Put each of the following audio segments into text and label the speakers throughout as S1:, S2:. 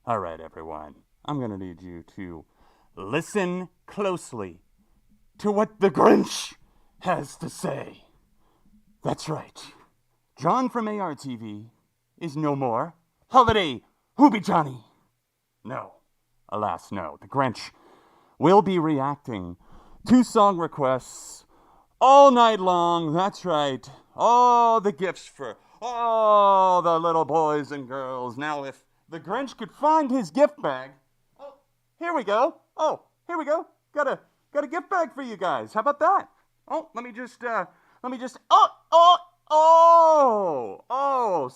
S1: All right, everyone. I'm going to need you to listen closely to what the Grinch has to say. That's right. John from ARTV is no more. Holiday Hoobie Johnny. No. Alas, no. The Grinch will be reacting to song requests all night long. That's right. All the gifts for all the little boys and girls. Now, if the Grinch could find his gift bag. Oh, here we go. Oh, here we go. Got a gift bag for you guys. How about that? Oh, let me just,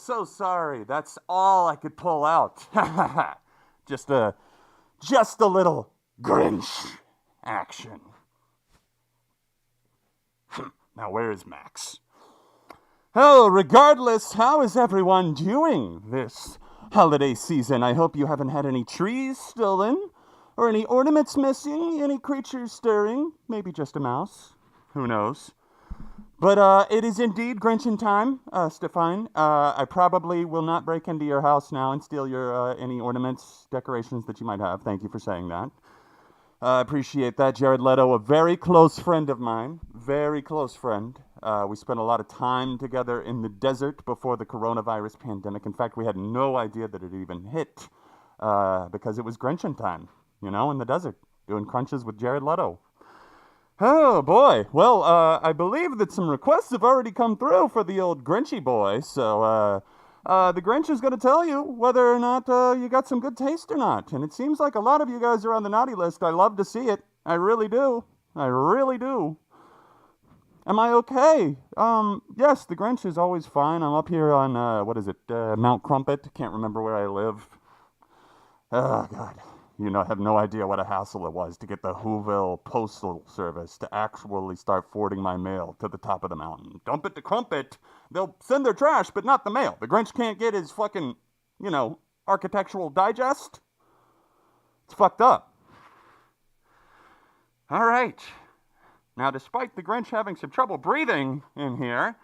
S1: so sorry. That's all I could pull out. just a little Grinch action. Now, where is Max? Oh, regardless, how is everyone doing this holiday season? I hope you haven't had any trees stolen, or any ornaments missing, any creatures stirring, maybe just a mouse. Who knows? But it is indeed Grinchin' time, Stefan. I probably will not break into your house now and steal your any ornaments, decorations that you might have. Thank you for saying that. I appreciate that. Jared Leto, a very close friend of mine. Very close friend. We spent a lot of time together in the desert before the coronavirus pandemic. In fact, we had no idea that it even hit because it was Grinchin' time, you know, in the desert, doing crunches with Jared Leto. Oh, boy. Well, I believe that some requests have already come through for the old Grinchy boy, so the Grinch is going to tell you whether or not you got some good taste or not. And it seems like a lot of you guys are on the naughty list. I love to see it. I really do. I really do. Am I okay? Yes, the Grinch is always fine. I'm up here on, Mount Crumpet. Can't remember where I live. Oh, God. You know, I have no idea what a hassle it was to get the Whoville Postal Service to actually start forwarding my mail to the top of the mountain. Dump it to Crumpet. They'll send their trash, but not the mail. The Grinch can't get his fucking, architectural digest. It's fucked up. All right. Now, despite the Grinch having some trouble breathing in here,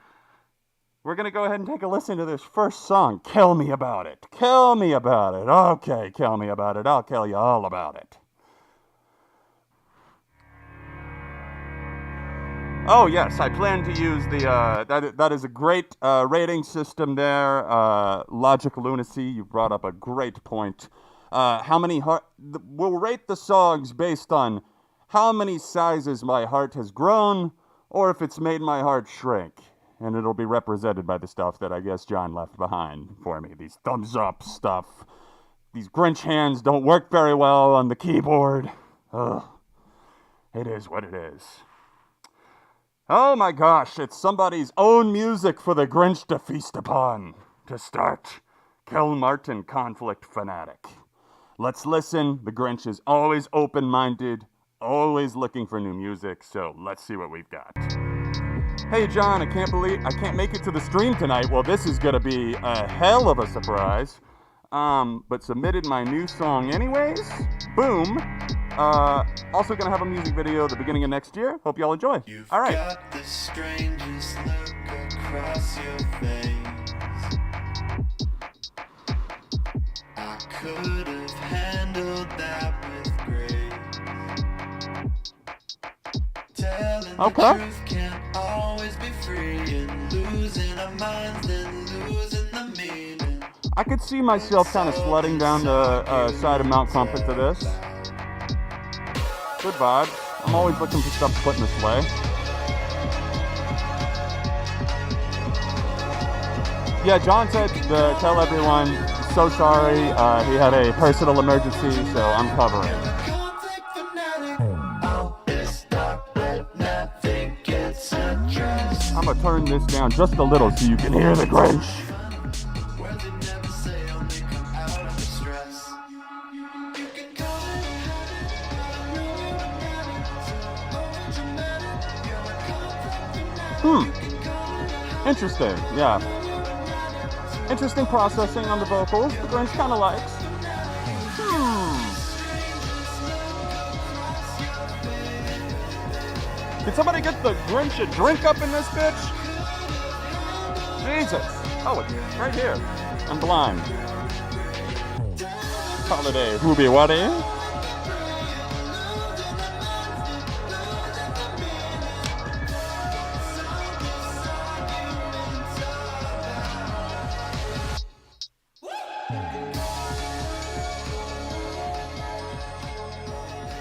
S1: we're going to go ahead and take a listen to this first song. Kill me about it. Kill me about it. Okay, kill me about it. I'll tell you all about it. Oh, yes, I plan to use the, that is a great rating system there. Logic Lunacy, you brought up a great point. We'll rate the songs based on how many sizes my heart has grown, or if it's made my heart shrink. And it'll be represented by the stuff that I guess John left behind for me. These thumbs up stuff. These Grinch hands don't work very well on the keyboard. Ugh. It is what it is. Oh my gosh, it's somebody's own music for the Grinch to feast upon. to start. Kel Martin, conflict fanatic. Let's listen. The Grinch is always open-minded, always looking for new music, so let's see what we've got. Hey John, I can't make it to the stream tonight. Well, this is gonna be a hell of a surprise. But submitted my new song anyways. Boom. Also gonna have a music video at the beginning of next year. Hope y'all enjoy. All right.
S2: You've got the strangest look across your face. I could have handled that with grace. Telling the truth can't always be free, and losing our minds then losing the meaning.
S1: I could see myself kind of sledding down the side of Mount Crumpet to this. Good vibes. I'm always looking for stuff to put in this way. Yeah, John said to tell everyone, so sorry, he had a personal emergency, so I'm covering. I'm gonna turn this down just a little so you can hear the Grinch. Interesting, yeah. Interesting processing on the vocals. The Grinch kind of likes. Did somebody get the Grinch a drink up in this bitch? Jesus. Oh, it's right here. I'm blind. Holiday Ruby Waddy.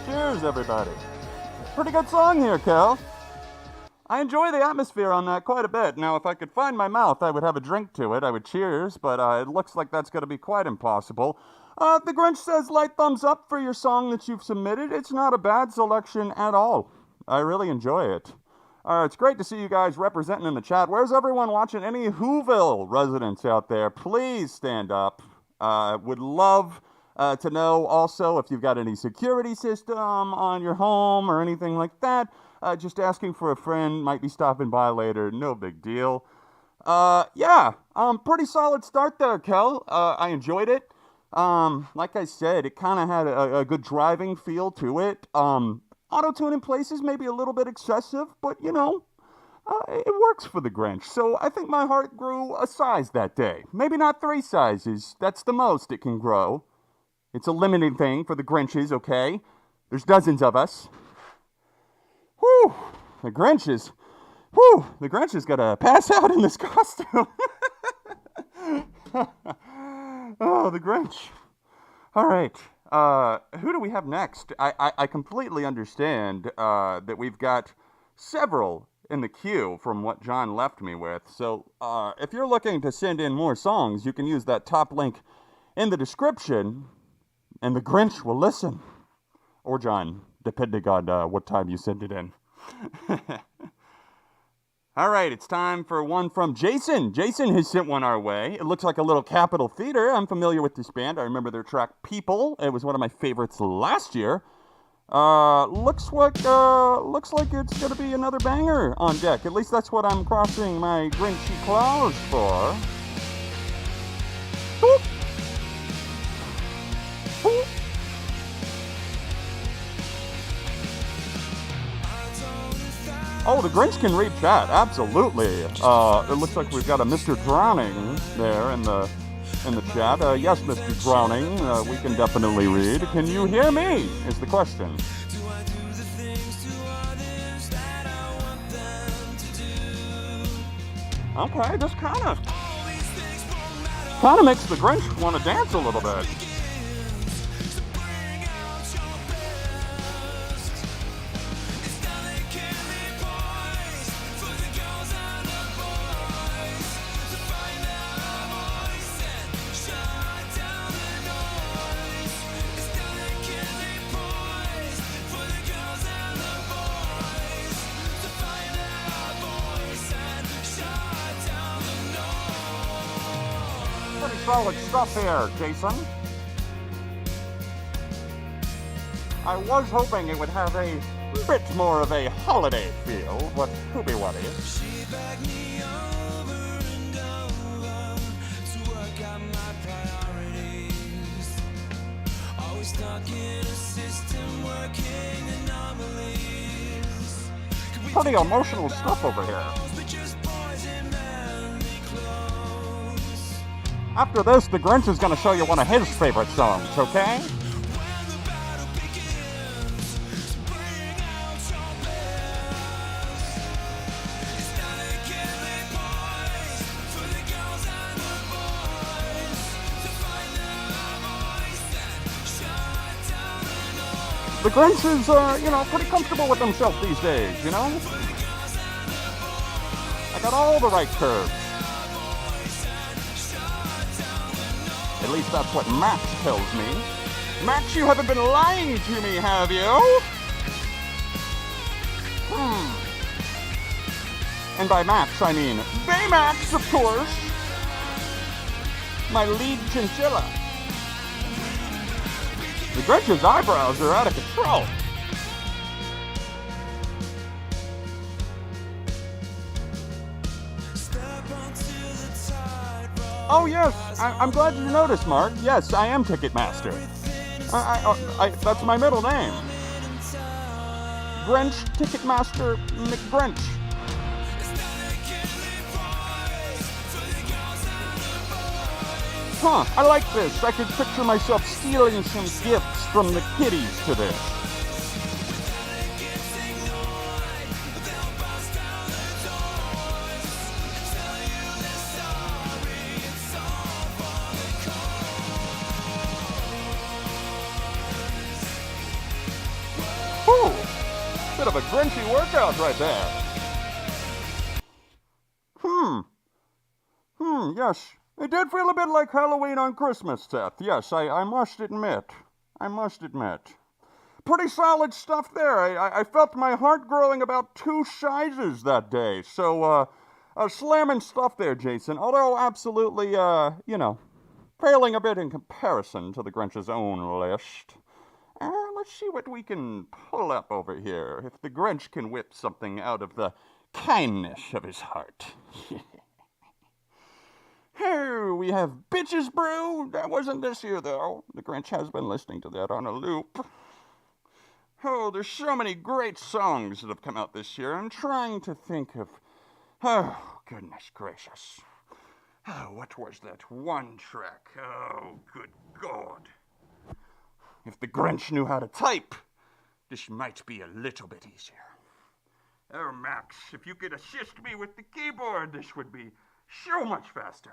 S1: Cheers, everybody. Pretty good song here, Kel. I enjoy the atmosphere on that quite a bit. Now, if I could find my mouth, I would have a drink to it. I would cheers, but it looks like that's going to be quite impossible. The Grinch says light thumbs up for your song that you've submitted. It's not a bad selection at all. I really enjoy it. It's great to see you guys representing in the chat. Where's everyone watching? Any Whoville residents out there? Please stand up. Would love to know also if you've got any security system on your home or anything like that. Just asking for a friend, might be stopping by later, no big deal. Pretty solid start there, Kel. I enjoyed it. Like I said, it kind of had a good driving feel to it. Auto-tune in places maybe a little bit excessive, but you know, it works for the Grinch. So I think my heart grew a size that day. Maybe not 3 sizes, that's the most it can grow. It's a limited thing for the Grinches, okay? There's dozens of us. Whew! The Grinch is gonna pass out in this costume. Oh, the Grinch. All right. Who do we have next? I completely understand that we've got several in the queue from what John left me with. So if you're looking to send in more songs, you can use that top link in the description. And the Grinch will listen. Or John, depending on what time you send it in. All right, it's time for one from Jason. Jason has sent one our way. It looks like a little Capitol Theater. I'm familiar with this band. I remember their track People. It was one of my favorites last year. Looks like it's going to be another banger on deck. At least that's what I'm crossing my Grinchy claws for. Boop. Oh, the Grinch can read chat, absolutely. It looks like we've got a Mr. Drowning there in the chat. Yes, Mr. Drowning, we can definitely read. Can you hear me? Is the question. Okay, this kind of makes the Grinch want to dance a little bit. Pretty solid stuff here, Jason. I was hoping it would have a bit more of a holiday feel, but hoopy-wutty.
S2: She backed me over and over to work out my priorities. Always stuck in a system working anomalies.
S1: Pretty emotional stuff over here. After this, the Grinch is going to show you one of his favorite songs, okay? The Grinch is, pretty comfortable with himself these days, you know? I got all the right curves. At least that's what Max tells me. Max, you haven't been lying to me, have you? And by Max, I mean Baymax, of course. My lead chinchilla. The Grinch's eyebrows are out of control. Oh yes, I'm glad you noticed, Mark. Yes, I am Ticketmaster. That's my middle name. Grinch Ticketmaster McGrinch. Huh, I like this. I could picture myself stealing some gifts from the kiddies to this. Whew, bit of a Grinchy workout right there. Yes. It did feel a bit like Halloween on Christmas, Seth. Yes, I must admit. Pretty solid stuff there. I felt my heart growing about 2 sizes that day. So, slamming stuff there, Jason. Although absolutely, failing a bit in comparison to the Grinch's own list. Let's see what we can pull up over here. If the Grinch can whip something out of the kindness of his heart. Here we have Bitches Brew. That wasn't this year, though. The Grinch has been listening to that on a loop. Oh, there's so many great songs that have come out this year. I'm trying to think of... Oh, goodness gracious. Oh, what was that one track? Oh, good God. If the Grinch knew how to type, this might be a little bit easier. Oh, Max, if you could assist me with the keyboard, this would be so much faster.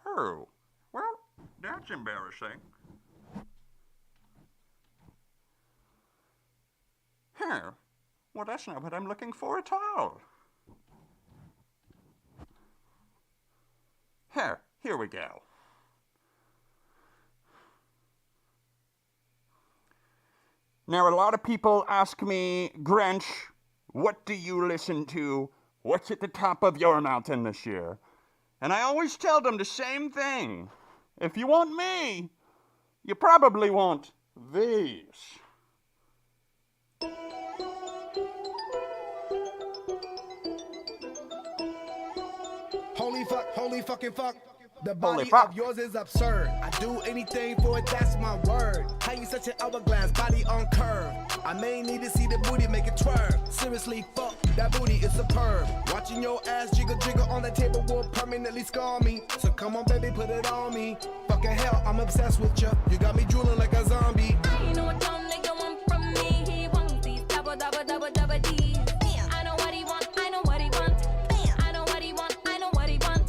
S1: Oh, well, that's embarrassing. Huh. Well, that's not what I'm looking for at all. Here we go. Now, a lot of people ask me, Grinch, what do you listen to? What's at the top of your mountain this year? And I always tell them the same thing. If you want me, you probably want these.
S3: Holy fucking fuck. The body of yours is absurd. I do anything for it, that's my word. How you such an hourglass, body on curve? I may need to see the booty make it twerk. Seriously, fuck, that booty is superb. Watching your ass jiggle on the table will permanently scar me. So come on, baby, put it on me. Fucking hell, I'm obsessed with you. You got me drooling like a zombie.
S4: You know what dumb nigga want from me? He wants these double D's. I know what he want, I know what he want. I know what he want, I know what he want.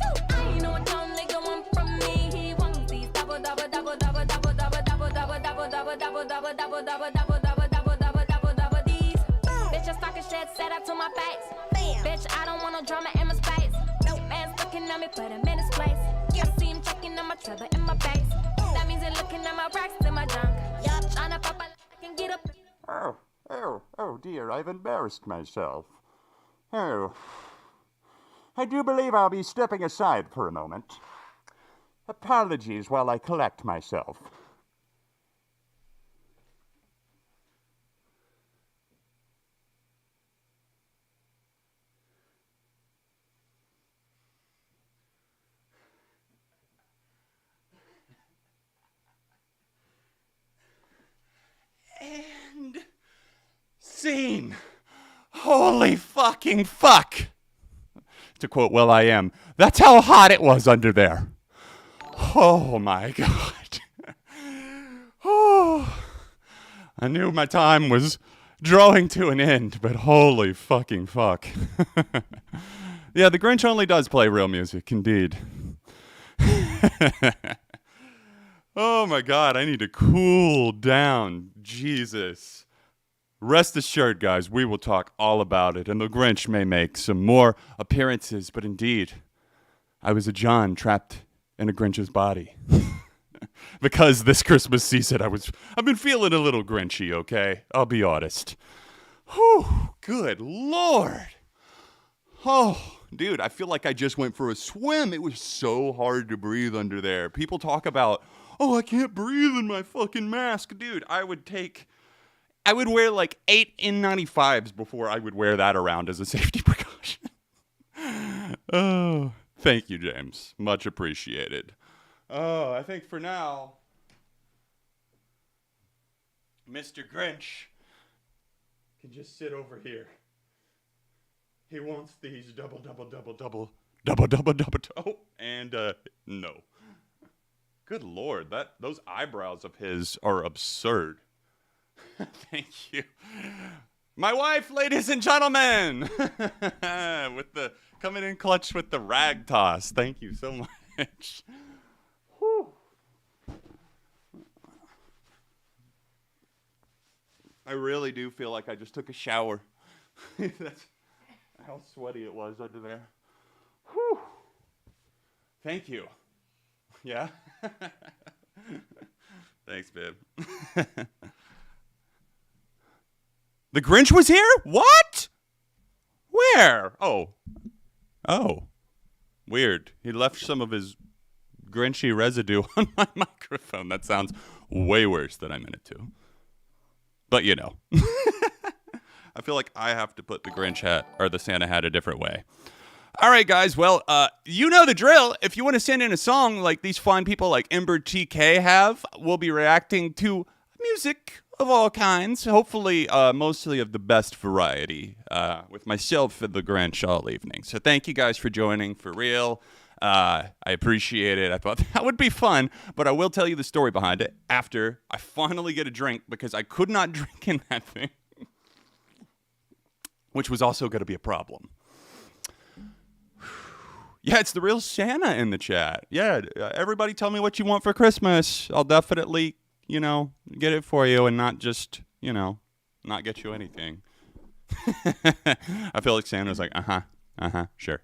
S4: You know what dumb nigga want from me? He wants these double D's. Bitch, your stocking shit set up to my face. Bitch, I don't want no drama in my space. Man's looking at me, put him in his place. I see him checking on my treasure in my base. That means they're looking at my racks and my junk. Tryna pop, I can get up.
S1: Oh, Oh dear, I've embarrassed myself. Oh, I do believe I'll be stepping aside for a moment. Apologies while I collect myself. And scene. Holy fucking fuck. To quote Will I Am, that's how hot it was under there. Oh my god. Oh, I knew my time was drawing to an end, but holy fucking fuck. Yeah, the Grinch only does play real music, indeed. Oh my god, I need to cool down. Jesus. Rest assured, guys, we will talk all about it, and the Grinch may make some more appearances, but indeed, I was a John trapped in a Grinch's body. Because this Christmas season, I've been feeling a little Grinchy, okay? I'll be honest. Whew, good Lord. Oh, dude, I feel like I just went for a swim. It was so hard to breathe under there. People talk about, oh, I can't breathe in my fucking mask. Dude, I would wear like 8 N95s before I would wear that around as a safety precaution. Oh, thank you, James. Much appreciated. Oh, I think for now, Mr. Grinch can just sit over here. He wants these double, and no. Good Lord, those eyebrows of his are absurd. Thank you. My wife, ladies and gentlemen, with the coming in clutch with the rag toss. Thank you so much. Whew. I really do feel like I just took a shower. That's how sweaty it was under there. Whew. Thank you. Yeah? Thanks, babe. The Grinch was here? What? Where? Oh. Weird. He left some of his Grinchy residue on my microphone. That sounds way worse than I meant it to. But you know. I feel like I have to put the Grinch hat or the Santa hat a different way. All right, guys. Well, you know the drill. If you want to send in a song like these fine people like Ember TK have, we'll be reacting to music of all kinds, hopefully mostly of the best variety, with myself and the Grinch all evening. So thank you guys for joining, for real. I appreciate it. I thought that would be fun, but I will tell you the story behind it after I finally get a drink, because I could not drink in that thing, which was also going to be a problem. Yeah, it's the real Santa in the chat. Yeah, everybody tell me what you want for Christmas. I'll definitely, get it for you and not just, not get you anything. I feel like Santa's like, sure,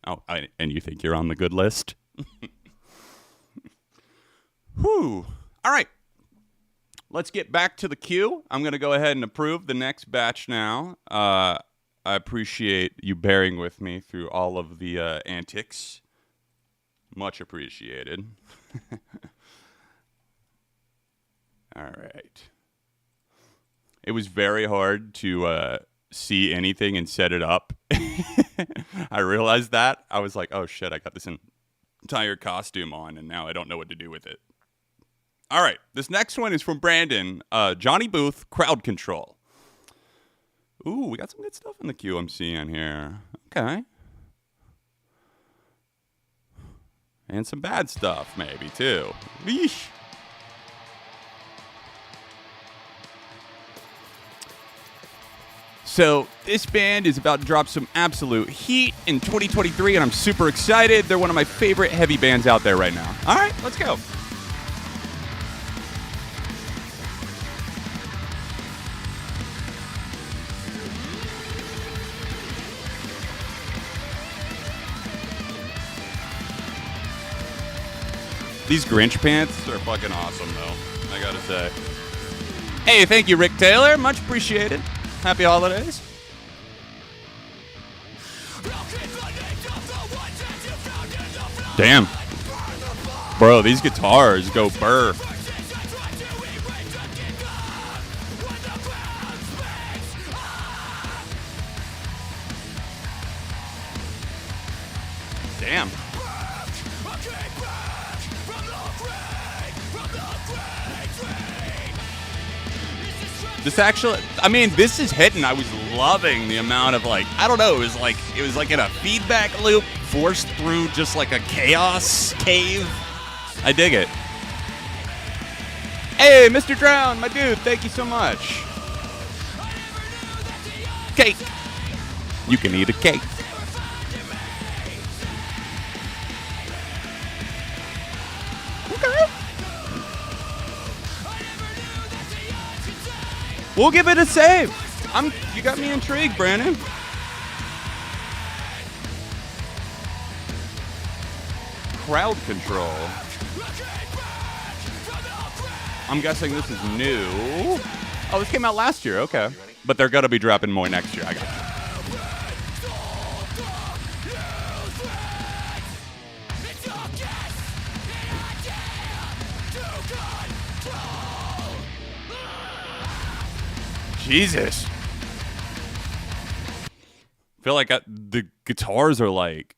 S1: Oh, and you think you're on the good list? Whew. All right. Let's get back to the queue. I'm going to go ahead and approve the next batch now. I appreciate you bearing with me through all of the antics. Much appreciated. All right. It was very hard to see anything and set it up. I realized that. I was like, oh shit, I got this entire costume on and now I don't know what to do with it. All right, this next one is from Brandon. Johnny Booth, Crowd Control. Ooh, we got some good stuff in the queue I'm seeing here. Okay. And some bad stuff, maybe, too. Yeesh. So, this band is about to drop some absolute heat in 2023, and I'm super excited. They're one of my favorite heavy bands out there right now. All right, let's go. These Grinch pants are fucking awesome, though, I gotta say. Hey, thank you, Rick Taylor. Much appreciated. Happy holidays. Damn. Bro, these guitars go burr. Damn. This actually, I mean, this is hitting. I was loving the amount of like, I don't know, it was like in a feedback loop forced through just like a chaos cave. I dig it. Hey, Mr. Drown, my dude, thank you so much. Cake. You can eat a cake. Okay. We'll give it a save. You got me intrigued, Brandon. Crowd control. I'm guessing this is new. Oh, this came out last year. Okay. But they're going to be dropping more next year. I got you. Jesus. I feel like the guitars are like,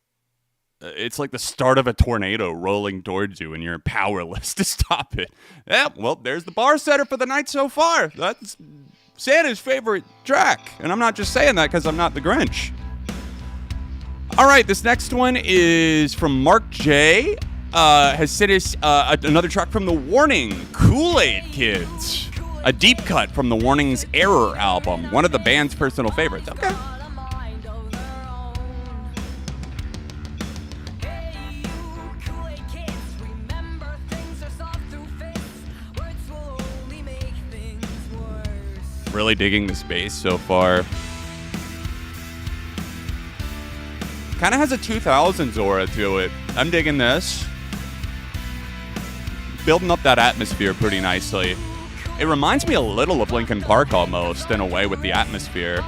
S1: it's like the start of a tornado rolling towards you and you're powerless to stop it. Yeah, well, there's the bar setter for the night so far. That's Santa's favorite track. And I'm not just saying that because I'm not the Grinch. All right, this next one is from Mark J. Has sent us another track from The Warning, Kool-Aid Kids. A deep cut from the Warning's Error album, one of the band's personal favorites. Okay. Really digging the space so far. Kind of has a 2000s aura to it. I'm digging this. Building up that atmosphere pretty nicely. It reminds me a little of Linkin Park almost, in a way, with the atmosphere.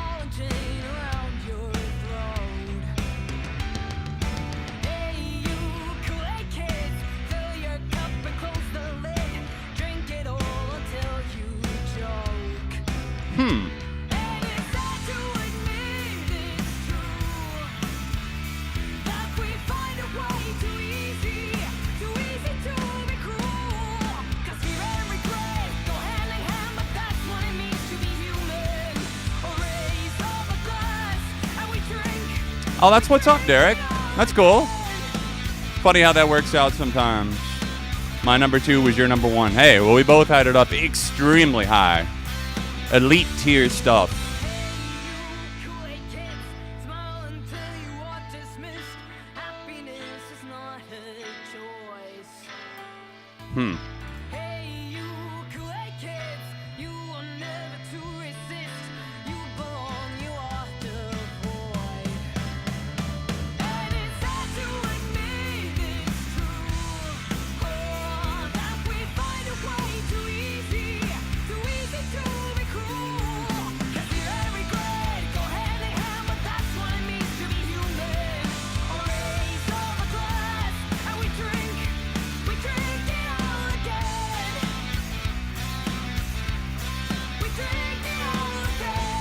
S1: Oh, that's what's up, Derek. That's cool. Funny how that works out sometimes. My number 2 was your number 1. Hey, well, we both had it up extremely high. Elite tier stuff.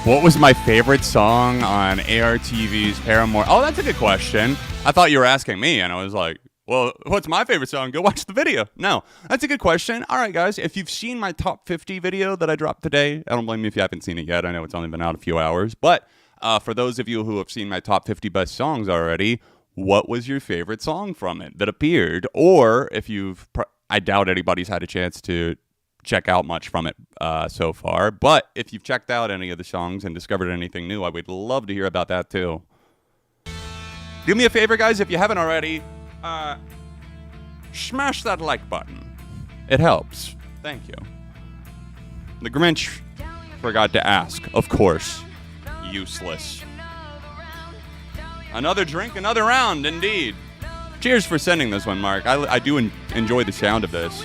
S1: What was my favorite song on ARTV's Paramore? Oh, that's a good question. I thought you were asking me, and I was like, well, what's my favorite song? Go watch the video. No, that's a good question. All right, guys, if you've seen my top 50 video that I dropped today, I don't blame you if you haven't seen it yet. I know it's only been out a few hours. But for those of you who have seen my top 50 best songs already, what was your favorite song from it that appeared? Or if you've, I doubt anybody's had a chance to check out much from it so far, but if you've checked out any of the songs and discovered anything new, I would love to hear about that too. Do me a favor, guys, if you haven't already, smash that like button. It helps. Thank you. The Grinch forgot to ask. Of course. Useless. Another drink, another round, indeed. Cheers for sending this one, Mark. I do enjoy the sound of this.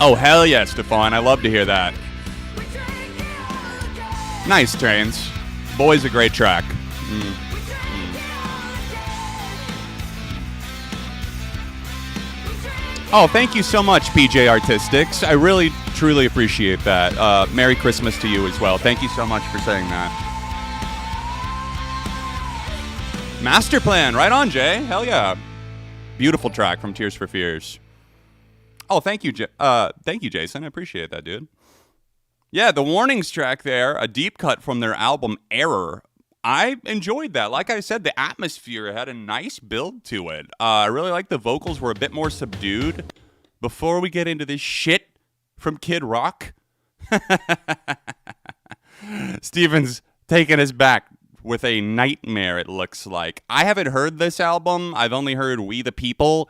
S1: Oh, hell yeah, Stefan. I love to hear that. Nice, Trains. Boy's a great track. Oh, thank you so much, PJ Artistics. I really, truly appreciate that. Merry Christmas to you as well. Thank you so much for saying that. Master Plan. Right on, Jay. Hell yeah. Beautiful track from Tears for Fears. Oh, thank you, Jason. I appreciate that, dude. Yeah, the Warnings track there, a deep cut from their album Error. I enjoyed that. Like I said, the atmosphere had a nice build to it. I really like the vocals were a bit more subdued. Before we get into this shit from Kid Rock, Steven's taking us back with a nightmare, it looks like. I haven't heard this album. I've only heard We the People.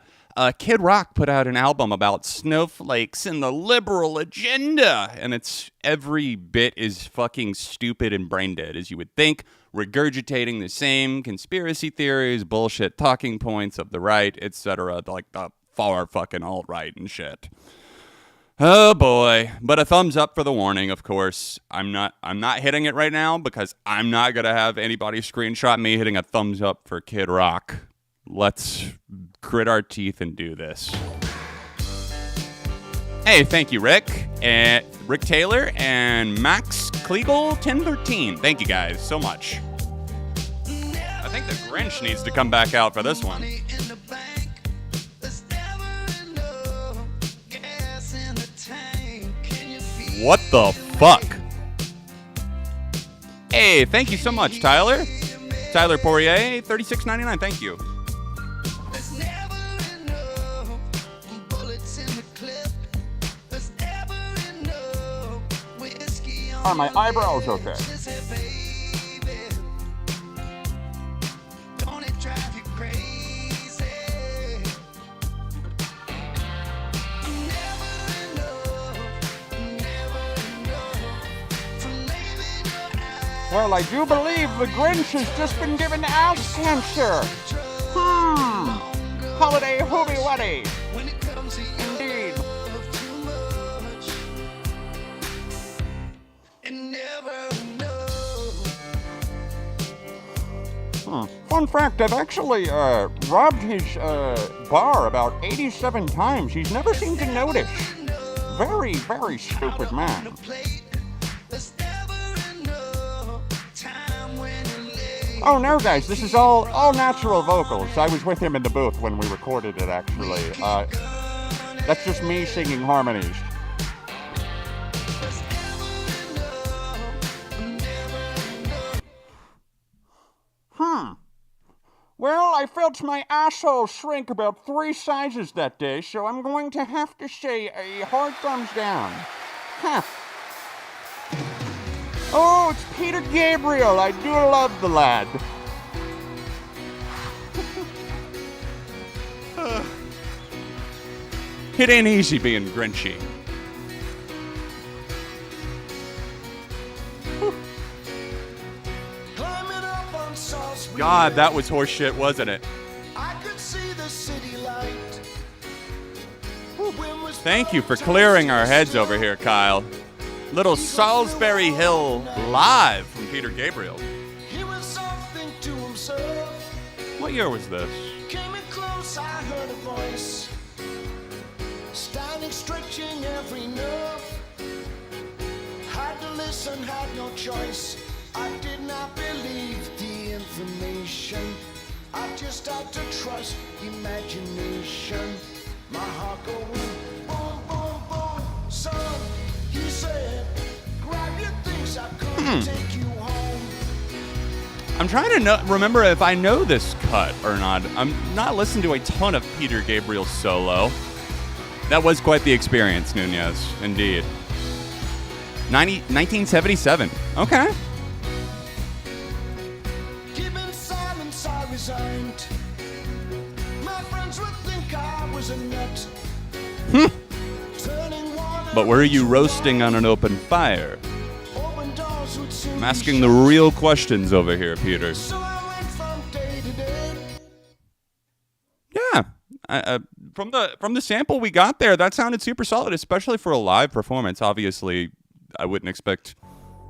S1: Kid Rock put out an album about snowflakes and the liberal agenda, and it's every bit as fucking stupid and brain dead as you would think, regurgitating the same conspiracy theories, bullshit talking points of the right, etc., like the far fucking alt-right and shit. Oh boy. But a thumbs up for the Warning, of course. I'm not hitting it right now because I'm not gonna have anybody screenshot me hitting a thumbs up for Kid Rock. Let's grit our teeth and do this. Hey, thank you, Rick. Rick Taylor and Max Kliegel 1013. Thank you guys so much. I think the Grinch needs to come back out for this one. What the fuck? Hey, thank you so much, Tyler. Tyler Poirier, $36.99. Thank you.
S5: Are my eyebrows okay? Well, I do believe the Grinch has just been given ass cancer. Holiday hooby-wuddy. Indeed. Fun fact, I've actually robbed his bar about 87 times. He's never seemed to notice. Very, very stupid man. Oh no, guys, this is all natural vocals. I was with him in the booth when we recorded it, actually. That's just me singing harmonies. Well, I felt my asshole shrink about 3 sizes that day, so I'm going to have to say a hard thumbs down. Huh. Oh, it's Peter Gabriel. I do love the lad.
S1: It ain't easy being Grinchy. God, that was horseshit, wasn't it?
S2: I could see the city light.
S1: Thank you for clearing our heads over here, Kyle. Little Salisbury Hill live from Peter Gabriel.
S2: He was something to himself.
S1: What year was this?
S2: Came in close, I heard a voice. Standing, stretching every nerve. Had to listen, had no choice. I did not believe the information. I just had to trust imagination. My heart going boom, boom, boom. Son, he said, grab your things, I come take you home.
S1: I'm trying to remember if I know this cut or not. I'm not listening to a ton of Peter Gabriel solo. That was quite the experience, Nunez, indeed. 1977. Okay.
S2: Keeping silence, I resigned. My friends would think I was a nut. Turning water
S1: But were you roasting on an open fire?
S2: open doors would soon
S1: I'm asking the real questions over here, Peter.
S2: So I went from day to day.
S1: Yeah, From the sample we got there, that sounded super solid, especially for a live performance. Obviously, I wouldn't expect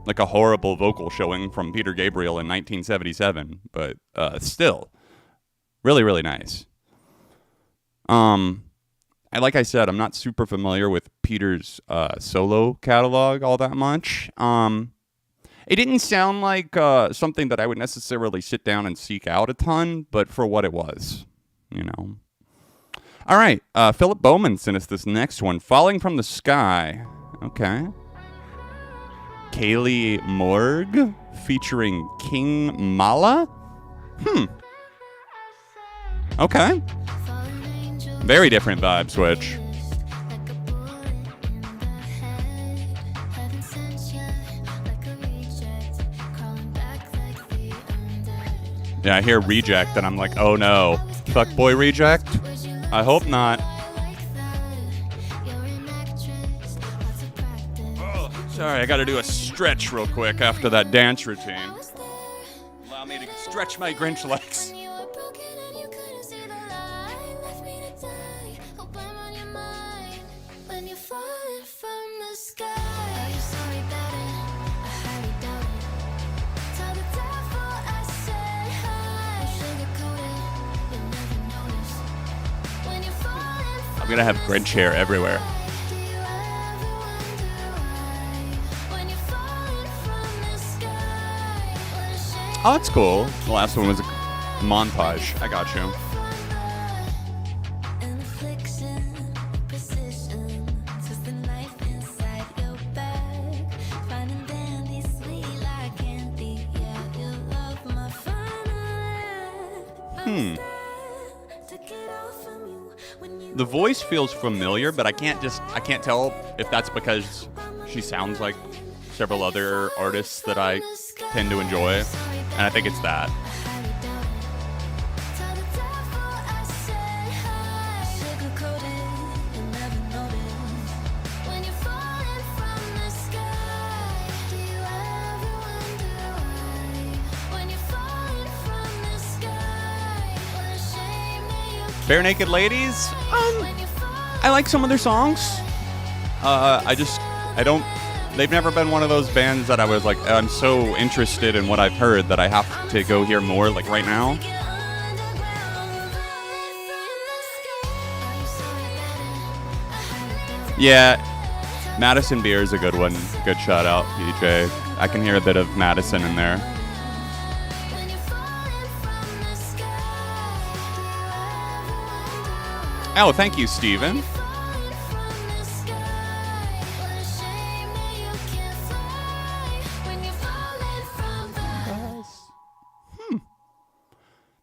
S1: like a horrible vocal showing from Peter Gabriel in 1977, but still, really, really nice. Like I said, I'm not super familiar with Peter's solo catalog all that much. It didn't sound like something that I would necessarily sit down and seek out a ton, but for what it was, you know. All right, Philip Bowman sent us this next one, Falling from the Sky. Okay. Kaylee Morg featuring King Mala? Okay. Very different vibe switch. Yeah, I hear reject and I'm like, oh no. Fuckboy reject? I hope not. Oh, sorry, I gotta do a stretch real quick after that dance routine. Allow me to stretch my Grinch legs. I'm gonna have Grinch hair everywhere. Oh, that's cool. The last one was a montage. I got you. The voice feels familiar, but I can't tell if that's because she sounds like several other artists that I tend to enjoy, and I think it's that. Bare Naked Ladies, I like some of their songs. They've never been one of those bands that I was like, I'm so interested in what I've heard that I have to go hear more, like right now. Yeah, Madison Beer is a good one. Good shout out, PJ. I can hear a bit of Madison in there. Oh, thank you, Steven.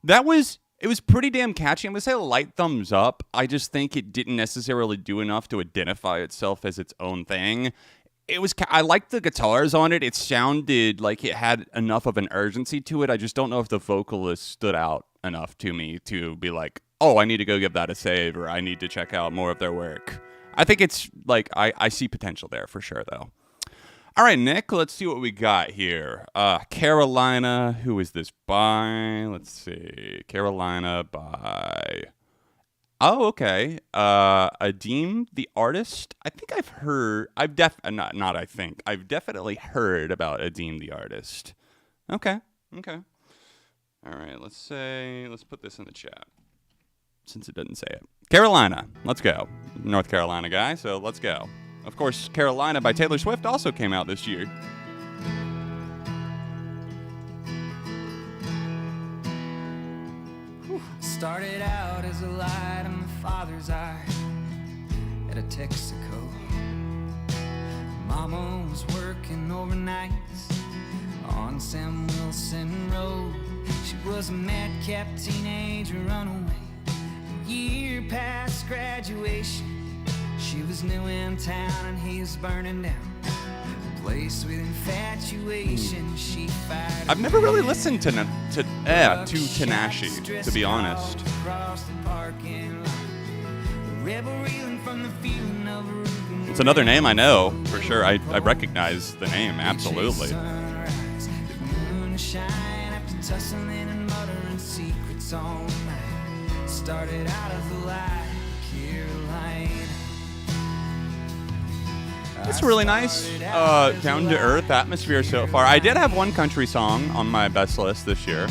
S1: It was pretty damn catchy. I'm going to say a light thumbs up. I just think it didn't necessarily do enough to identify itself as its own thing. I liked the guitars on it. It sounded like it had enough of an urgency to it. I just don't know if the vocalist stood out enough to me to be like, oh, I need to go give that a save, or I need to check out more of their work. I think it's like, I see potential there for sure, though. All right, Nick, let's see what we got here. Carolina, who is this by? Let's see. Carolina by... Oh, okay. Adeem, the artist. I think I've heard... I've definitely heard about Adeem, the artist. Okay. All right, let's put this in the chat, since it didn't say it. Carolina, let's go. North Carolina guy, so let's go. Of course, Carolina by Taylor Swift also came out this year.
S2: Started out as a light in my father's eye at a Texaco. Mama was working overnights on Sam Wilson Road. She was a madcap teenager runaway. A year past graduation, she was new in town and he was burning down. A place with infatuation, she fired.
S1: I've never really listened to Tinashe, to be honest. It's another name I know, for sure. I recognize the name, absolutely.
S2: started out as a lie, Caroline.
S1: It's really nice, down to earth atmosphere so far. I did have one country song on my best list this year.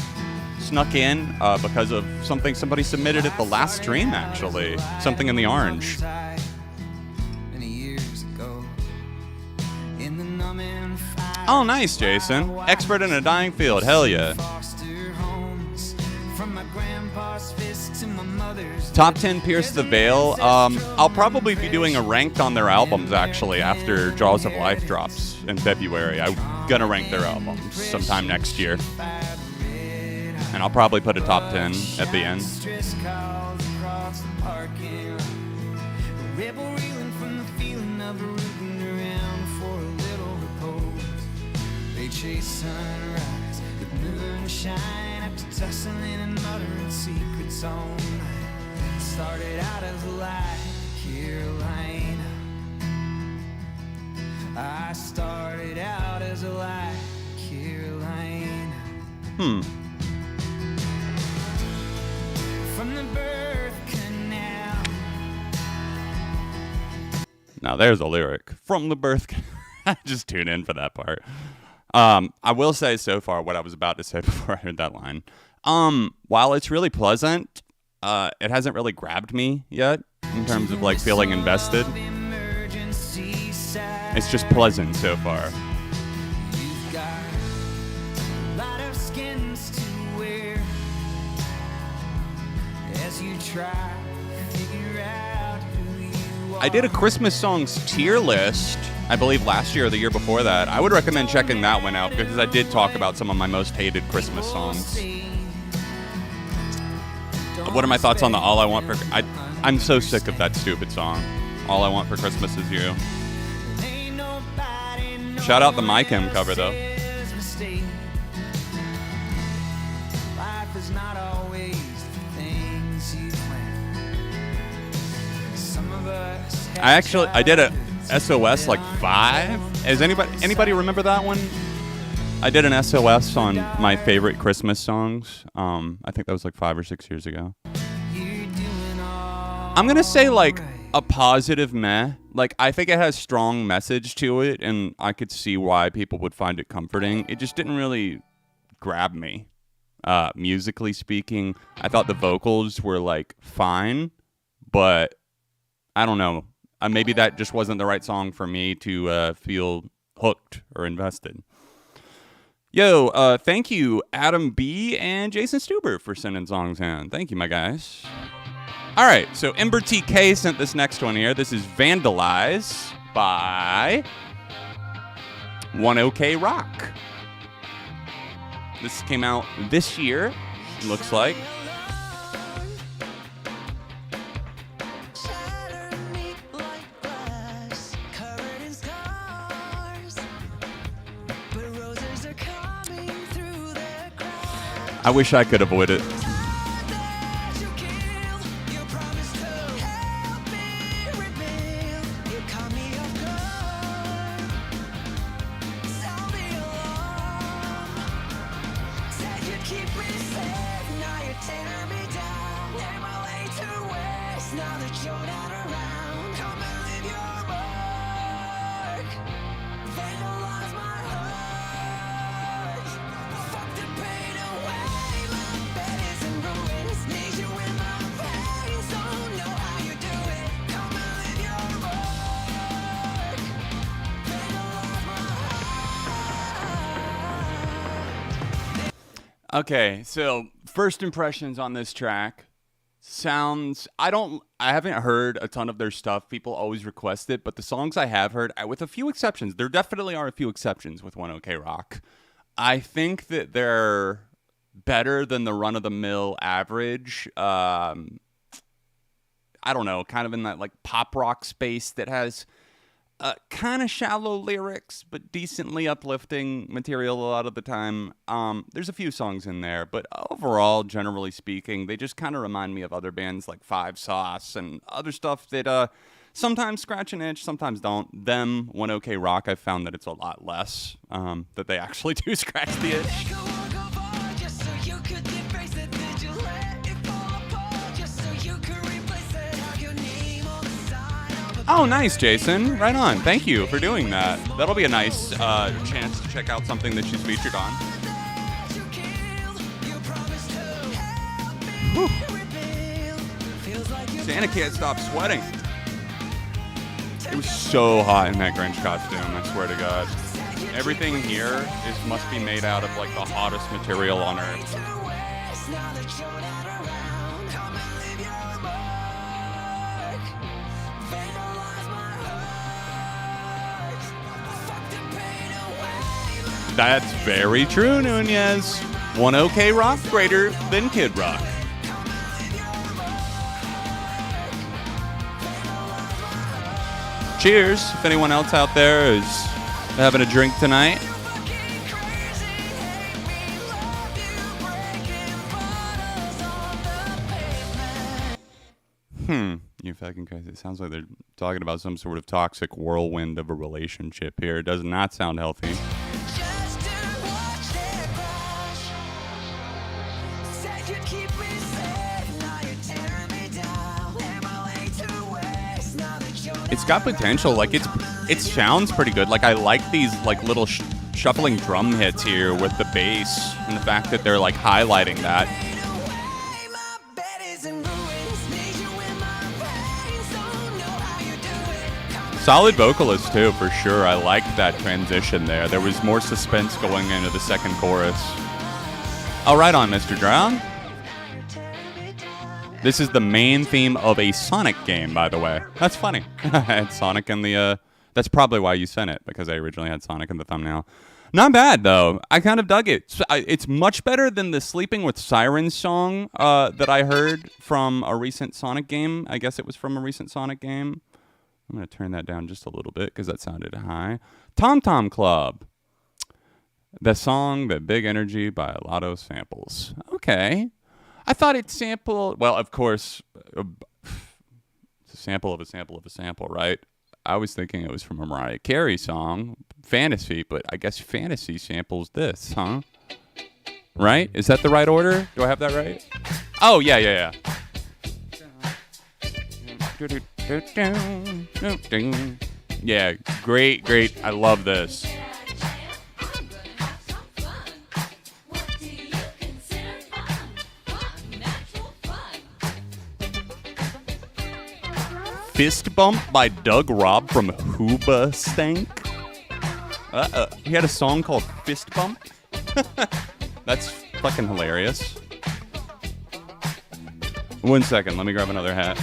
S1: Snuck in because of something somebody submitted at the last stream, actually. Something in the orange. Oh, nice, Jason. Expert in a dying field. Hell yeah. Top 10 Pierce the Veil. I'll probably be doing a ranked on their albums, actually, after Jaws of Life drops in February. I'm gonna rank their albums sometime next year. And I'll probably put a top 10 at the end.
S2: Chase sunrise with moonshine after tussling and muttering secrets all night. Started out as a lie, Carolina. I started out as a lie, Carolina. From the birth canal.
S1: Now there's a lyric. From the birth canal. Just tune in for that part. I will say so far what I was about to say before I heard that line. While it's really pleasant, it hasn't really grabbed me yet in terms of like feeling invested. It's just pleasant so far.
S2: You've got a lot of skins to wear as you try to figure out who you are.
S1: I did a Christmas songs tier list, I believe last year or the year before that. I would recommend checking that one out because I did talk about some of my most hated Christmas songs. What are my thoughts on the All I Want for... I'm so sick of that stupid song. All I Want for Christmas Is You. Shout out the My Chem cover, though.
S2: Life is not always the things you plan. Some of us
S1: I did a SOS like 5. Does anybody remember that one? I did an SOS on my favorite Christmas songs. I think that was like 5 or 6 years ago. I'm gonna say like a positive meh. Like I think it has strong message to it, and I could see why people would find it comforting. It just didn't really grab me. Musically speaking, I thought the vocals were like fine, but I don't know. Maybe that just wasn't the right song for me to feel hooked or invested. Yo, thank you, Adam B. and Jason Stuber for sending songs in. Thank you, my guys. All right, so Ember TK sent this next one here. This is Vandalize by 10K Rock. This came out this year, it looks like. I wish I could avoid it. Okay, so first impressions on this track sounds... I haven't heard a ton of their stuff. People always request it, but the songs I have heard, with a few exceptions, there definitely are a few exceptions with 10K Rock. I think that they're better than the run-of-the-mill average. I don't know, kind of in that like pop rock space that has kind of shallow lyrics, but decently uplifting material a lot of the time. There's a few songs in there, but overall, generally speaking, they just kind of remind me of other bands like Five Sauce and other stuff that sometimes scratch an itch, sometimes don't. Them, 10K Rock, I've found that it's a lot less, that they actually do scratch the itch. Oh, nice, Jason. Right on. Thank you for doing that. That'll be a nice chance to check out something that she's featured on. Whew. Santa can't stop sweating. It was so hot in that Grinch costume, I swear to God. Everything here must be made out of like the hottest material on earth. That's very true, Nunez. One OK Rock greater than Kid Rock. Cheers, if anyone else out there is having a drink tonight. You fucking crazy. It sounds like they're talking about some sort of toxic whirlwind of a relationship here. It does not sound healthy. It's got potential. Like it sounds pretty good. Like I like these like little shuffling drum hits here with the bass and the fact that they're like highlighting that. Solid vocalist too, for sure. I liked that transition there. There was more suspense going into the second chorus. Oh, right on, Mr. Drown. This is the main theme of a Sonic game, by the way. That's funny. I had Sonic in the... that's probably why you sent it, because I originally had Sonic in the thumbnail. Not bad, though. I kind of dug it. It's much better than the Sleeping with Sirens song that I heard from a recent Sonic game. I guess it was from a recent Sonic game. I'm going to turn that down just a little bit, because that sounded high. Tom Tom Club. The song, The Big Energy by Lotto Samples. Okay. I thought it sampled, well, of course, it's a sample of a sample of a sample, right? I was thinking it was from a Mariah Carey song, Fantasy, but I guess Fantasy samples this, huh? Right? Is that the right order? Do I have that right? Oh, yeah. Yeah, great. I love this. Fist Bump by Doug Robb from Hooba Stank. He had a song called Fist Bump. That's fucking hilarious. 1 second, let me grab another hat.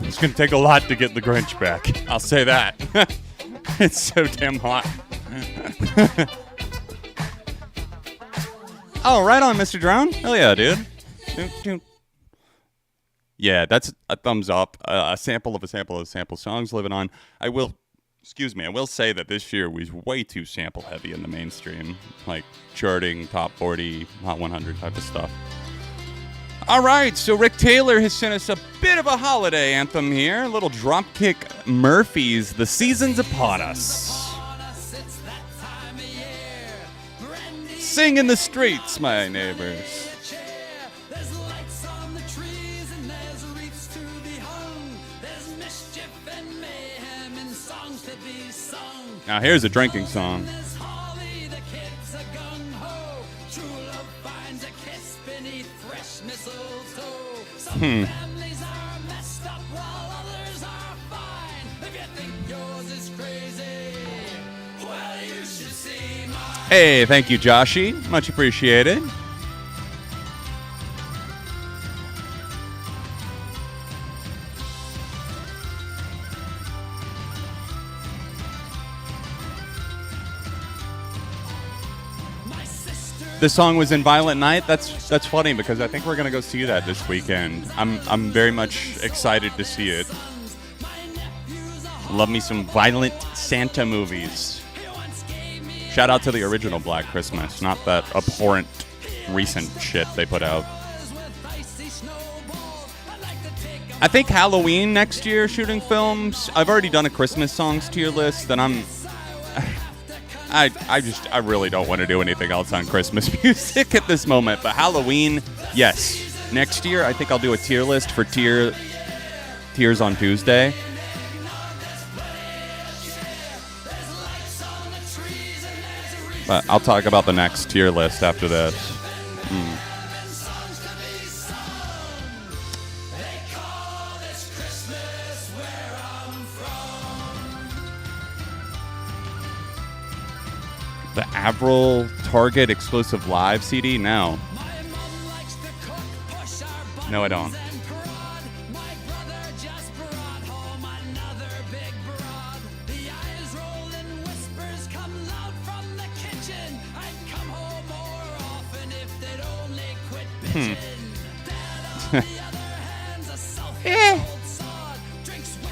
S1: It's going to take a lot to get the Grinch back. I'll say that. It's so damn hot. Oh, right on, Mr. Drown. Hell yeah, dude. Yeah, that's a thumbs up. A sample of a sample of a sample. Songs living on. I will say that this year was way too sample heavy in the mainstream. Like charting, top 40, Hot 100 type of stuff. All right, so Rick Taylor has sent us a bit of a holiday anthem here. A little Dropkick Murphys, The Season's Upon Us. Sing in the streets, my neighbors. Now here's a drinking song.
S2: Families are messed up while others are fine. If you think yours is crazy, well, you should see mine.
S1: Hey, thank you, Joshy. Much appreciated. this song was in Violent Night, that's funny because I think we're gonna go see that this weekend. I'm very much excited to see it. Love me some violent Santa movies. Shout out to the original Black Christmas, not that abhorrent recent shit they put out. I think Halloween next year, shooting films. I've already done a Christmas songs tier list, and I really don't want to do anything else on Christmas music at this moment. But Halloween, yes. Next year, I think I'll do a tier list for Tears on Tuesday. But I'll talk about the next tier list after this. The Avril Target exclusive live CD? No. No, I don't.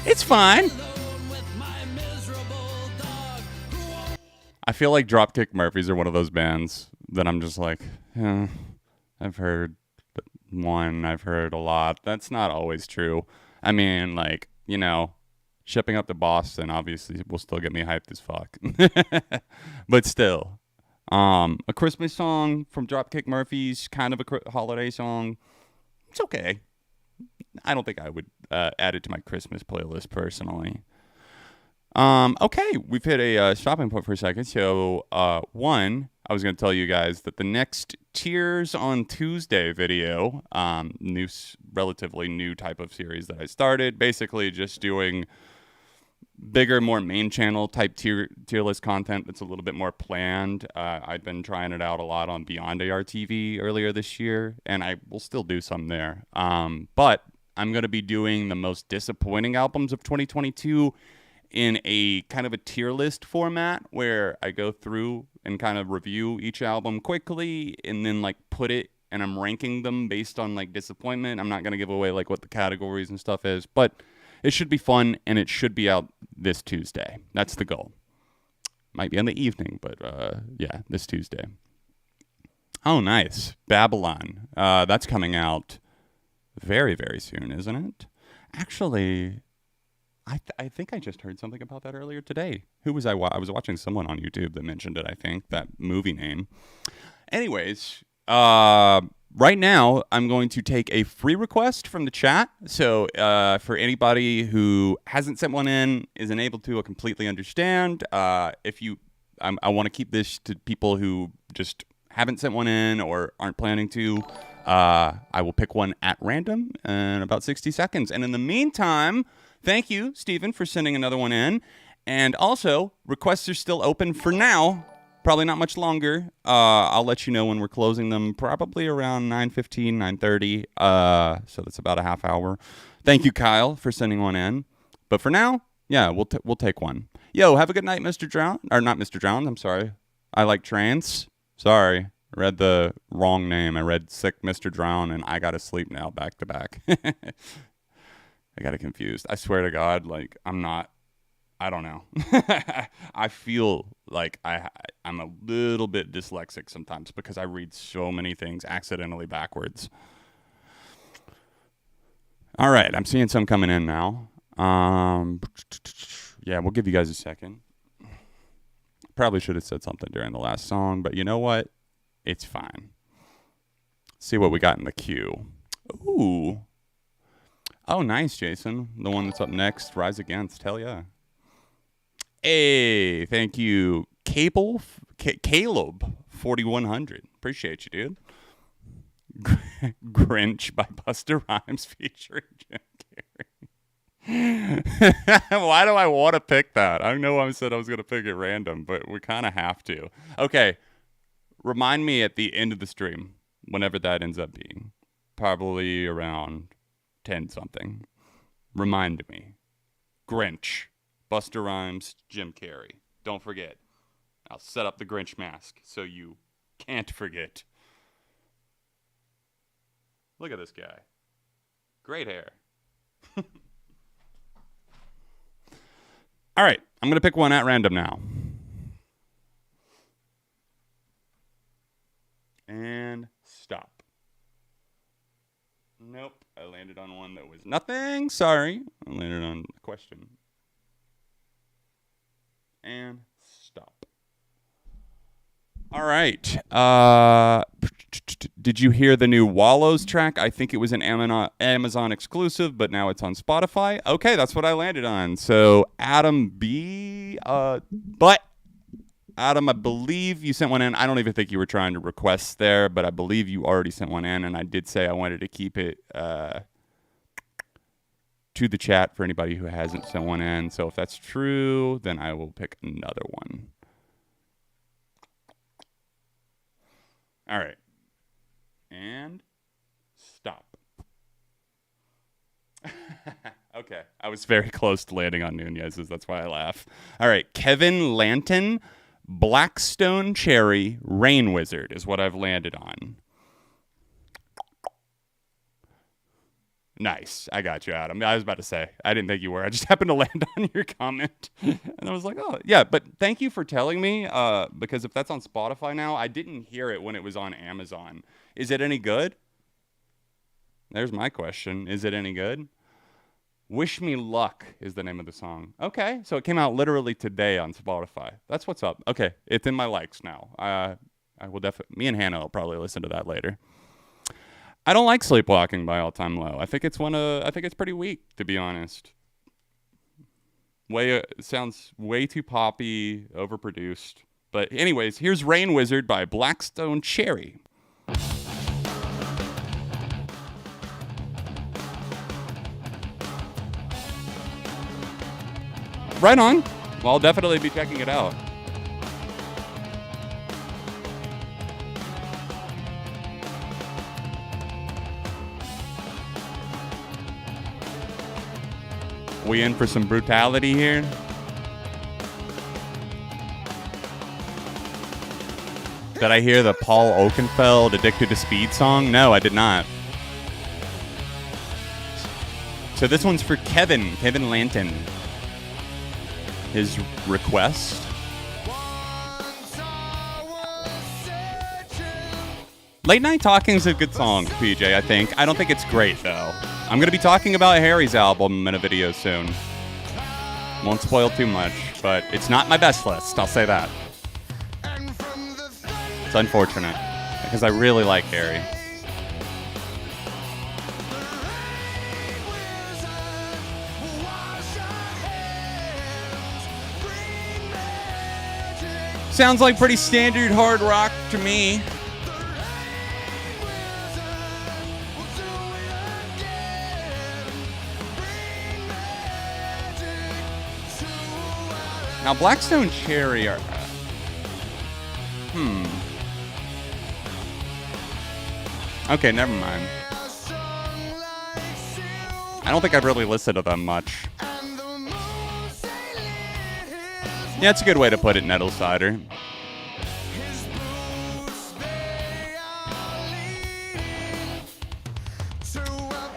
S1: It's fine. I feel like Dropkick Murphys are one of those bands that I'm just like, I've heard one, I've heard a lot. That's not always true. I mean, like, you know, shipping up to Boston obviously will still get me hyped as fuck. But still, a Christmas song from Dropkick Murphys, kind of a holiday song. It's okay. I don't think I would add it to my Christmas playlist personally. Okay, we've hit a stopping point for a second. So, one, I was going to tell you guys that the next Tears on Tuesday video, relatively new type of series that I started, basically just doing bigger, more main channel type tier list content that's a little bit more planned. I've been trying it out a lot on Beyond ARTV earlier this year, and I will still do some there. But I'm going to be doing the most disappointing albums of 2022 in a kind of a tier list format where I go through and kind of review each album quickly and then like put it, and I'm ranking them based on like disappointment. I'm not going to give away like what the categories and stuff is, but it should be fun, and it should be out this Tuesday. That's the goal. Might be in the evening, but yeah, this Tuesday. Oh, nice. Babylon. That's coming out very, very soon, isn't it? Actually, I think I just heard something about that earlier today. Who was I? I was watching someone on YouTube that mentioned it, I think, that movie name. Anyways, right now, I'm going to take a free request from the chat. So for anybody who hasn't sent one in, isn't able to, I completely understand. I want to keep this to people who just haven't sent one in or aren't planning to. I will pick one at random in about 60 seconds. And in the meantime, thank you, Stephen, for sending another one in. And also, requests are still open for now. Probably not much longer. I'll let you know when we're closing them, probably around 9:15, 9:30. So that's about a half hour. Thank you, Kyle, for sending one in. But for now, yeah, we'll take one. Yo, have a good night, Mr. Drown. Or not Mr. Drown, I'm sorry. I like trance. Sorry, I read the wrong name. I read Sick Mr. Drown, and I gotta sleep now, back to back. I got it confused. I swear to God, like, I don't know. I feel like I'm a little bit dyslexic sometimes because I read so many things accidentally backwards. All right, I'm seeing some coming in now. Yeah, we'll give you guys a second. Probably should have said something during the last song, but you know what? It's fine. See what we got in the queue. Ooh. Oh, nice, Jason. The one that's up next, Rise Against. Hell yeah. Hey, thank you, Caleb 4100. Appreciate you, dude. Grinch by Busta Rhymes featuring Jim Carrey. Why do I want to pick that? I know I said I was going to pick it random, but we kind of have to. Okay, remind me at the end of the stream, whenever that ends up being. Probably around 10-something. Remind me. Grinch. Busta Rhymes, Jim Carrey. Don't forget. I'll set up the Grinch mask so you Can't forget. Look at this guy. Great hair. All right, I'm going to pick one at random now. And stop. Nope, I landed on one that was nothing. Sorry. I landed on a question. And stop. All right. Did you hear the new Wallows track? I think it was an Amazon exclusive, but now it's on Spotify. Okay, that's what I landed on. So Adam B. But Adam, I believe you sent one in. I don't even think you were trying to request there, but I believe you already sent one in, and I did say I wanted to keep it to the chat for anybody who hasn't sent one in. So if that's true, then I will pick another one. All right. And stop. Okay. I was very close to landing on Nunez's. That's why I laugh. All right. Kevin Lanton, Blackstone Cherry, Rain Wizard is what I've landed on. Nice. I got you, Adam. I was about to say, I didn't think you were. I just happened to land on your comment. And I was like, oh, yeah. But thank you for telling me, because if that's on Spotify now, I didn't hear it when it was on Amazon. Is it any good? There's my question. Is it any good? Wish Me Luck is the name of the song. Okay. So it came out literally today on Spotify. That's what's up. Okay. It's in my likes now. I will definitely, me and Hannah will probably listen to that later. I don't like Sleepwalking by All Time Low. I think it's pretty weak, to be honest. It sounds way too poppy, overproduced. But anyways, here's Rain Wizard by Blackstone Cherry. Right on. Well, I'll definitely be checking it out. We in for some brutality here? Did I hear the Paul Oakenfold Addicted to Speed song? No, I did not. So this one's for Kevin Lanton. His request. Late Night Talking's a good song, PJ, I think. I don't think it's great, though. I'm going to be talking about Harry's album in a video soon. Won't spoil too much, but it's not my best list, I'll say that. It's unfortunate, because I really like Harry. Sounds like pretty standard hard rock to me. Now, Blackstone Cherry are... Okay, never mind. I don't think I've really listened to them much. Yeah, it's a good way to put it, Nettle Cider.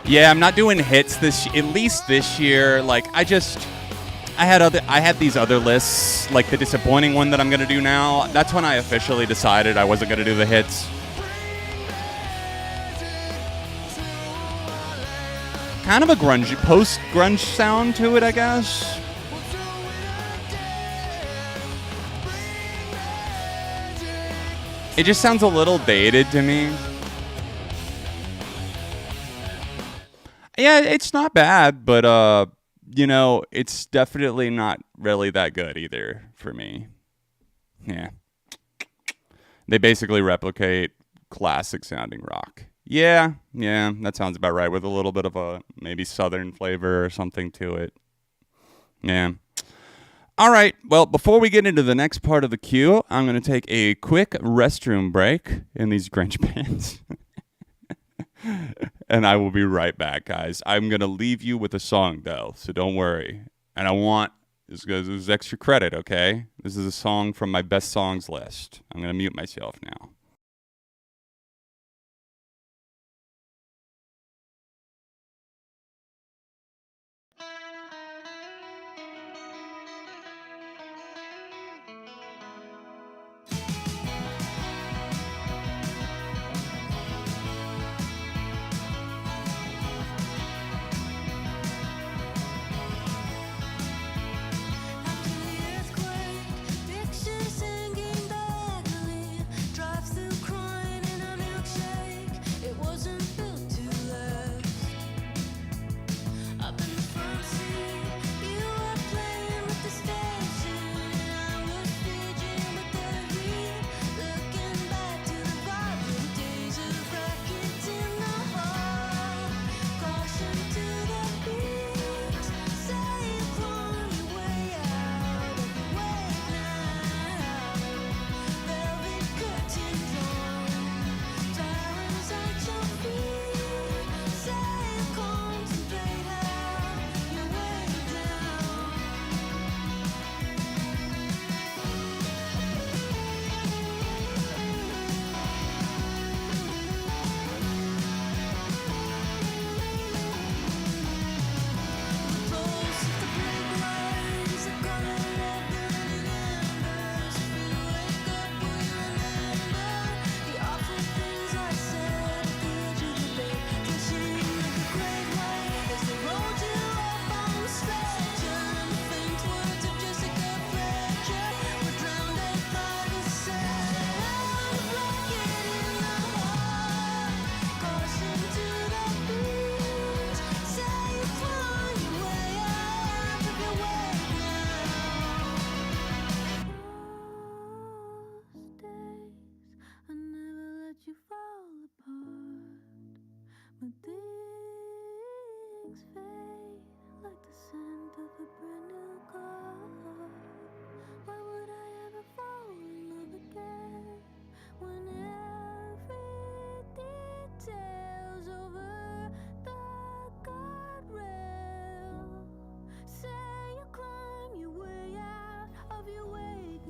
S1: Yeah, I'm not doing hits at least this year. Like, I had these other lists, like the disappointing one that I'm going to do now. That's when I officially decided I wasn't going to do the hits. Kind of a post-grunge sound to it, I guess. It just sounds a little dated to me. Yeah, it's not bad, but it's definitely not really that good either for me. Yeah. They basically replicate classic sounding rock. Yeah, that sounds about right, with a little bit of a maybe southern flavor or something to it. Yeah. All right, well, before we get into the next part of the queue, I'm going to take a quick restroom break in these Grinch pants. And I will be right back, guys. I'm going to leave you with a song, though, so don't worry. And this is extra credit, okay? This is a song from my best songs list. I'm going to mute myself now.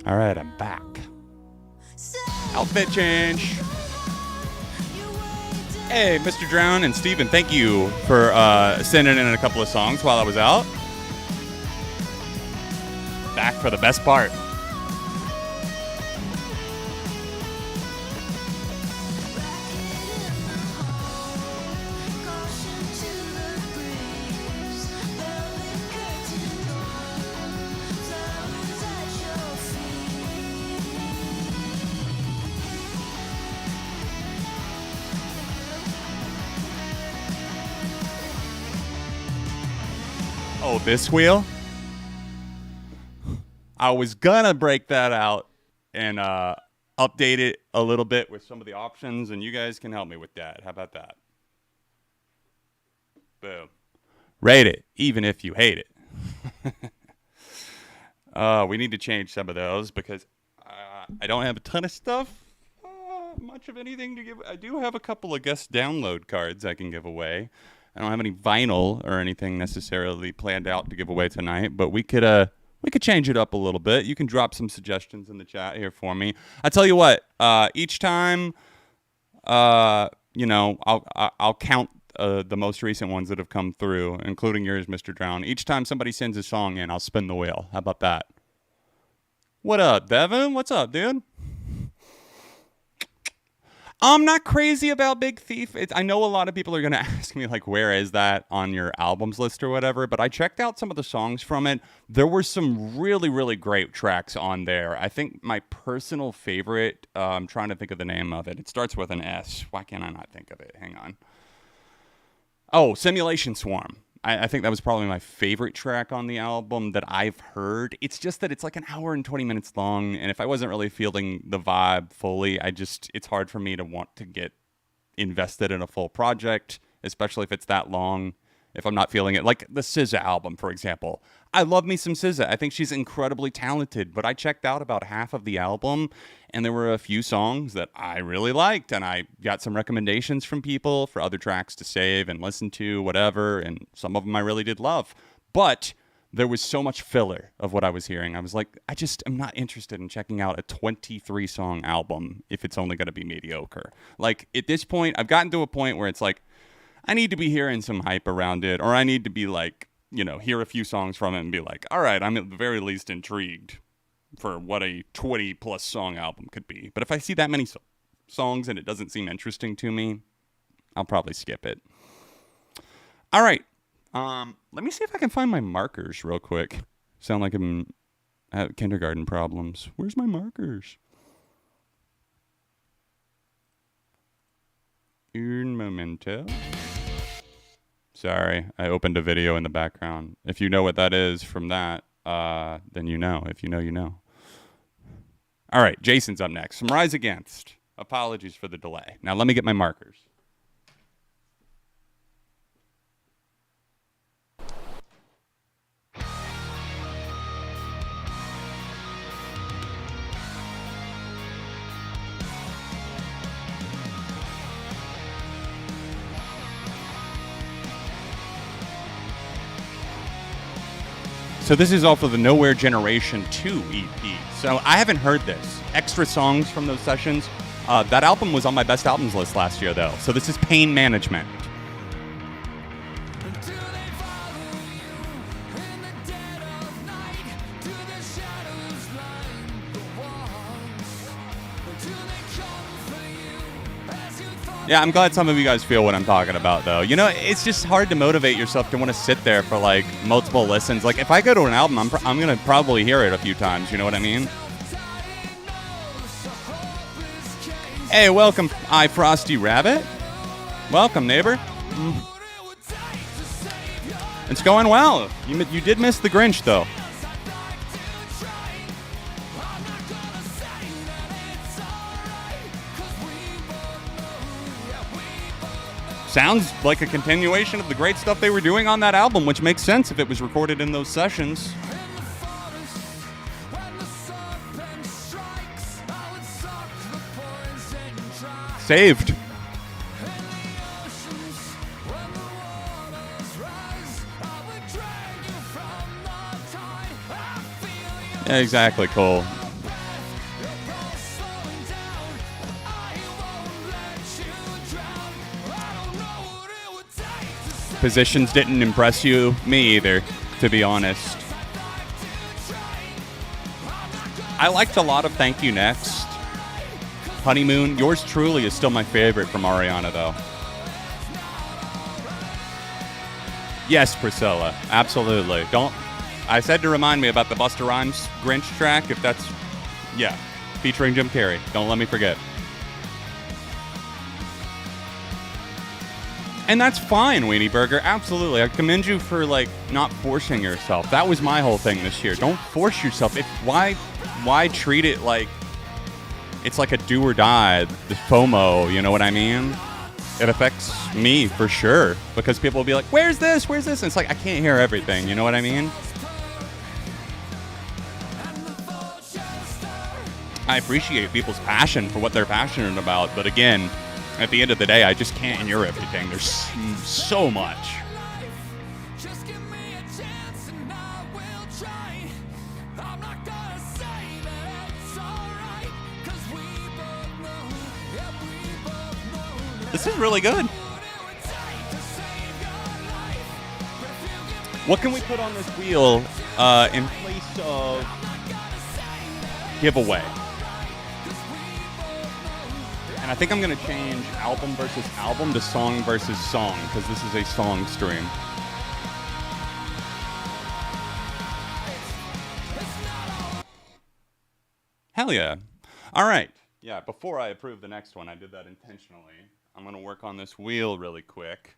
S1: All right, I'm back. Outfit change. Hey, Mr. Drown and Steven, thank you for sending in a couple of songs while I was out. Back for the best part. Oh, this wheel? I was gonna break that out and update it a little bit with some of the options, and you guys can help me with that. How about that? Boom. Rate it, even if you hate it. We need to change some of those because I don't have a ton of stuff, much of anything to give. I do have a couple of guest download cards I can give away. I don't have any vinyl or anything necessarily planned out to give away tonight, but we could change it up a little bit. You can drop some suggestions in the chat here for me. I tell you what, each time, I'll count the most recent ones that have come through, including yours, Mr. Drown. Each time somebody sends a song in, I'll spin the wheel. How about that? What up, Devin? What's up, dude? I'm not crazy about Big Thief. I know a lot of people are going to ask me, like, where is that on your albums list or whatever, but I checked out some of the songs from it. There were some really, really great tracks on there. I think my personal favorite, I'm trying to think of the name of it. It starts with an S. Why can't I not think of it? Hang on. Oh, Simulation Swarm. I think that was probably my favorite track on the album that I've heard. It's just that it's like an hour and 20 minutes long, and if I wasn't really feeling the vibe fully, it's hard for me to want to get invested in a full project, especially if it's that long, if I'm not feeling it. Like the SZA album, for example. I love me some SZA. I think she's incredibly talented, but I checked out about half of the album, and there were a few songs that I really liked, and I got some recommendations from people for other tracks to save and listen to, whatever, and some of them I really did love. But there was so much filler of what I was hearing. I was like, I just am not interested in checking out a 23-song album if it's only going to be mediocre. Like, at this point, I've gotten to a point where it's like, I need to be hearing some hype around it, or I need to be like, hear a few songs from it and be like, all right, I'm at the very least intrigued for what a 20-plus song album could be. But if I see that many songs and it doesn't seem interesting to me, I'll probably skip it. All right. Let me see if I can find my markers real quick. Sound like I'm at kindergarten problems. Where's my markers? Un momento. Sorry, I opened a video in the background. If you know what that is from that, then you know. If you know, you know. All right, Jason's up next. Some Rise Against. Apologies for the delay. Now let me get my markers. So this is off of the Nowhere Generation 2 EP. So I haven't heard this. Extra songs from those sessions. That album was on my best albums list last year, though. So this is Pain Management. Yeah, I'm glad some of you guys feel what I'm talking about, though. It's just hard to motivate yourself to want to sit there for, like, multiple listens. Like, if I go to an album, I'm going to probably hear it a few times. You know what I mean? Hey, welcome, I Frosty Rabbit. Welcome, neighbor. It's going well. You did miss the Grinch, though. Sounds like a continuation of the great stuff they were doing on that album, which makes sense if it was recorded in those sessions. Saved. Yeah, exactly, Cole. positions didn't impress you. Me either, to be honest. I liked a lot of Thank You Next. Honeymoon, yours truly is still my favorite from Ariana, though. Yes, Priscilla, absolutely. I said to remind me about the Busta Rhymes Grinch track, if that's, yeah, featuring Jim Carrey. Don't let me forget. And that's fine, Weenie Burger, absolutely. I commend you for, like, not forcing yourself. That was my whole thing this year. Don't force yourself. Why treat it like it's like a do or die, the FOMO, you know what I mean? It affects me for sure, because people will be like, where's this? Where's this? And it's like, I can't hear everything, you know what I mean? I appreciate people's passion for what they're passionate about, but again, at the end of the day, I just can't hear everything. There's so much.
S2: Just give me a chance and I will try. I'm not gonna say that it's alright, 'cause we both know, yeah, we both know
S1: This is really good.
S2: what it would take to save your life. But if you give me
S1: What can we put on this wheel in place of giveaway? And I think I'm going to change album versus album to song versus song, because this is a song stream. Hell yeah. All right. Yeah, before I approve the next one, I did that intentionally. I'm going to work on this wheel really quick.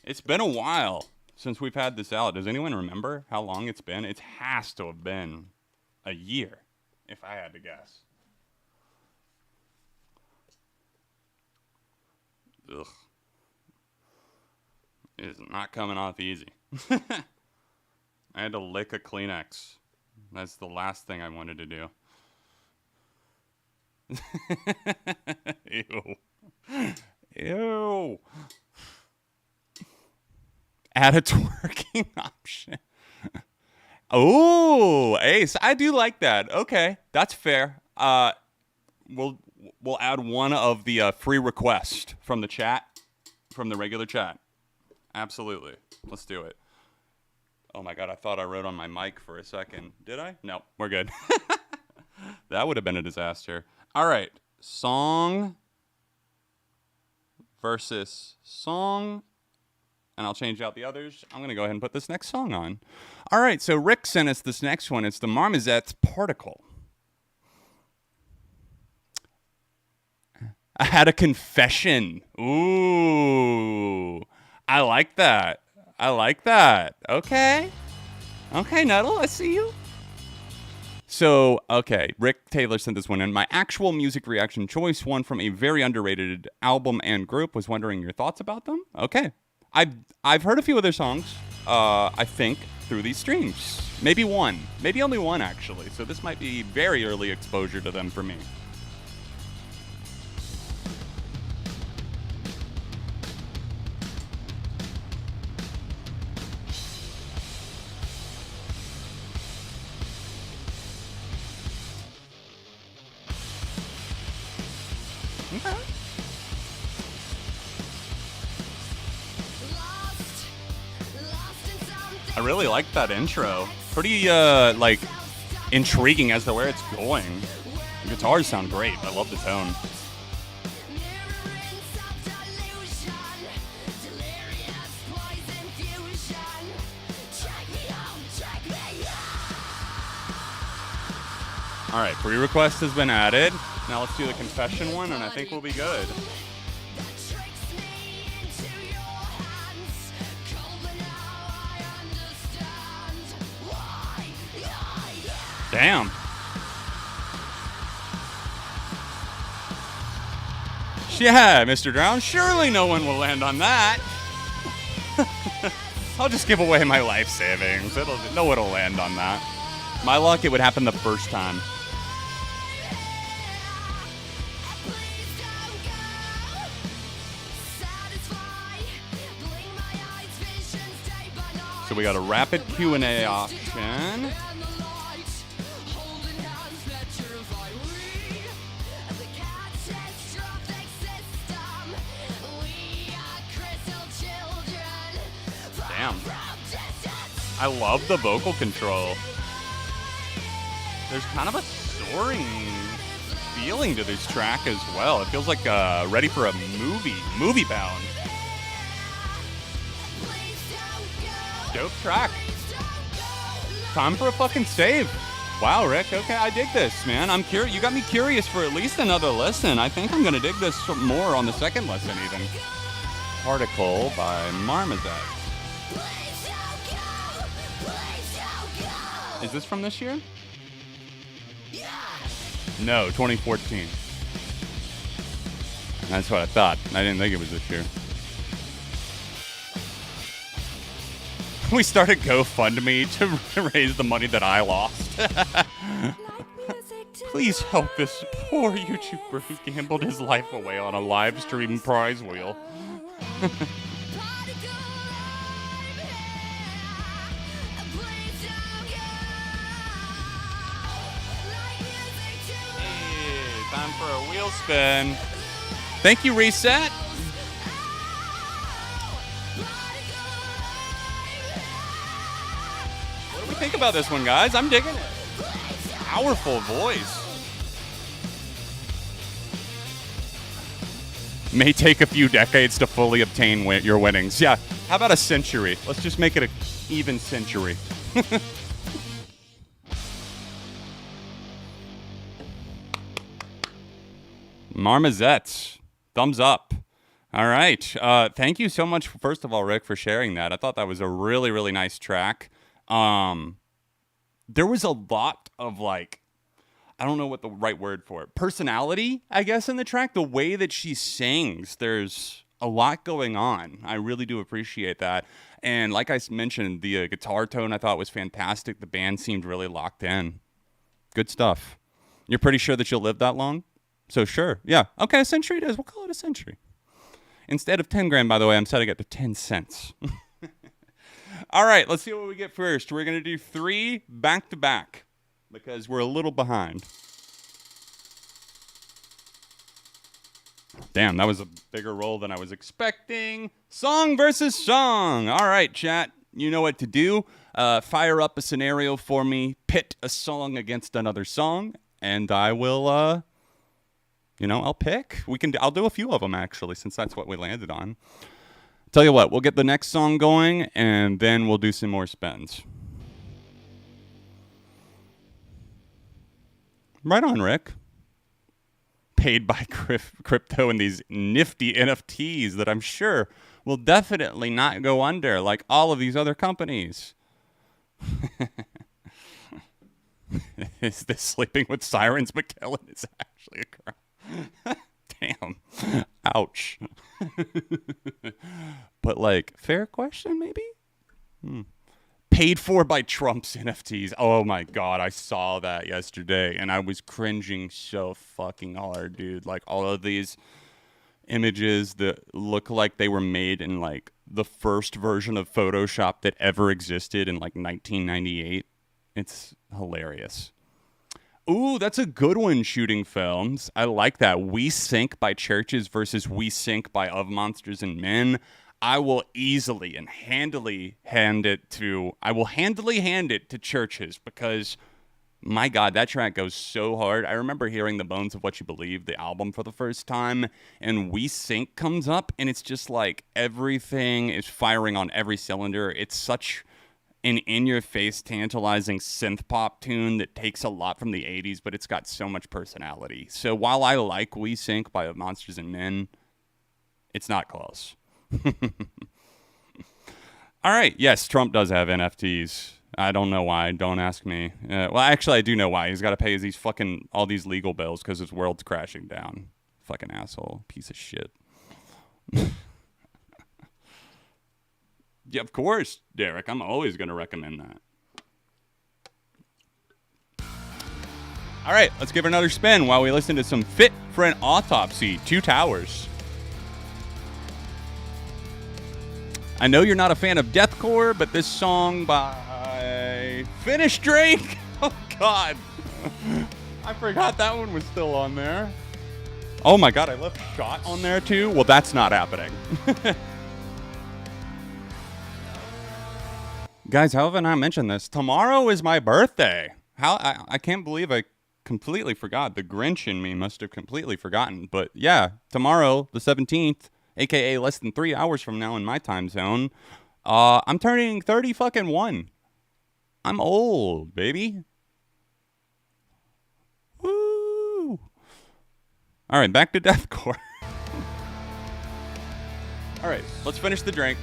S1: It's been a while since we've had this out. Does anyone remember how long it's been? It has to have been a year, if I had to guess. Ugh. It is not coming off easy. I had to lick a Kleenex. That's the last thing I wanted to do. Ew. Ew. Add a twerking option. Oh, Ace. I do like that. Okay, that's fair. We'll add one of the free requests from the chat, from the regular chat. Absolutely. Let's do it. Oh my God, I thought I wrote on my mic for a second. Did I? No, we're good. That would have been a disaster. All right, song versus song. And I'll change out the others. I'm going to go ahead and put this next song on. All right, so Rick sent us this next one. It's the Marmoset's Particle. I had a confession. Ooh, I like that. I like that. Okay. Okay, Nuddle, I see you. So, okay, Rick Taylor sent this one in. My actual music reaction choice, one from a very underrated album and group. Was wondering your thoughts about them. Okay. I've heard a few of their songs, I think, through these streams. Maybe one. Maybe only one, actually. So this might be very early exposure to them for me. Okay. I really like that intro. Pretty, like, intriguing as to where it's going. The guitars sound great. I love the tone. All right, pre-request has been added. Now let's do the confession one, and I think we'll be good. Damn. Yeah, Mr. Drown, surely no one will land on that. I'll just give away my life savings. No one will land on that. My luck, it would happen the first time. So we got a rapid Q&A option. Damn. I love the vocal control. There's kind of a soaring feeling to this track as well. It feels like ready for a movie bound. Dope track. Time for a fucking save. Wow, Rick. Okay, I dig this, man. I'm curious. You got me curious for at least another listen. I think I'm gonna dig this more on the second listen, even. Particle by Marmozet. Is this from this year? No, 2014. That's what I thought. I didn't think it was this year. We started GoFundMe to raise the money that I lost. Please help this poor YouTuber who gambled his life away on a live stream prize wheel. Hey, time for a wheel spin. Thank you, Reset. What do we think about this one, guys? I'm digging it. Powerful voice. May take a few decades to fully obtain your winnings. Yeah, how about a century? Let's just make it an even century. Marmozet, thumbs up. All right. Thank you so much, first of all, Rick, for sharing that. I thought that was a really, really nice track. There was a lot of, like, I don't know what the right word for it, personality, I guess, in the track. The way that she sings, there's a lot going on. I really do appreciate that. And like I mentioned, the guitar tone I thought was fantastic. The band seemed really locked in. Good stuff. You're pretty sure that you'll live that long? So sure. Yeah. Okay, a century it is. We'll call it a century. Instead of 10 grand, by the way, I'm setting it to 10 cents. All right, let's see what we get first. We're going to do 3 back-to-back because we're a little behind. Damn, that was a bigger roll than I was expecting. Song versus song. All right, chat, you know what to do. Fire up a scenario for me. Pit a song against another song, and I will, I'll pick. I'll do a few of them, actually, since that's what we landed on. Tell you what, we'll get the next song going, and then we'll do some more spins. Right on, Rick. Paid by crypto and these nifty NFTs that I'm sure will definitely not go under like all of these other companies. Is this Sleeping with Sirens McKellen is actually a crime? Damn. Ouch. But, like, fair question, maybe? Paid for by Trump's NFTs. Oh, my God. I saw that yesterday, and I was cringing so fucking hard, dude. Like, all of these images that look like they were made in, like, the first version of Photoshop that ever existed in, like, 1998. It's hilarious. Ooh, that's a good one, Shooting Films. I like that. We Sink by Churches versus We Sink by Of Monsters and Men. I will easily and handily hand it to Churches because, my God, that track goes so hard. I remember hearing The Bones of What You Believe, the album, for the first time, and We Sink comes up, and it's just like everything is firing on every cylinder. It's such an in-your-face, tantalizing synth-pop tune that takes a lot from the 80s, but it's got so much personality. So while I like We Sink by Monsters and Men, it's not close. All right, yes, Trump does have NFTs. I don't know why. Don't ask me. Well, actually, I do know why. He's got to pay all these legal bills because his world's crashing down. Fucking asshole. Piece of shit. Yeah, of course, Derek. I'm always going to recommend that. All right, let's give it another spin while we listen to some Fit for an Autopsy, 2 Towers. I know you're not a fan of deathcore, but this song by Finish Drake. Oh, God. I forgot that one was still on there. Oh, my God, I left Shot on there, too? Well, that's not happening. Guys, how have I not mentioned this? Tomorrow is my birthday. I can't believe I completely forgot. The Grinch in me must have completely forgotten. But yeah, tomorrow, the 17th, aka less than 3 hours from now in my time zone, I'm turning 30 fucking 1. I'm old, baby. Woo! All right, back to deathcore. All right, let's finish the drink.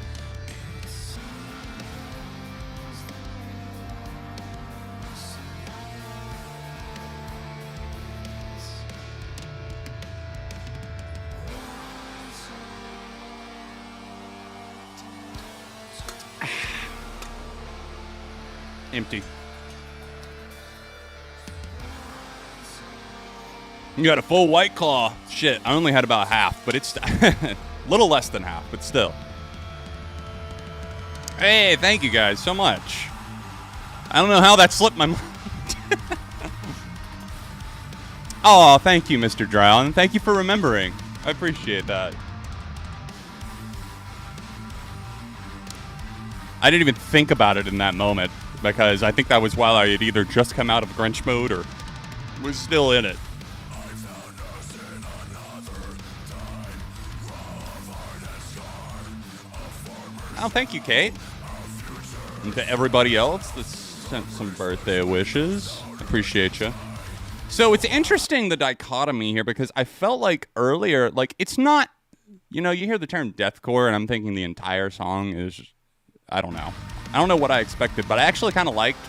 S1: Empty. You got a full White Claw. Shit, I only had about half, but it's a little less than half, but still. Hey, thank you guys so much. I don't know how that slipped my mind. Oh, thank you, Mr. Drown. Thank you for remembering. I appreciate that. I didn't even think about it in that moment, because I think that was while I had either just come out of Grinch mode or was still in it. Oh, thank you, Kate. And to everybody else that sent some birthday wishes. Appreciate you. So it's interesting, the dichotomy here, because I felt like earlier, like, it's not, you know, you hear the term deathcore, and I'm thinking the entire song is, I don't know. I don't know what I expected, but I actually kind of liked,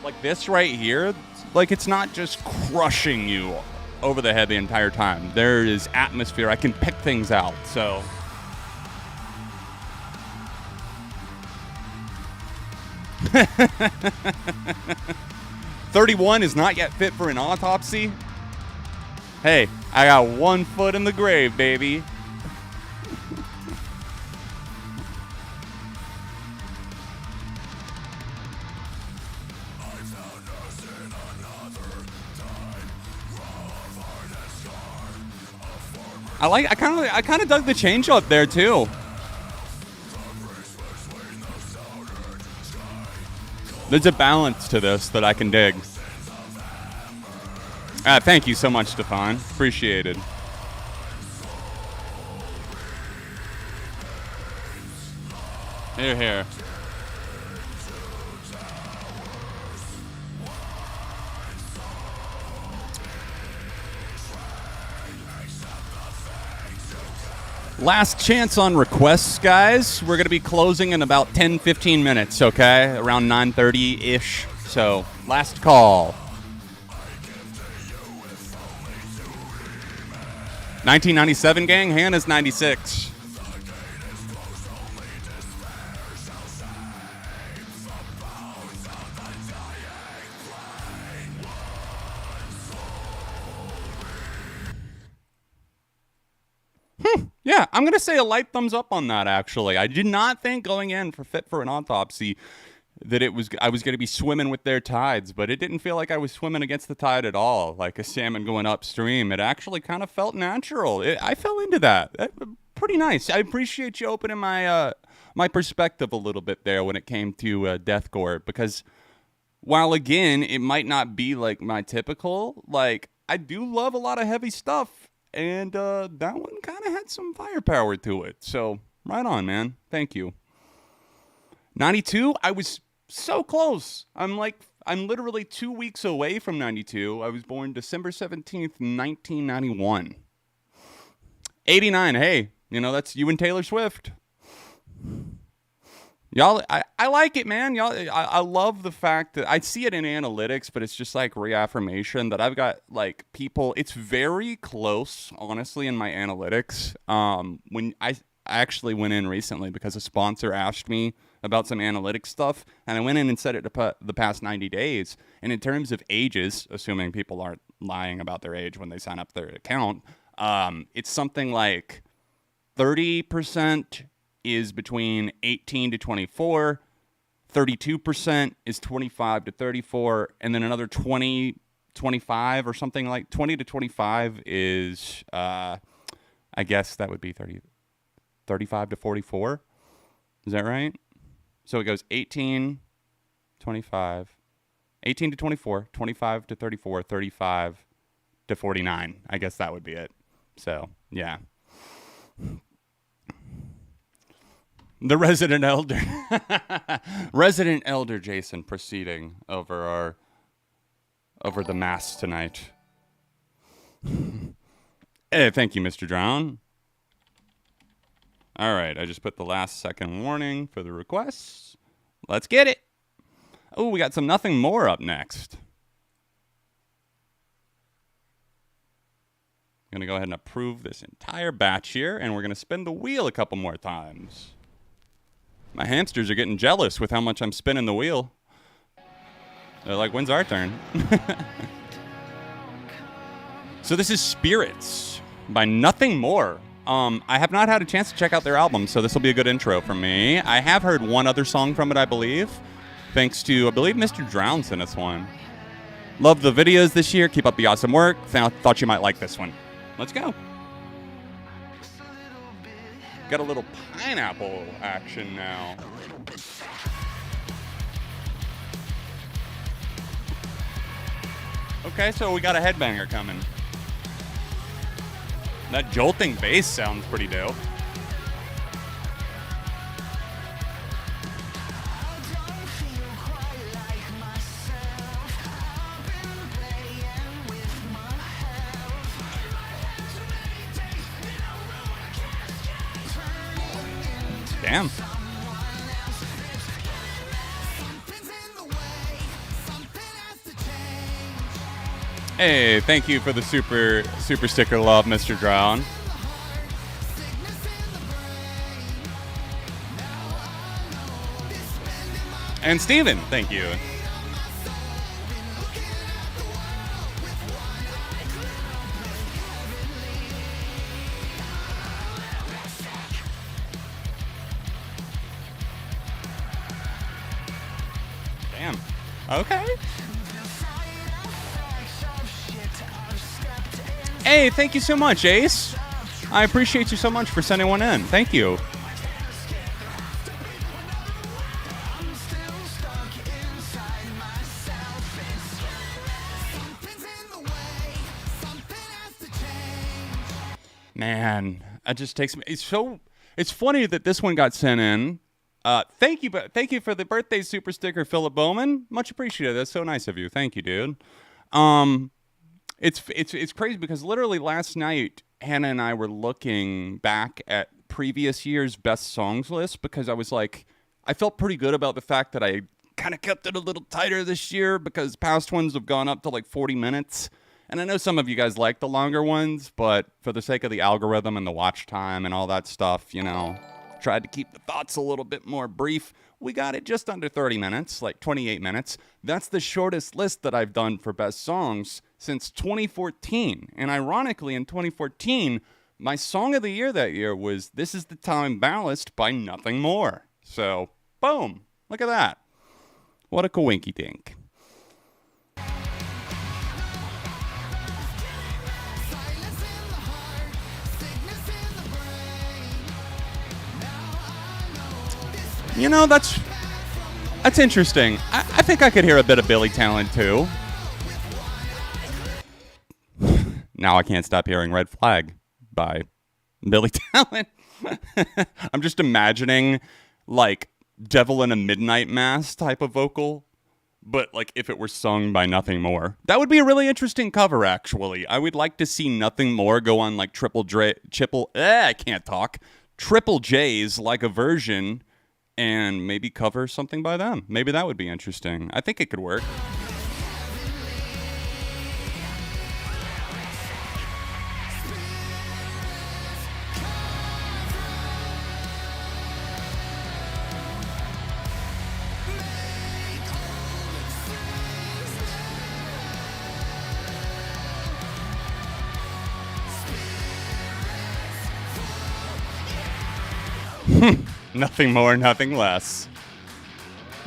S1: like, this right here. Like, it's not just crushing you over the head the entire time. There is atmosphere. I can pick things out, so. "31 is not yet fit for an autopsy." Hey, I got 1 foot in the grave, baby. I kind of dug the change up there too. There's a balance to this that I can dig. Thank you so much, Stefan. Appreciated. Here. Last chance on requests, guys. We're going to be closing in about 10-15 minutes, okay? Around 9:30-ish. So, last call. 1997, gang? Hannah's 96. Yeah, I'm going to say a light thumbs up on that, actually. I did not think going in for Fit for an Autopsy that I was going to be swimming with their tides, but it didn't feel like I was swimming against the tide at all, like a salmon going upstream. It actually kind of felt natural. I fell into that. Pretty nice. I appreciate you opening my my perspective a little bit there when it came to deathcore, because while, again, it might not be like my typical, like, I do love a lot of heavy stuff. And that one kind of had some firepower to it. So, right on, man. Thank you. 92, I was so close. I'm literally 2 weeks away from 92. I was born December 17th, 1991. 89, hey, you know, that's you and Taylor Swift. Y'all, I like it, man. Y'all, I love the fact that I see it in analytics, but it's just like reaffirmation that I've got like people. It's very close, honestly, in my analytics. When I actually went in recently because a sponsor asked me about some analytics stuff, and I went in and set it to the past 90 days. And in terms of ages, assuming people aren't lying about their age when they sign up their account, it's something like 30% is between 18 to 24, 32% is 25 to 34, and then another 20, 25 or something like 20 to 25 is, I guess that would be 35 to 44. Is that right? So it goes 18, 25, 18 to 24, 25 to 34, 35 to 49. I guess that would be it. So, yeah. The resident elder. Resident elder Jason proceeding over the mass tonight. Hey, thank you, Mr. Drown. All right, I just put the last second warning for the requests. Let's get it. Oh, we got some Nothing More up next. I'm going to go ahead and approve this entire batch here, and we're going to spin the wheel a couple more times. My hamsters are getting jealous with how much I'm spinning the wheel. They're like, when's our turn? So this is Spirits by Nothing More. I have not had a chance to check out their album, so this will be a good intro for me. I have heard one other song from it, I believe. Thanks to, I believe, Mr. Drown sent us one. Love the videos this year. Keep up the awesome work. Thought you might like this one. Let's go. Got a little pineapple action now. Okay, so we got a headbanger coming. That jolting bass sounds pretty dope. Damn. Hey, thank you for the super sticker love, Mr. Drown. And Steven, thank you. Damn. Okay. Hey, thank you so much, Ace. I appreciate you so much for sending one in. Thank you. Man, it just takes me. It's funny that this one got sent in. Thank you for the birthday super sticker, Philip Bowman. Much appreciated. That's so nice of you. Thank you, dude. It's crazy because literally last night, Hannah and I were looking back at previous year's best songs list because I was like, I felt pretty good about the fact that I kind of kept it a little tighter this year because past ones have gone up to like 40 minutes. And I know some of you guys like the longer ones, but for the sake of the algorithm and the watch time and all that stuff, you know, tried to keep the thoughts a little bit more brief. We got it just under 30 minutes, like 28 minutes. That's the shortest list that I've done for best songs since 2014. And ironically, in 2014, my song of the year that year was This Is the Time Ballast by Nothing More. So, boom. Look at that. What a coinky-dink. You know, that's interesting. I think I could hear a bit of Billy Talent, too. Now I can't stop hearing Red Flag by Billy Talent. I'm just imagining, like, Devil in a Midnight Mass type of vocal, but, like, if it were sung by Nothing More. That would be a really interesting cover, actually. I would like to see Nothing More go on, like, Triple J's, like, a version, and maybe cover something by them. Maybe that would be interesting. I think it could work. Nothing more, nothing less.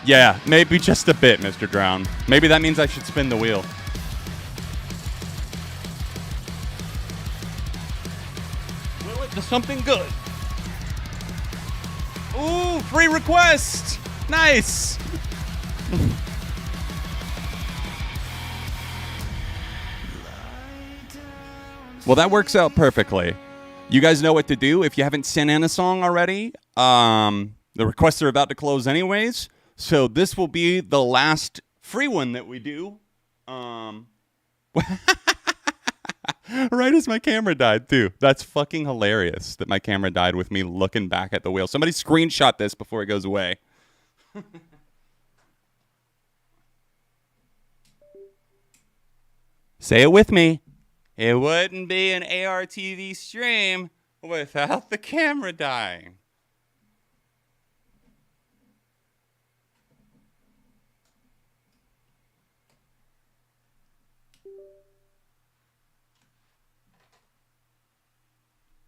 S1: Yeah, maybe just a bit, Mr. Drown. Maybe that means I should spin the wheel. Will it do something good? Ooh, free request! Nice. Well, that works out perfectly. You guys know what to do. If you haven't sent in a song already, the requests are about to close anyways. So this will be the last free one that we do. Right as my camera died, too. That's fucking hilarious that my camera died with me looking back at the wheel. Somebody screenshot this before it goes away. Say it with me. It wouldn't be an ARTV stream without the camera dying.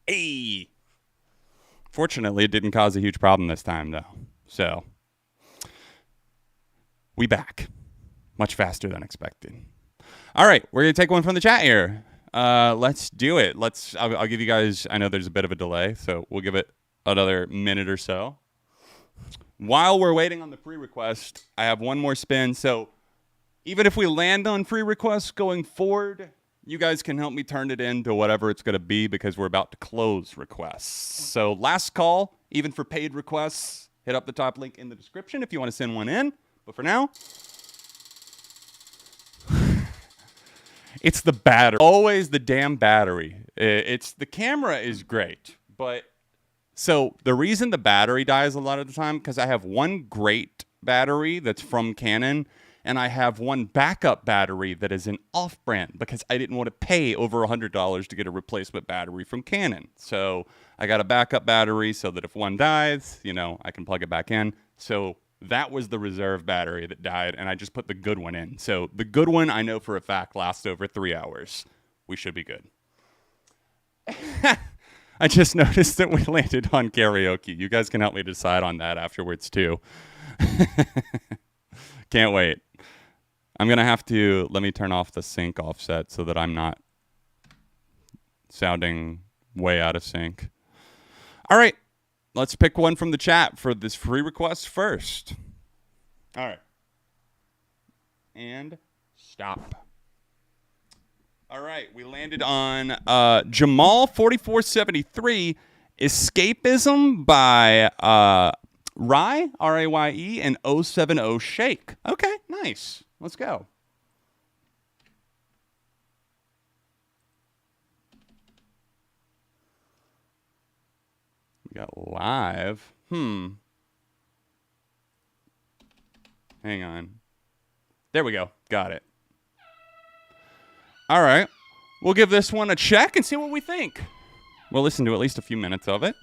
S1: Hey. Fortunately, it didn't cause a huge problem this time, though. So, we back. Much faster than expected. All right, we're going to take one from the chat here. Let's do it. I'll give you guys, I know there's a bit of a delay, so we'll give it another minute or so. While we're waiting on the free request, I have one more spin. So even if we land on free requests going forward, you guys can help me turn it into whatever it's going to be because we're about to close requests. So last call, even for paid requests, hit up the top link in the description if you want to send one in. But for now, it's the battery. Always the damn battery. The camera is great, but so the reason the battery dies a lot of the time, because I have one great battery that's from Canon, and I have one backup battery that is an off-brand because I didn't want to pay over $100 to get a replacement battery from Canon. So I got a backup battery so that if one dies, I can plug it back in. So that was the reserve battery that died, and I just put the good one in. So the good one, I know for a fact, lasts over 3 hours. We should be good. I just noticed that we landed on karaoke. You guys can help me decide on that afterwards, too. Can't wait. I'm going to have to, let me turn off the sync offset so that I'm not sounding way out of sync. All right. Let's pick one from the chat for this free request first. All right. And stop. All right. We landed on Jamal4473, Escapism by Rye, R-A-Y-E, and 070 Shake. Okay, nice. Let's go. We got live. Hang on. There we go. Got it. All right. We'll give this one a check and see what we think. We'll listen to at least a few minutes of it.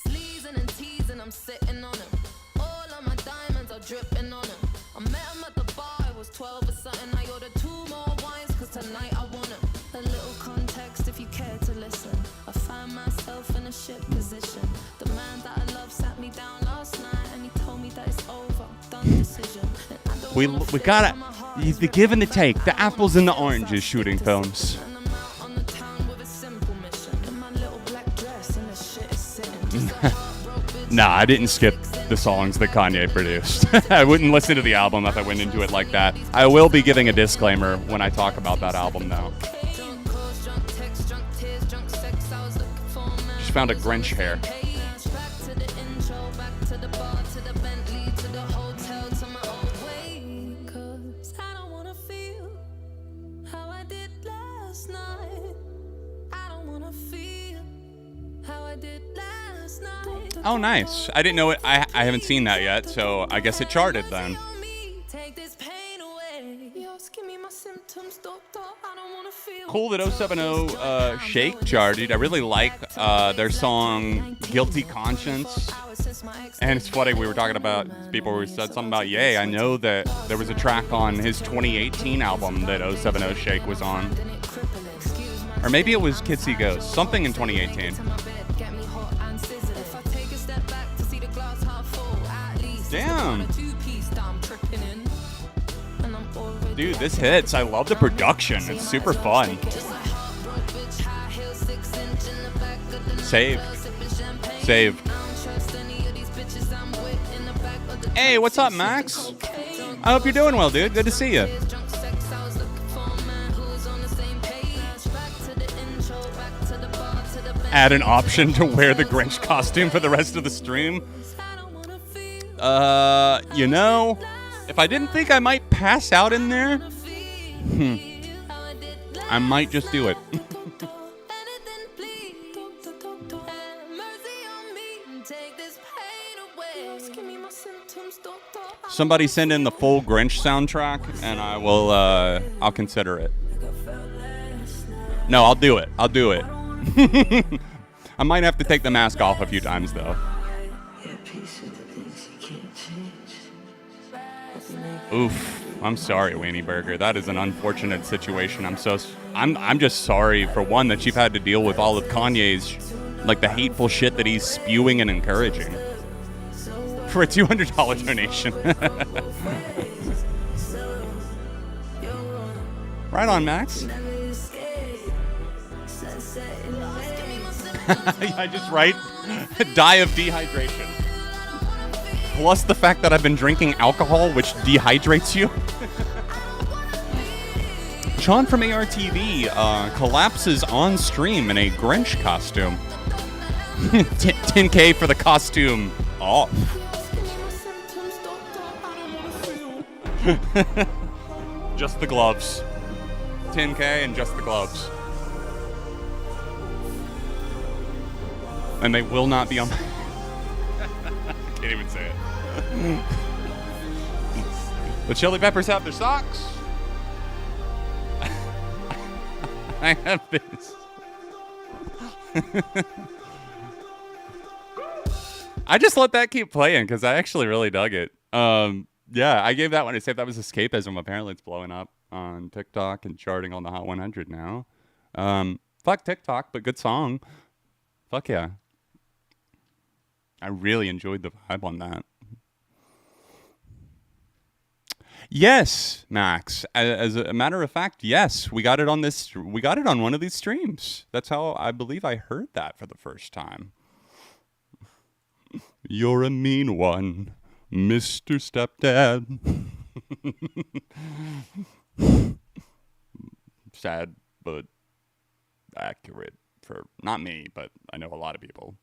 S4: Sleezing and teasing, I'm sitting on him. All of my diamonds are dripping on him. I met him at the bar, it was 12 or something. I ordered 2 more wines, cause tonight I want him. A little context if you care to listen. I find myself in a shit position. The man that I love sat me down last night and he told me that it's over, done decision.
S1: We gotta, the give and the take, the apples and the oranges shooting films.
S4: And I'm out on the town with a simple mission. In my little black dress and the shit is sitting.
S1: Nah, I didn't skip the songs that Kanye produced. I wouldn't listen to the album if I went into it like that. I will be giving a disclaimer when I talk about that album, though. Just found a Grinch hair. Oh, nice. I didn't know it. I haven't seen that yet, so I guess it charted then. Cool that 070 Shake charted. I really like their song Guilty Conscience. And it's funny, we were talking about people who said something about Ye. I know that there was a track on his 2018 album that 070 Shake was on. Or maybe it was Kitsy Ghost. Something in 2018. Damn. Dude, this hits. I love the production. It's super fun. Saved. Hey, what's up, Max? I hope you're doing well, dude. Good to see you. Add an option to wear the Grinch costume for the rest of the stream. You know, if I didn't think I might pass out in there, I might just do it. Somebody send in the full Grinch soundtrack, and I will. I'll consider it. No, I'll do it. I'll do it. I might have to take the mask off a few times, though. Oof. I'm sorry, Weenie Burger. That is an unfortunate situation. I'm just sorry for one that you've had to deal with all of Kanye's, like the hateful shit that he's spewing and encouraging. For a $200 donation. Right on, Max. I just write, die of dehydration. Plus the fact that I've been drinking alcohol, which dehydrates you. Sean from ARTV collapses on stream in a Grinch costume. 10K for the costume off. Just the gloves. 10K and just the gloves. And they will not be on my... I can't even say it. The Chili Peppers have their socks. I have this. I just let that keep playing because I actually really dug it. Yeah, I gave that one a save. That was Escapism. Apparently it's blowing up on TikTok and charting on the Hot 100 now. Fuck TikTok, but good song. Fuck yeah. I really enjoyed the vibe on that. Yes, Max. As a matter of fact, yes, we got it on this. We got it on one of these streams. That's how I believe I heard that for the first time. You're a mean one, Mr. Stepdad. Sad, but accurate for not me, but I know a lot of people.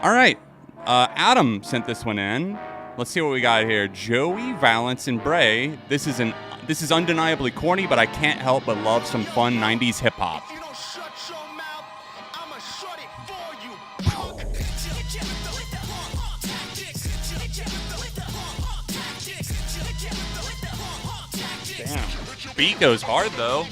S1: All right, Adam sent this one in. Let's see what we got here. Joey, Valance, and Bray. This is undeniably corny, but I can't help but love some fun 90s hip hop. Damn, beat goes hard though.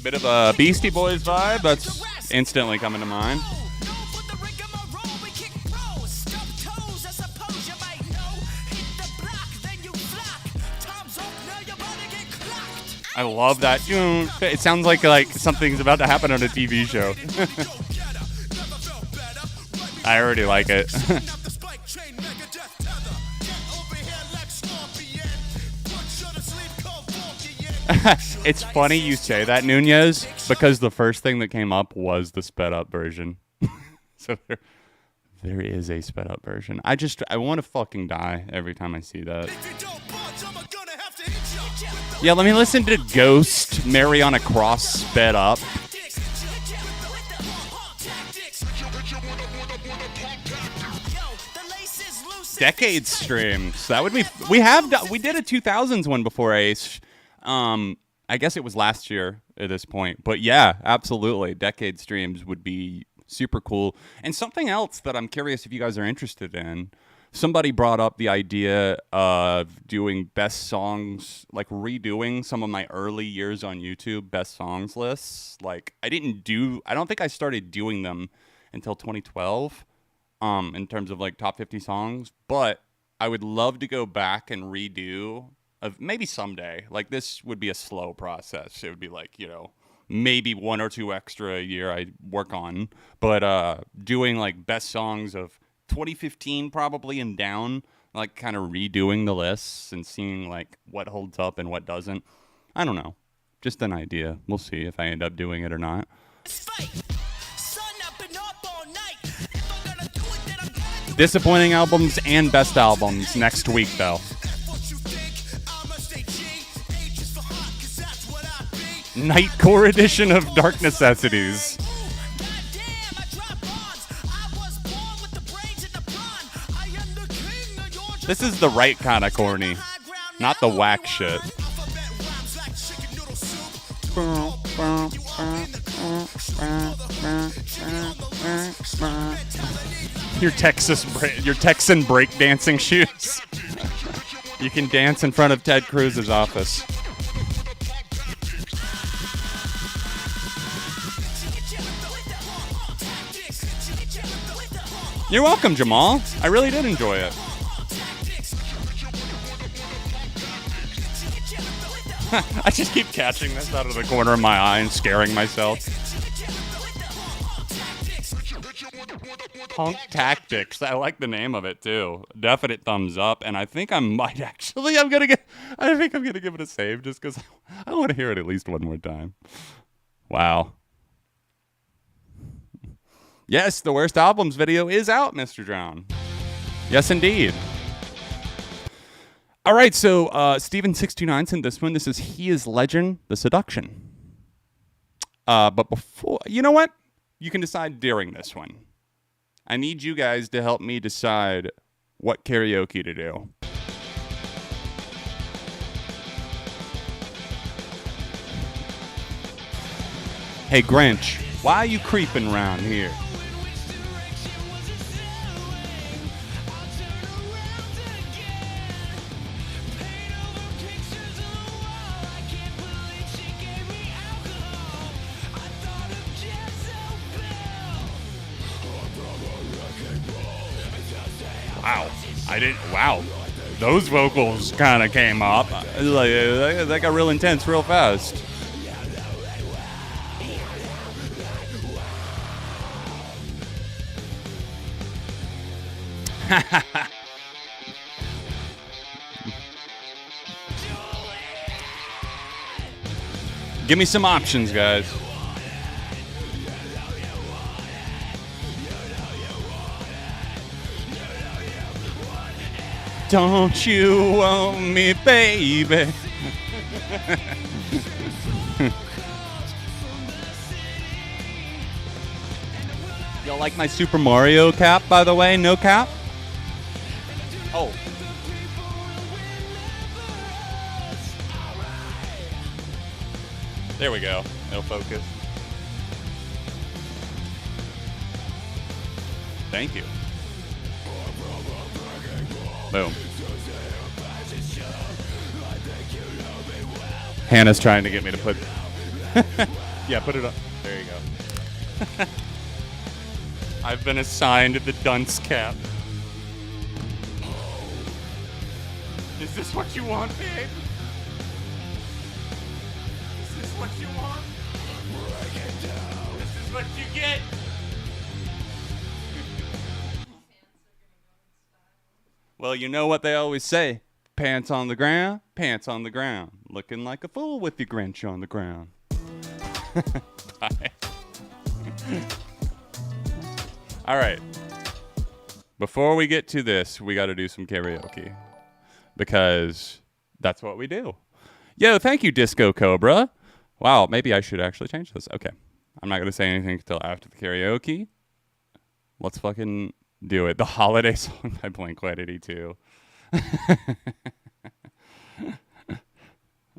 S1: Bit of a Beastie Boys vibe. That's instantly coming to mind. I love that. It sounds like something's about to happen on a TV show. I already like it. It's funny you say that, Nunez, because the first thing that came up was the sped up version. So there is a sped up version. I want to fucking die every time I see that. Yeah, let me listen to Ghost, Mary on a Cross sped up. Decade streams. That would be. We did a 2000s one before, Ace. I guess it was last year at this point, but yeah, absolutely. Decade streams would be super cool. And something else that I'm curious if you guys are interested in. Somebody brought up the idea of doing best songs, like redoing some of my early years on YouTube best songs lists. Like I don't think I started doing them until 2012. In terms of like top 50 songs, but I would love to go back and redo maybe someday. Like this would be a slow process. It would be like, maybe one or two extra a year I work on, but doing like best songs of 2015 probably and down, like kind of redoing the lists and seeing like what holds up and what doesn't. I don't know. Just an idea. We'll see if I end up doing it or not. Disappointing albums and best albums next week, though. Nightcore edition of Dark Necessities. This is the right kind of corny, not the whack shit. Your Texan breakdancing shoes. You can dance in front of Ted Cruz's office. You're welcome, Jamal. I really did enjoy it. I just keep catching this out of the corner of my eye and scaring myself. Punk Tactics. I like the name of it too. Definite thumbs up, and I think I might actually. I think I'm gonna give it a save just because I want to hear it at least one more time. Wow. Yes, the worst albums video is out, Mr. Drown. Yes, indeed. All right, so Steven629 sent this one. This is He Is Legend, The Seduction. But before, you know what? You can decide during this one. I need you guys to help me decide what karaoke to do. Hey, Grinch, why are you creeping around here? Wow. Those vocals kind of came up. That got real intense real fast. Give me some options, guys. Don't you want me, baby? Y'all like my Super Mario cap, by the way? No cap? Oh. There we go. It'll focus. Thank you. Boom. Hannah's trying to get me to put... Yeah, put it up. There you go. I've been assigned the dunce cap. Is this what you want, babe? Is this what you want? This is what you get. Well, you know what they always say. Pants on the ground, pants on the ground. Looking like a fool with your Grinch on the ground. Bye. All right. Before we get to this, we got to do some karaoke. Because that's what we do. Yo, thank you, Disco Cobra. Wow, maybe I should actually change this. Okay. I'm not going to say anything until after the karaoke. Let's fucking do it. The holiday song by Blink-182.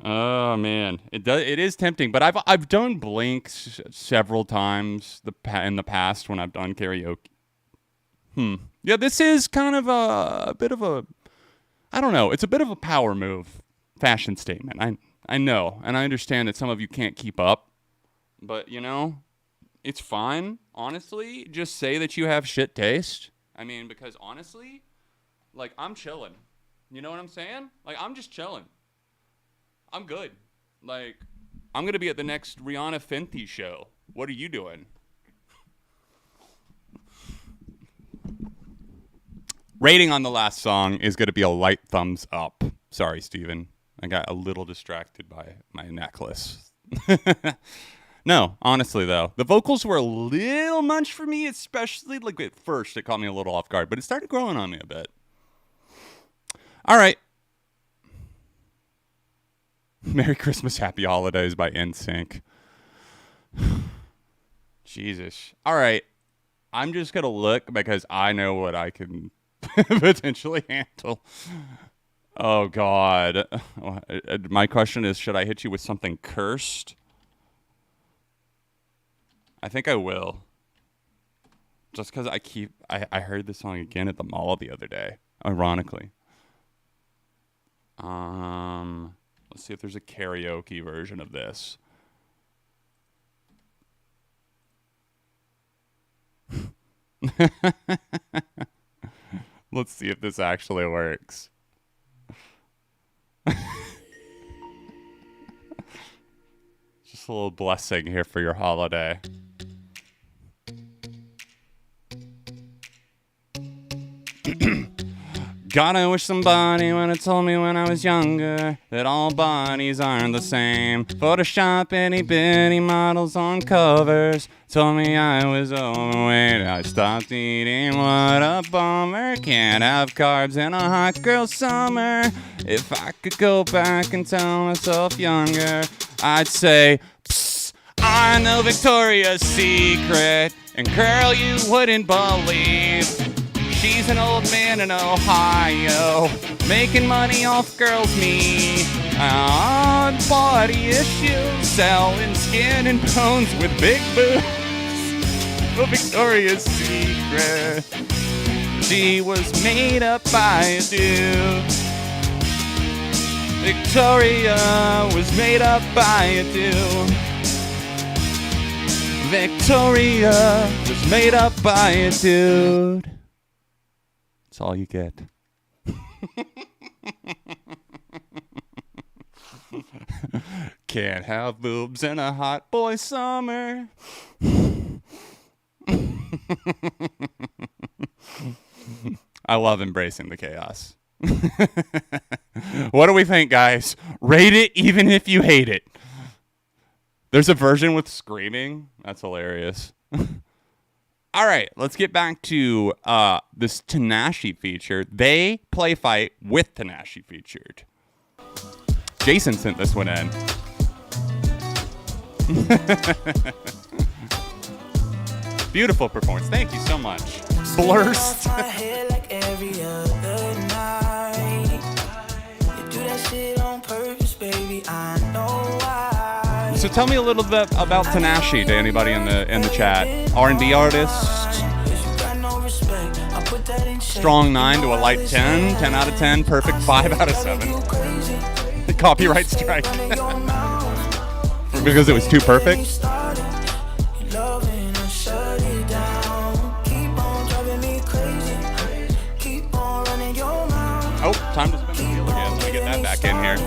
S1: Oh man, it is tempting, but I've done Blink several times in the past when I've done karaoke. Yeah, this is kind of a bit of a, I don't know. It's a bit of a power move, fashion statement. I know, and I understand that some of you can't keep up, but you know, it's fine. Honestly, just say that you have shit taste. I mean, because honestly, like, I'm chilling. You know what I'm saying? Like, I'm just chilling. I'm good. Like, I'm going to be at the next Rihanna Fenty show. What are you doing? Rating on the last song is going to be a light thumbs up. Sorry, Steven. I got a little distracted by my necklace. No, honestly, though. The vocals were a little much for me, especially, like, at first. It caught me a little off guard, but it started growing on me a bit. All right. Merry Christmas, Happy Holidays by NSYNC. Jesus. All right. I'm just going to look because I know what I can potentially handle. Oh, God. My question is, should I hit you with something cursed? I think I will. Just because I heard this song again at the mall the other day, ironically. Let's see if there's a karaoke version of this. Let's see if this actually works. Just a little blessing here for your holiday. God, I wish somebody would have told me when I was younger that all bodies aren't the same. Photoshop itty bitty models on covers told me I was overweight. I stopped eating, what a bummer. Can't have carbs in a hot girl summer. If I could go back and tell myself younger, I'd say, psst, I know Victoria's Secret, and girl, you wouldn't believe. She's an old man in Ohio, making money off girls' meat. Odd body issues, selling skin and bones with big boobs. Oh, Victoria's Secret. She was made up by a dude. Victoria was made up by a dude. Victoria was made up by a dude. That's all you get. Can't have boobs in a hot boy summer. I love embracing the chaos. What do we think, guys? Rate it even if you hate it. There's a version with screaming. That's hilarious. All right, let's get back to this Tanashi feature. They play fight with Tanashi featured. Jason sent this one in. Beautiful performance. Thank you so much. Blurst. So tell me a little bit about Tanashi to anybody in the chat. R&B artist. Strong 9 to a light 10. 10 out of 10. Perfect 5 out of 7. Copyright strike. Because it was too perfect. Oh, time to spin the wheel again. Let me get that back in here.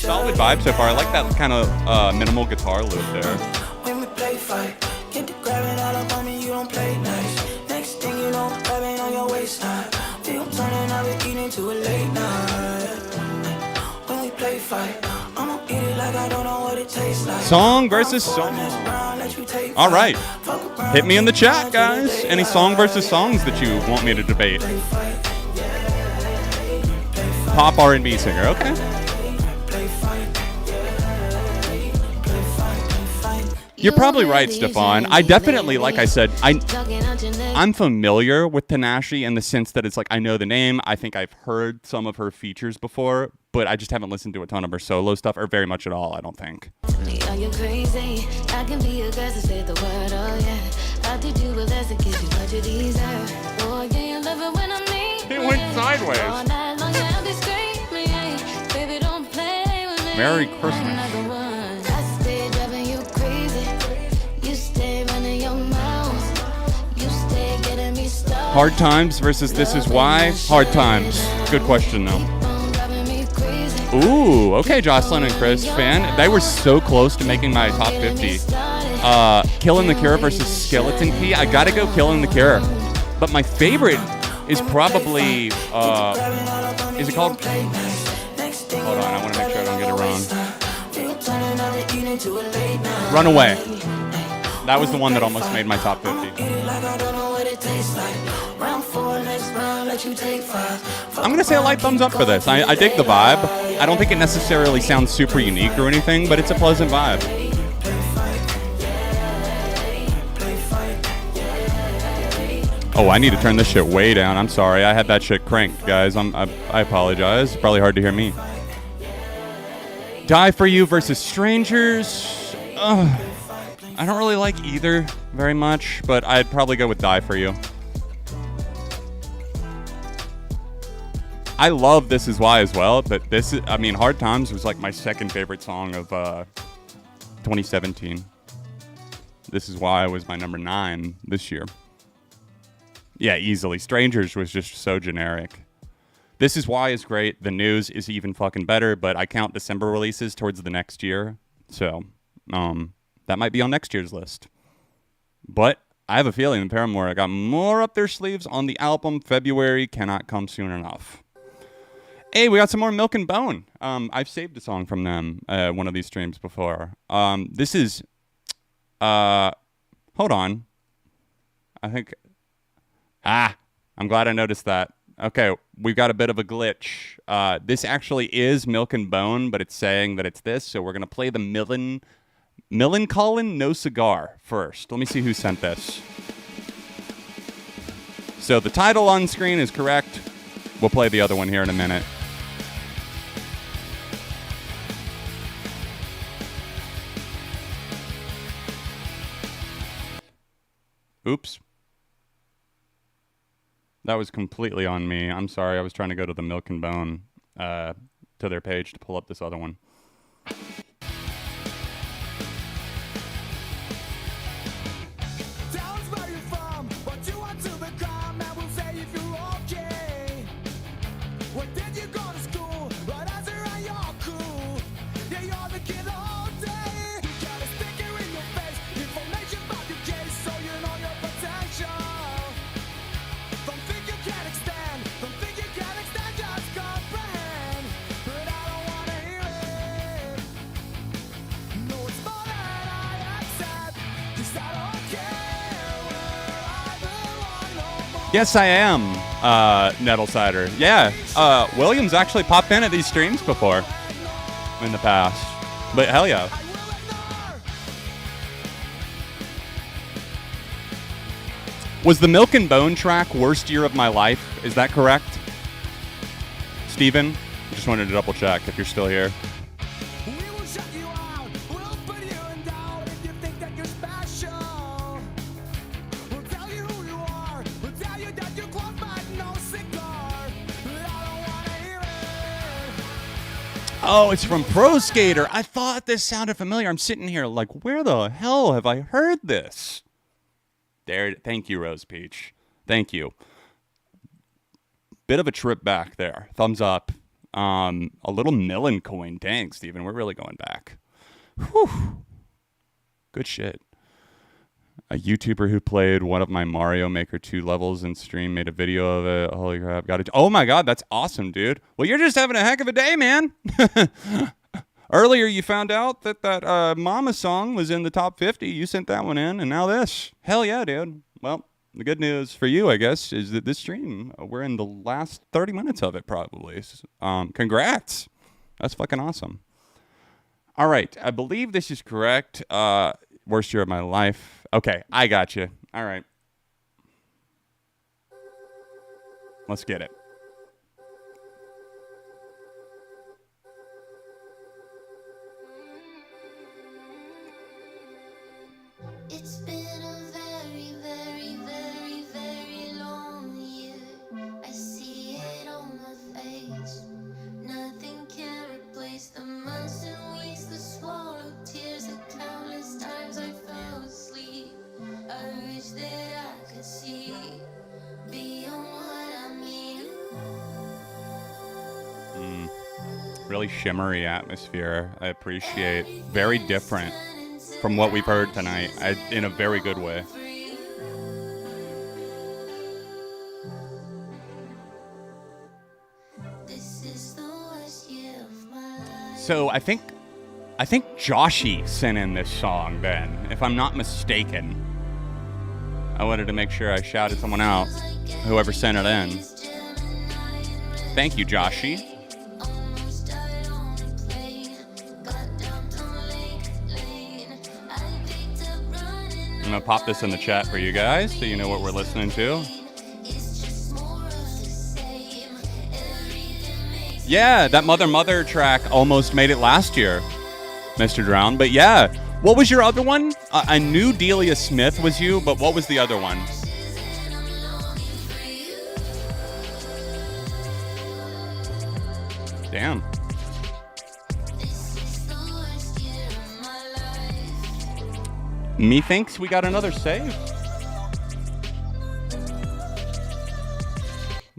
S1: Solid vibe so far. I like that kind of minimal guitar loop there.
S2: When we play fight, get the grabbing all up on me, you don't play nice. Next thing you know, grabbing on your waistline. We gon' turn it out, we eating to a late night. When we play fight, I'ma eat it like I don't know what it tastes like.
S1: Song versus song. All right. Hit me in the chat, guys. Any song versus songs that you want me to debate. Pop R&B singer. Okay. You're probably right, Stefan. I definitely, like I said, I'm familiar with Tanashi in the sense that it's like I know the name. I think I've heard some of her features before, but I just haven't listened to a ton of her solo stuff, or very much at all, I don't think.
S4: Are you crazy? I can be aggressive, say the word, oh yeah. I did you a lesson, give you what you deserve. Oh yeah, you love it when I'm mean.
S1: It went sideways.
S4: All night long, yeah, I'll be screaming. Baby, don't play with me.
S1: Merry Christmas.
S4: I stay driving you crazy. You stay running your mouth. You stay getting me stuck.
S1: Hard Times versus This Is Why? Hard Times. Good question, though. Ooh, okay, Jocelyn and Chris, fan. They were so close to making my top 50. Killin' the Cure versus Skeleton Key. I gotta go Killin' the Cure. But my favorite is probably, is it called? Hold on, I wanna make sure I don't get it wrong. Runaway. That was the one that almost made my top 50. I'm gonna say a light thumbs up for this. I dig the vibe. I don't think it necessarily sounds super unique or anything, but it's a pleasant vibe. Oh, I need to turn this shit way down. I'm sorry. I had that shit cranked, guys. I apologize. It's probably hard to hear me. Die for You versus Strangers. Ugh. I don't really like either very much, but I'd probably go with Die for You. I love This Is Why as well, but Hard Times was like my second favorite song of 2017. This Is Why was my number 9 this year. Yeah, easily. Strangers was just so generic. This Is Why is great. The News is even fucking better, but I count December releases towards the next year. So, that might be on next year's list. But I have a feeling Paramore got more up their sleeves on the album. February cannot come soon enough. Hey, we got some more Milk and Bone. I've saved a song from them, one of these streams before. This is, hold on. I think, I'm glad I noticed that. Okay, we've got a bit of a glitch. This actually is Milk and Bone, but it's saying that it's this, so we're going to play the Millencolin No Cigar first. Let me see who sent this. So the title on screen is correct. We'll play the other one here in a minute. Oops. That was completely on me. I'm sorry. I was trying to go to the Milk and Bone, to their page to pull up this other one. Yes, I am, Nettle Cider. Yeah, Williams actually popped in at these streams before in the past. But hell yeah. Was the Milk and Bone track Worst Year of My Life? Is that correct? Steven? Just wanted to double check if you're still here. Oh, it's from Pro Skater. I thought this sounded familiar. I'm sitting here like, where the hell have I heard this? There. Thank you, Rose Peach. Thank you. Bit of a trip back there. Thumbs up. A little Millen coin. Dang, Steven. We're really going back. Whew. Good shit. A YouTuber who played one of my Mario Maker 2 levels in stream made a video of it. Holy crap. Got it. Oh my God. That's awesome, dude. Well, you're just having a heck of a day, man. Earlier, you found out that Mama song was in the top 50. You sent that one in, and now this. Hell yeah, dude. Well, the good news for you, I guess, is that this stream, we're in the last 30 minutes of it, probably. Congrats. That's fucking awesome. All right. I believe this is correct. Worst year of my life. Okay, I got you. All right. Let's get it.
S6: It's been a very, very, very, very long year. I see it on my face. Nothing can replace the months and weeks, the swallowed tears, the countless times I fell asleep. I wish that I could see beyond what I mean.
S1: Really shimmery atmosphere. I appreciate. Very different from what we've heard tonight, in a very good way. So I think I think Joshy sent in this song then, if I'm not mistaken. I wanted to make sure I shouted someone out, whoever sent it in. Thank you, Joshy. I'm going to pop this in the chat for you guys so you know what we're listening to. Yeah, that Mother track almost made it last year, Mr. Drown. But yeah, what was your other one? I knew Delia Smith was you, but what was the other one? Damn. Methinks we got another save.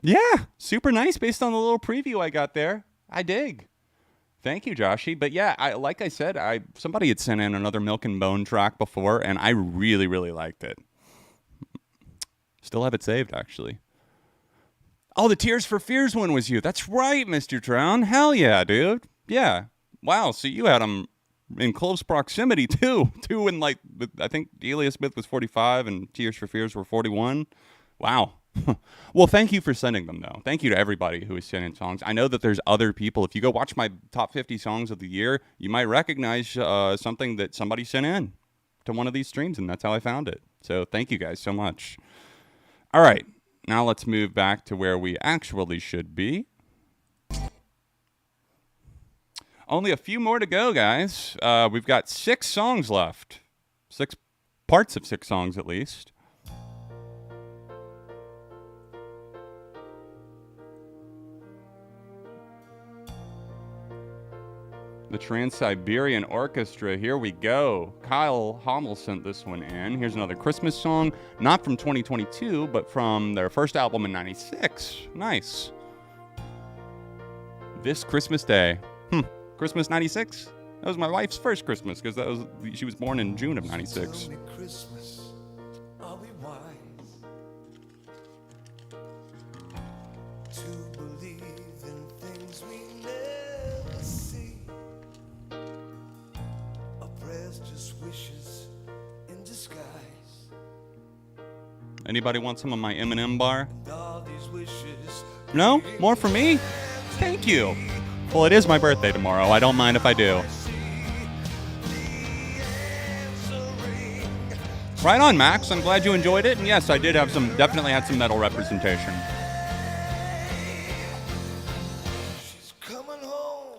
S1: Yeah, super nice based on the little preview I got there. I dig. Thank you, Joshy. But yeah, like I said, somebody had sent in another Milk and Bone track before, and I really, really liked it. Still have it saved, actually. Oh, the Tears for Fears one was you. That's right, Mr. Drown. Hell yeah, dude. Yeah. Wow, so you had them in close proximity, too. Two in, like, I think Delia Smith was 45 and Tears for Fears were 41. Wow. Well, thank you for sending them, though. Thank you to everybody who is sending songs. I know that there's other people. If you go watch my top 50 songs of the year, you might recognize something that somebody sent in to one of these streams, and that's how I found it. So thank you guys so much. All right. Now let's move back to where we actually should be. Only a few more to go, guys. We've got 6 songs left. 6 parts of 6 songs, at least. The Trans-Siberian Orchestra, here we go. Kyle Hommel sent this one in. Here's another Christmas song, not from 2022, but from their first album in 96. Nice. This Christmas Day. Christmas 96? That was my wife's first Christmas, because she was born in June of 96.
S2: Christmas, are we wise to believe in things we never see? Our prayers just wishes in disguise.
S1: Anybody want some of my M&M bar?
S2: And all these wishes
S1: No? More for me? Thank you. Well, it is my birthday tomorrow. I don't mind if I do. Right on, Max. I'm glad you enjoyed it. And yes, I did have definitely had some metal representation.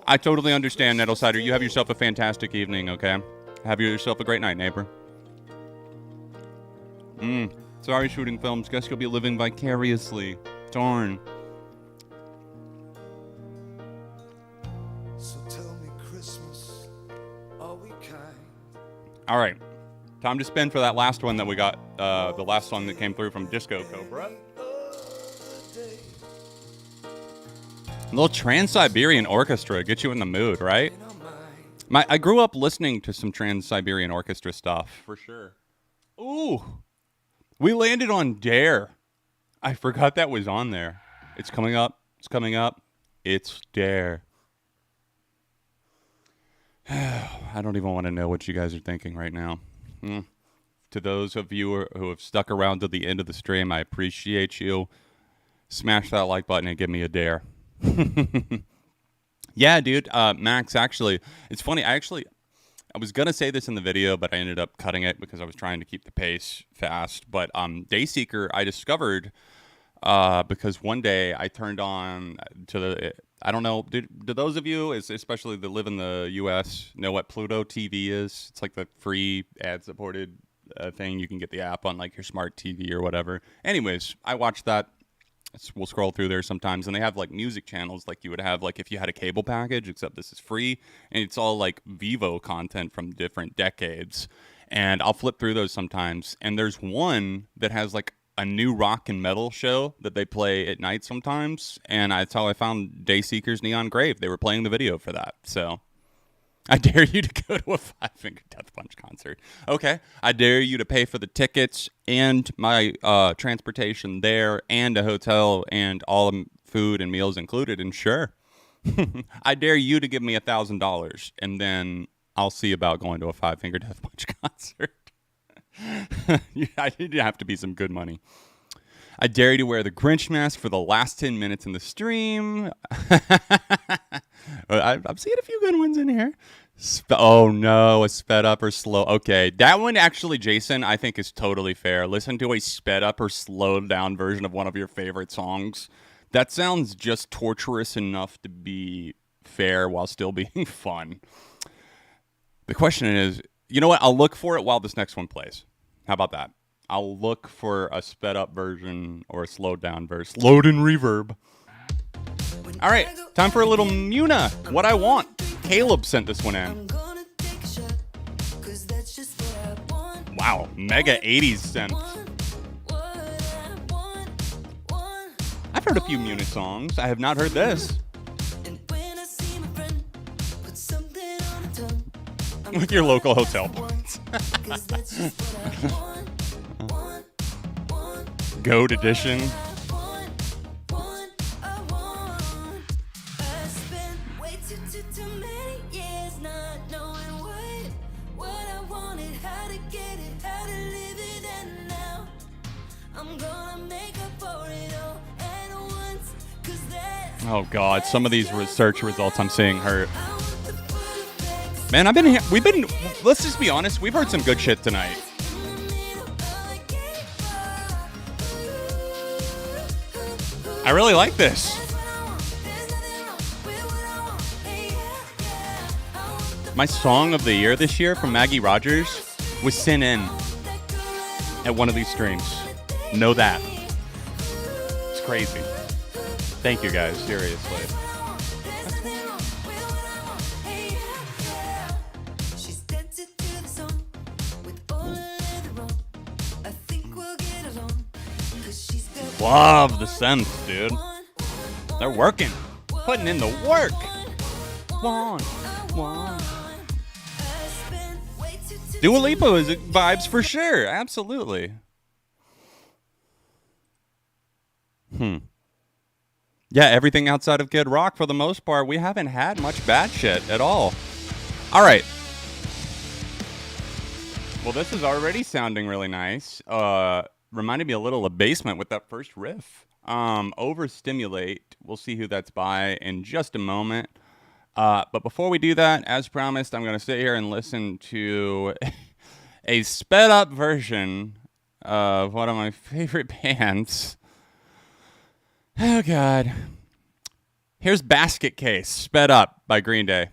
S1: I totally understand, Nettle Cider. You have yourself a fantastic evening, okay? Have yourself a great night, neighbor. Sorry, Shooting Films. Guess you'll be living vicariously. Darn.
S2: So tell me, Christmas, are we kind?
S1: All right. Time to spin for that last one that we got, the last song that came through from Disco Cobra. A little Trans-Siberian Orchestra, get you in the mood, right? I grew up listening to some Trans-Siberian Orchestra stuff, for sure. Ooh, we landed on Dare. I forgot that was on there. It's coming up. It's coming up. It's Dare. I don't even want to know what you guys are thinking right now. To those of you who have stuck around to the end of the stream, I appreciate you. Smash that like button and give me a dare. Yeah, dude. Max, actually, it's funny. I was going to say this in the video, but I ended up cutting it because I was trying to keep the pace fast. But Dayseeker, I discovered because one day I turned on to the... I don't know, do those of you, especially that live in the U.S., know what Pluto TV is? It's like the free ad-supported thing. You can get the app on like your smart TV or whatever. Anyways, I watch that. We'll scroll through there sometimes, and they have like music channels like you would have like if you had a cable package, except this is free, and it's all like Vivo content from different decades. And I'll flip through those sometimes, and there's one that has like a new rock and metal show that they play at night sometimes, and that's how I found Dayseeker's Neon Grave. They were playing the video for that, so I dare you to go to a Five Finger Death Punch concert. Okay, I dare you to pay for the tickets and my transportation there and a hotel and all the food and meals included, and sure, I dare you to give me $1,000, and then I'll see about going to a Five Finger Death Punch concert. I need to have to be some good money. I dare you to wear the Grinch mask for the last 10 minutes in the stream. I'm seeing a few good ones in here. Oh no, a sped up or slow. Okay, that one actually, Jason, I think is totally fair. Listen to a sped up or slowed down version of one of your favorite songs. That sounds just torturous enough to be fair while still being fun. The question is, you know what? I'll look for it while this next one plays. How about that? I'll look for a sped up version or a slowed down verse. Slowed in reverb. All right, time for a little Muna. What I Want. Caleb sent this one in. Wow, mega 80s synth. I've heard a few Muna songs. I have not heard this. With your local hotel points. Goat edition. Oh God, some of these search results I'm seeing hurt. Man, let's just be honest, we've heard some good shit tonight. I really like this. My song of the year this year from Maggie Rogers was Sin In at one of these streams. Know that. It's crazy. Thank you guys, seriously. Love the synth, dude. They're working. Putting in the work. One. Dua Lipa is vibes for sure. Absolutely. Yeah, everything outside of Kid Rock, for the most part, we haven't had much bad shit at all. All right. Well, this is already sounding really nice. Reminded me a little of Basement with that first riff. Overstimulate. We'll see who that's by in just a moment. But before we do that, as promised, I'm going to sit here and listen to a sped up version of one of my favorite bands. Oh, God. Here's Basket Case, sped up by Green Day.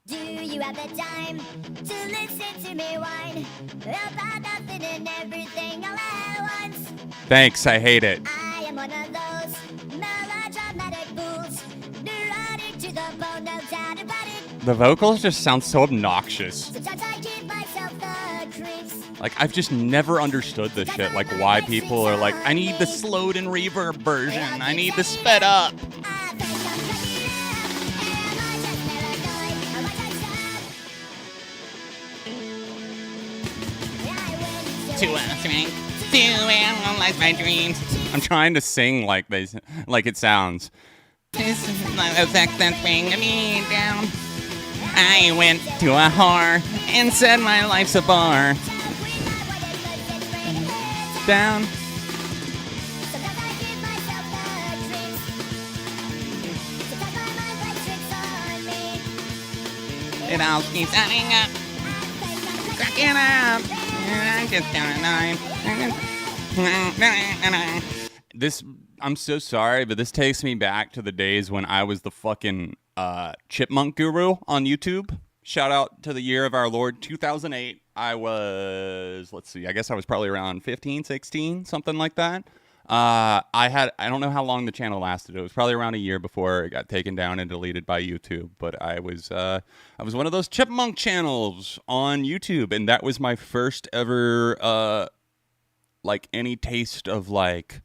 S7: Do you have the time to listen to me whine about nothing and everything all at once?
S1: Thanks, I hate it.
S7: I am one of those melodramatic fools, neurotic to the bone, no doubt about it.
S1: The vocals just sound so obnoxious.
S7: Sometimes I give myself the creeps.
S1: Like, I've just never understood this shit. Like, why people are like, I need the slowed and reverb version. I need the sped up.
S7: I think I'm crazy now, am I just paranoid? Am I just
S1: To analyze my dreams. I'm trying to sing like it sounds. This is my sex that's bringing me down. I went to a whore and said my life's a bar. Down. It all keeps adding up. Cracking up. I just This, I'm so sorry, but this takes me back to the days when I was the fucking chipmunk guru on YouTube. Shout out to the year of our Lord 2008. I was, let's see, I guess I was probably around 15, 16, something like that. I don't know how long the channel lasted. It was probably around a year before it got taken down and deleted by YouTube. But I was one of those chipmunk channels on YouTube, and that was my first ever like any taste of like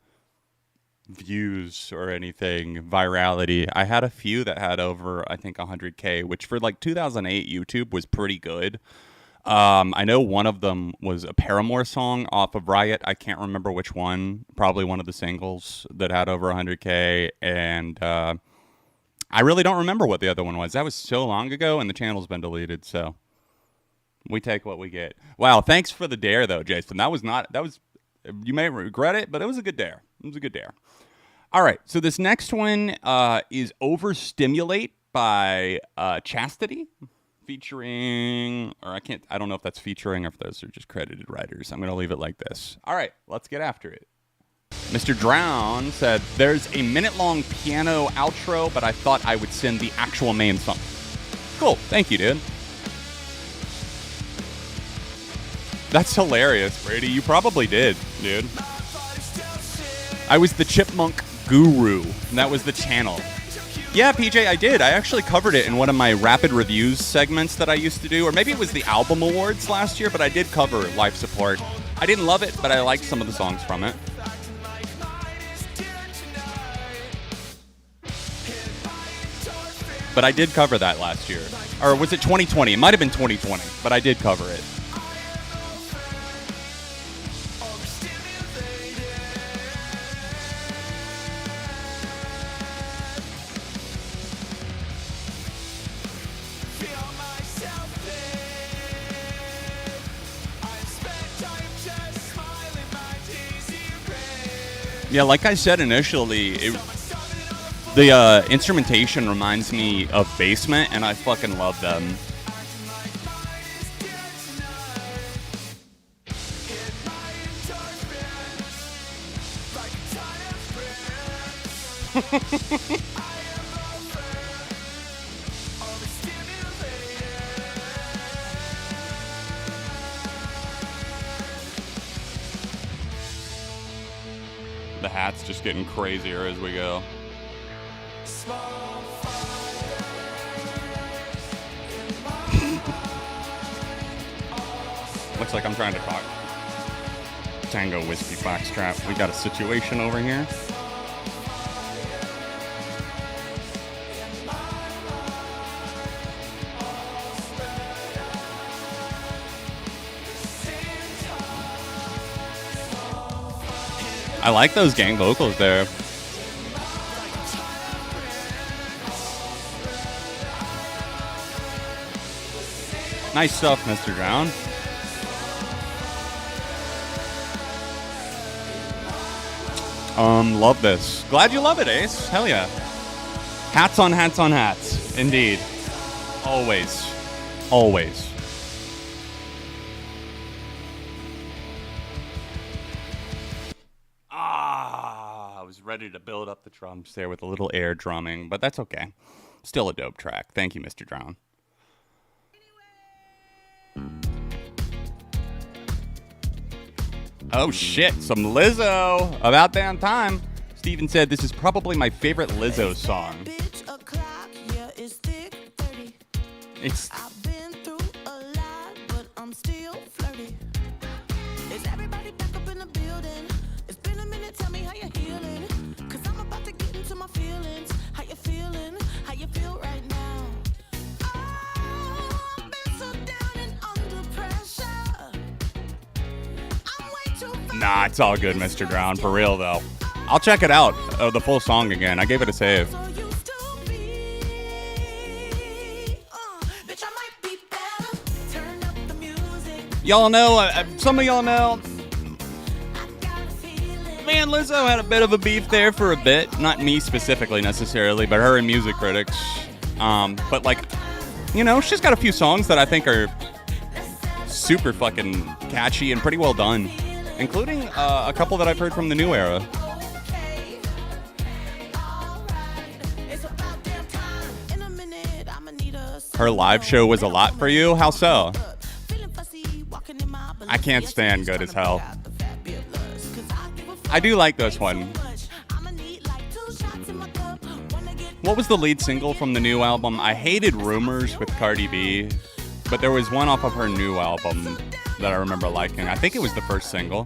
S1: views or anything, virality. I had a few that had over, I think, 100K, which for like 2008 YouTube was pretty good. I know one of them was a Paramore song off of Riot. I can't remember which one. Probably one of the singles that had over 100K. And I I really don't remember what the other one was. That was so long ago, and the channel's been deleted, so we take what we get. Wow, thanks for the dare, though, Jason. That was, you may regret it, but it was a good dare. It was a good dare. All right, so this next one is Overstimulate by Chastity, featuring, or I don't know if that's featuring or if those are just credited writers. I'm going to leave it like this. All right, let's get after it. Mr. Drown said, there's a minute-long piano outro, but I thought I would send the actual main song. Cool, thank you, dude. That's hilarious, Brady. You probably did, dude. I was the Chipmunk Guru, and that was the channel. Yeah, PJ, I did. I actually covered it in one of my rapid reviews segments that I used to do, or maybe it was the Album Awards last year, but I did cover Life Support. I didn't love it, but I liked some of the songs from it. But I did cover that last year. Or was it 2020? It might have been 2020, but I did cover it. Yeah, like I said initially, the instrumentation reminds me of Basement, and I fucking love them. The hat's just getting crazier as we go. Looks like I'm trying to talk. Tango Whiskey Foxtrot. We got a situation over here. I like those gang vocals there. Nice stuff, Mr. Drown. Love this. Glad you love it, Ace. Hell yeah. Hats on hats on hats. Indeed. Always. Always. I was ready to build up the drums there with a little air drumming, but that's okay. Still a dope track. Thank you, Mr. Drown. Oh shit, some Lizzo. About damn time. Steven said this is probably my favorite Lizzo song. It's
S2: I've been through a lot, but I'm still flirty. Is everybody back up in the building? It's been a minute, tell me how you're healing. Cause I'm about to get into my feelings. How you feeling? How you feel right now? Oh, I've been so down and under pressure. I'm way too far.
S1: Nah, it's all good, Mr. Drown. For real, though. I'll check it out, the full song again. I gave it a save. Y'all know, some of y'all know, man, Lizzo had a bit of a beef there for a bit. Not me specifically, necessarily, but her and music critics. But, like, you know, she's got a few songs that I think are super fucking catchy and pretty well done, including a couple that I've heard from the new era. Her live show was a lot for you? How so? I can't stand Good as Hell. I do like this one. What was the lead single from the new album? I hated Rumors with Cardi B, but there was one off of her new album that I remember liking. I think it was the first single.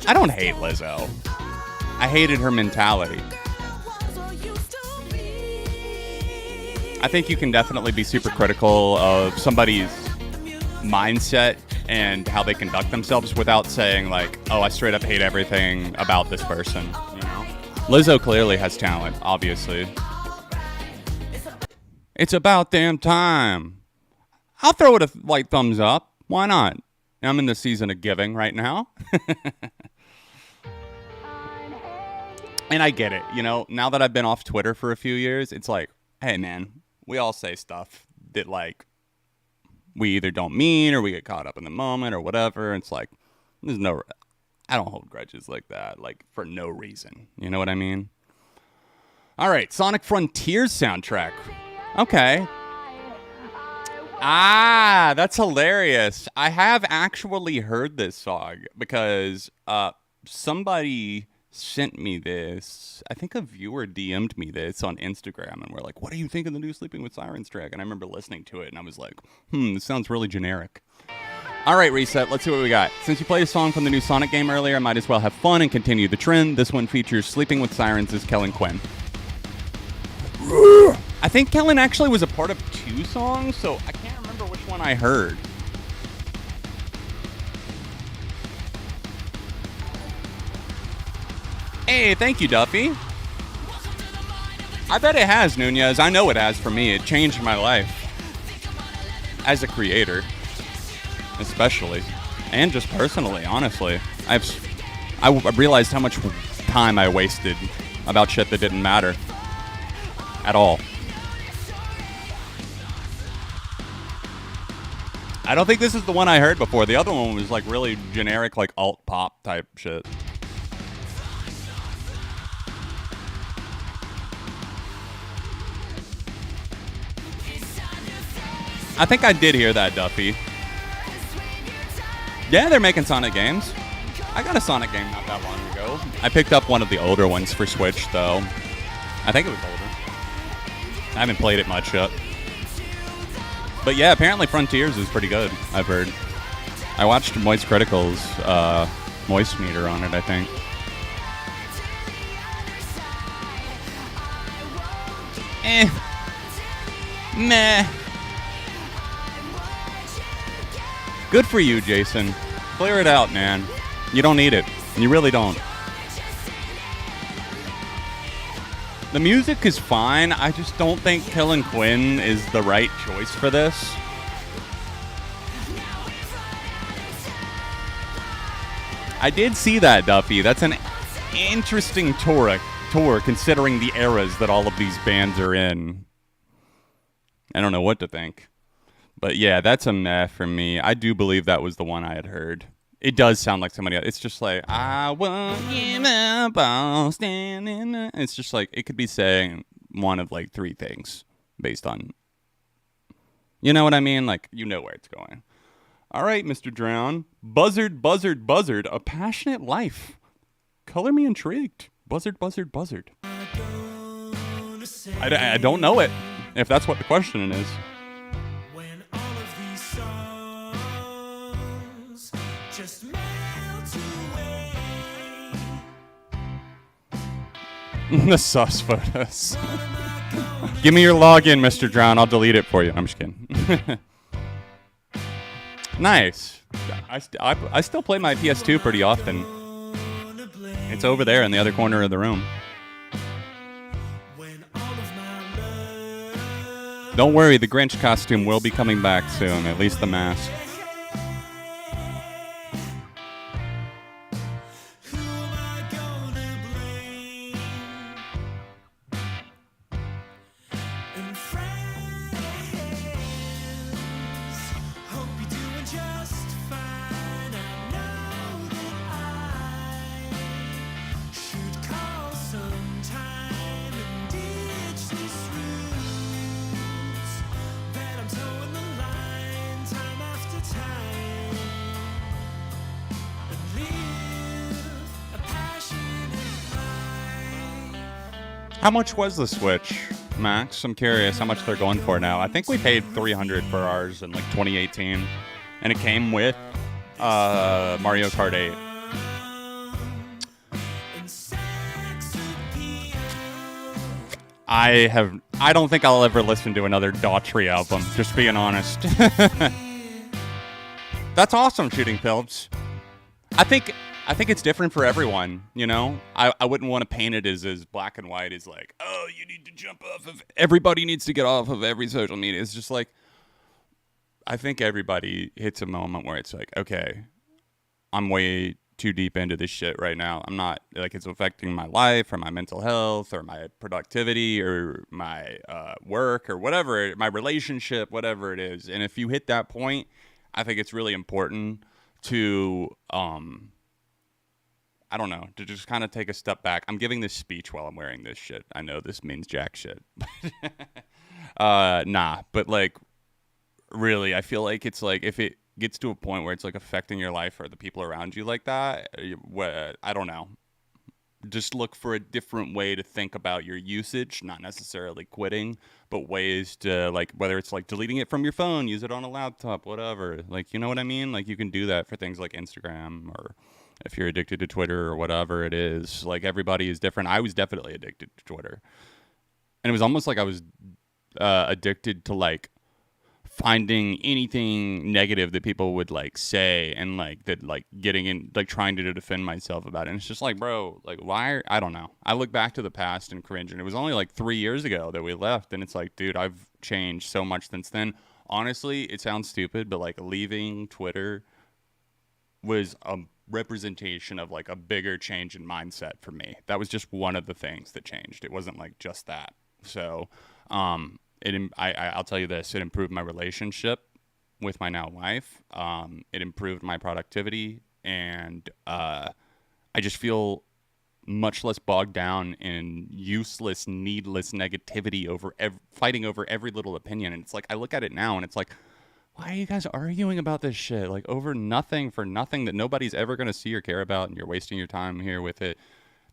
S1: I don't hate Lizzo. I hated her mentality. I think you can definitely be super critical of somebody's mindset and how they conduct themselves without saying, like, oh, I straight up hate everything about this person, you know? Lizzo clearly has talent, obviously. It's about damn time. I'll throw it a like thumbs up. Why not? I'm in the season of giving right now. And I get it. You know, now that I've been off Twitter for a few years, it's like, hey, man, we all say stuff that, like, we either don't mean or we get caught up in the moment or whatever. It's like, I don't hold grudges like that, like, for no reason. You know what I mean? All right, Sonic Frontiers soundtrack. Okay. Ah, that's hilarious. I have actually heard this song because somebody sent me this. I think a viewer DM'd me this on Instagram, and we're like, what do you think of the new Sleeping with Sirens track? And I remember listening to it, and I was like, this sounds really generic. All right, Reset, let's see what we got. Since you played a song from the new Sonic game earlier, I might as well have fun and continue the trend. This one features Sleeping with Sirens' Kellen Quinn. I think Kellen actually was a part of 2 songs, so I can't remember which one I heard. Hey, thank you, Duffy. I bet it has, Nunez. I know it has for me. It changed my life. As a creator. Especially. And just personally, honestly. I realized how much time I wasted about shit that didn't matter. At all. I don't think this is the one I heard before. The other one was like really generic, like alt pop type shit. I think I did hear that, Duffy. Yeah, they're making Sonic games. I got a Sonic game not that long ago. I picked up one of the older ones for Switch, though. I think it was older. I haven't played it much yet. But yeah, apparently Frontiers is pretty good, I've heard. I watched Moist Critical's Moist Meter on it, I think. Meh. Good for you, Jason. Clear it out, man. You don't need it. You really don't. The music is fine. I just don't think Kellen Quinn is the right choice for this. I did see that, Duffy. That's an interesting tour considering the eras that all of these bands are in. I don't know what to think. But yeah, that's a meh for me. I do believe that was the one I had heard. It does sound like somebody else. It's just like, I want you up all standing. It's just like, it could be saying one of like 3 things based on, you know what I mean? Like, you know where it's going. All right, Mr. Drown. Buzzard, buzzard, buzzard. A passionate life. Color me intrigued. Buzzard, buzzard, buzzard. I don't know it, if that's what the question is. The sus photos. Give me your login, Mr. Drown. I'll delete it for you. I'm just kidding. Nice. I still play my PS2 pretty often. It's over there in the other corner of the room. Don't worry, the Grinch costume will be coming back soon. At least the mask. How much was the Switch, Max? I'm curious how much they're going for now. I think we paid $300 for ours in like 2018, and it came with Mario Kart 8. I don't think I'll ever listen to another Daughtry album, just being honest. That's awesome, Shooting Phillips. I think I think it's different for everyone, you know? I wouldn't want to paint it as black and white as like, oh, you need to jump off of... Everybody needs to get off of every social media. It's just like, I think everybody hits a moment where it's like, okay, I'm way too deep into this shit right now. I'm not, like, it's affecting my life or my mental health or my productivity or my work or whatever, my relationship, whatever it is. And if you hit that point, I think it's really important to... I don't know, to just kind of take a step back. I'm giving this speech while I'm wearing this shit. I know this means jack shit. Nah, but like, really, I feel like it's like, if it gets to a point where it's like affecting your life or the people around you like that, I don't know. Just look for a different way to think about your usage, not necessarily quitting, but ways to, like, whether it's like deleting it from your phone, use it on a laptop, whatever. Like, you know what I mean? Like, you can do that for things like Instagram, or if you're addicted to Twitter or whatever it is. Like, everybody is different. I was definitely addicted to Twitter. And it was almost like I was addicted to, like, finding anything negative that people would like say, and like that, like getting in, like trying to defend myself about it. And it's just like, bro, like, why I don't know. I look back to the past and cringe, and it was only like 3 years ago that we left, and it's like, dude, I've changed so much since then. Honestly, it sounds stupid, but like leaving Twitter was a representation of like a bigger change in mindset for me. That was just one of the things that changed. It wasn't like just that. So I'll tell you this, it improved my relationship with my now wife. It improved my productivity, and I just feel much less bogged down in useless, needless negativity over fighting over every little opinion. And it's like, I look at it now and it's like, why are you guys arguing about this shit? Like, over nothing, for nothing that nobody's ever going to see or care about, and you're wasting your time here with it.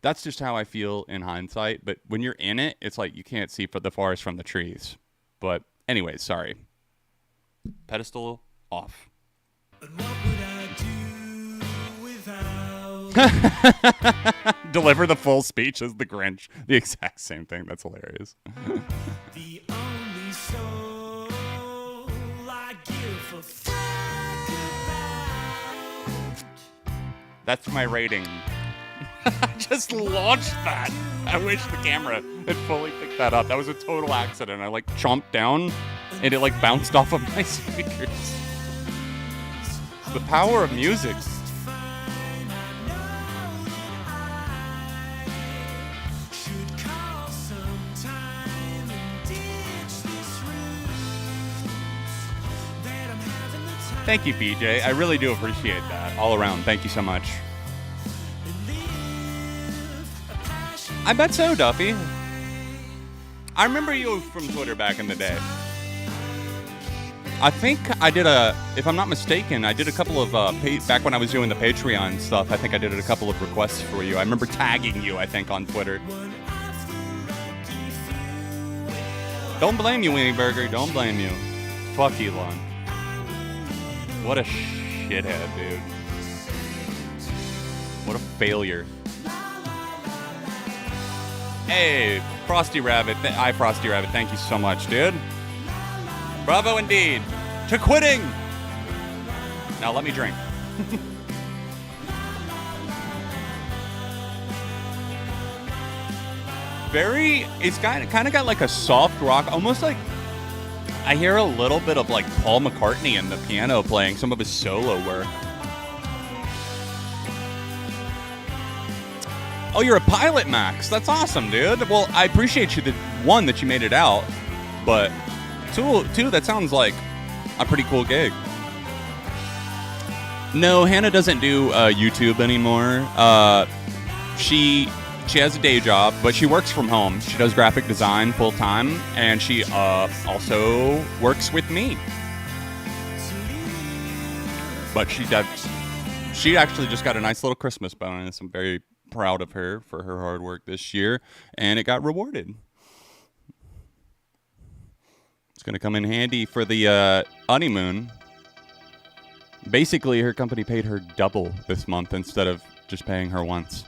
S1: That's just how I feel in hindsight. But when you're in it, it's like you can't see for the forest from the trees. But anyways, sorry. Pedestal off.
S2: But what would I do without
S1: Deliver the full speech as the Grinch. The exact same thing. That's hilarious.
S2: the only soul I give a fuck about?
S1: That's my rating. I just launched that. I wish the camera had fully picked that up. That was a total accident. I like chomped down and it like bounced off of my speakers. The power of music.
S2: Should call sometime and ditch this route that I'm having the time.
S1: Thank you, BJ. I really do appreciate that. All around. Thank you so much. I bet so, Duffy. I remember you from Twitter back in the day. I think I did if I'm not mistaken, I did a couple of, back when I was doing the Patreon stuff, I think I did a couple of requests for you. I remember tagging you, I think, on Twitter. Don't blame you, Weenie Burger. Don't blame you. Fuck Elon. What a shithead, dude. What a failure. Hey, Frosty Rabbit. Frosty Rabbit. Thank you so much, dude. Bravo indeed. To quitting. Now let me drink. It's kind of got like a soft rock, almost like I hear a little bit of like Paul McCartney in the piano playing some of his solo work. Oh, you're a pilot, Max. That's awesome, dude. Well, I appreciate you, that you made it out. But two, that sounds like a pretty cool gig. No, Hannah doesn't do YouTube anymore. She has a day job, but she works from home. She does graphic design full time, and she also works with me. But she actually just got a nice little Christmas bonus. I'm very proud of her for her hard work this year, and it got rewarded. It's going to come in handy for the honeymoon. Basically, her company paid her double this month instead of just paying her once.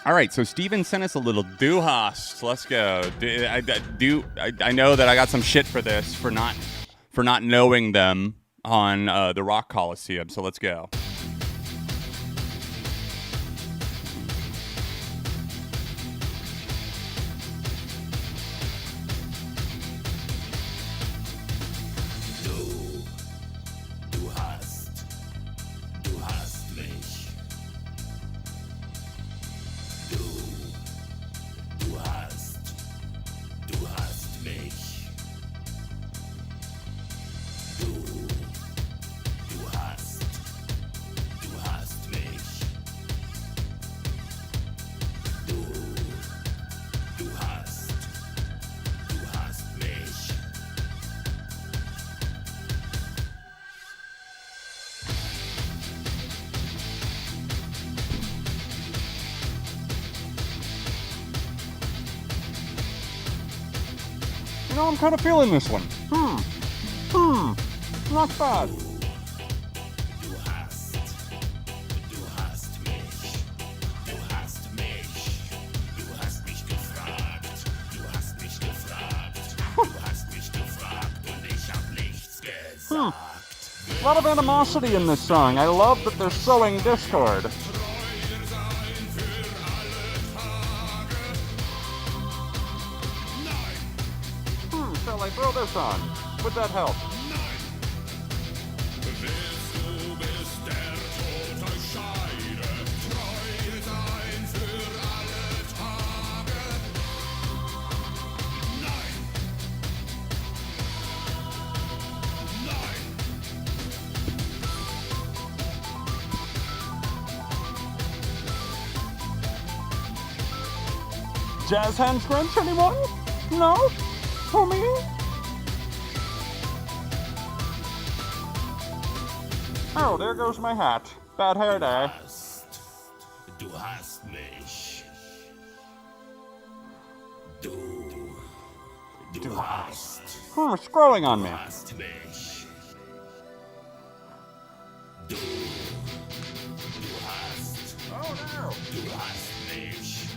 S1: All right, so Steven sent us a little doohast. Let's go. I know that I got some shit for this, for not knowing them. on the Rock Coliseum. So let's go.
S2: Du hast mich. Du hast mich. Du hast mich. Du hast mich.
S5: You know, I'm kind of feeling this one. Not bad.
S2: Du hast mich. Du hast mich. Du hast mich gefragt. Du hast mich gefragt. Du hast mich gefragt und ich hab nichts gesagt.
S5: A lot of animosity in this song. I love that they're sowing discord. Shall I throw this on? Would that help?
S2: Du bist der Tod euch scheide. Treu sein für alle Tage. Nein. Nein.
S5: Jazz hands Grinch, anyone? No? For me? Oh, there goes my hat. Bad hair day.
S2: Du hast mich. Du hast
S5: Scrolling on me.
S2: mich. Du hast.
S5: Oh no.
S2: Du hast mich.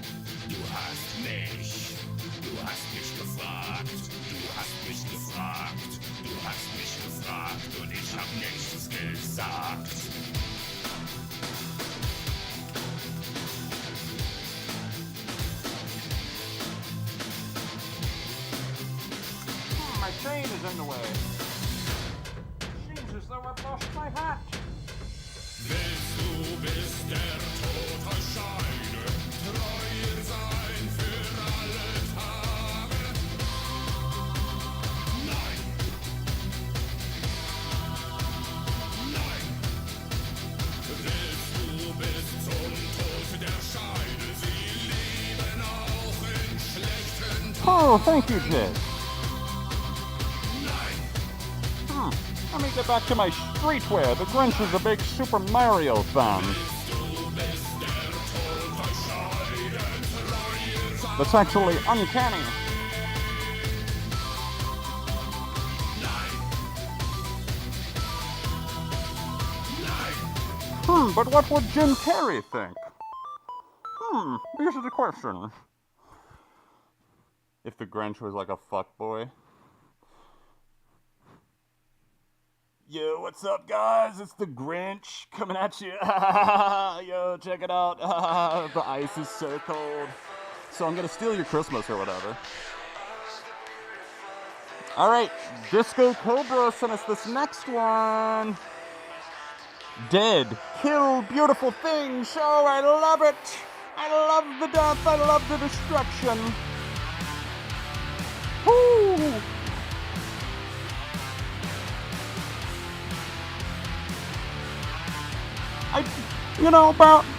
S2: Du hast mich. Du hast mich gefragt. Du hast mich gefragt. Du hast mich gefragt und ich hab nichts gesagt.
S5: My chain is in the way. Seems as though I've lost my hat.
S2: Du bist der Tod euch scheide. Treu sein für alle Tage. Nein. Nein. Du bist zum Tod der Scheide. Sie lieben auch in schlechten Tagen.
S5: Oh, thank you, Jazz.
S2: Nein.
S5: Let me get back to my streetwear. The Grinch is a big Super Mario fan. That's actually uncanny. But what would Jim Carrey think? Here's the question. If the Grinch was like a fuckboy. Yo, what's up, guys? It's the Grinch coming at you. Yo, check it out. The ice is so cold. So I'm gonna steal your Christmas or whatever. Alright, Disco Cobra sent us this next one. Dead, kill, beautiful thing show. I love it. I love the death. I love the destruction. Woo!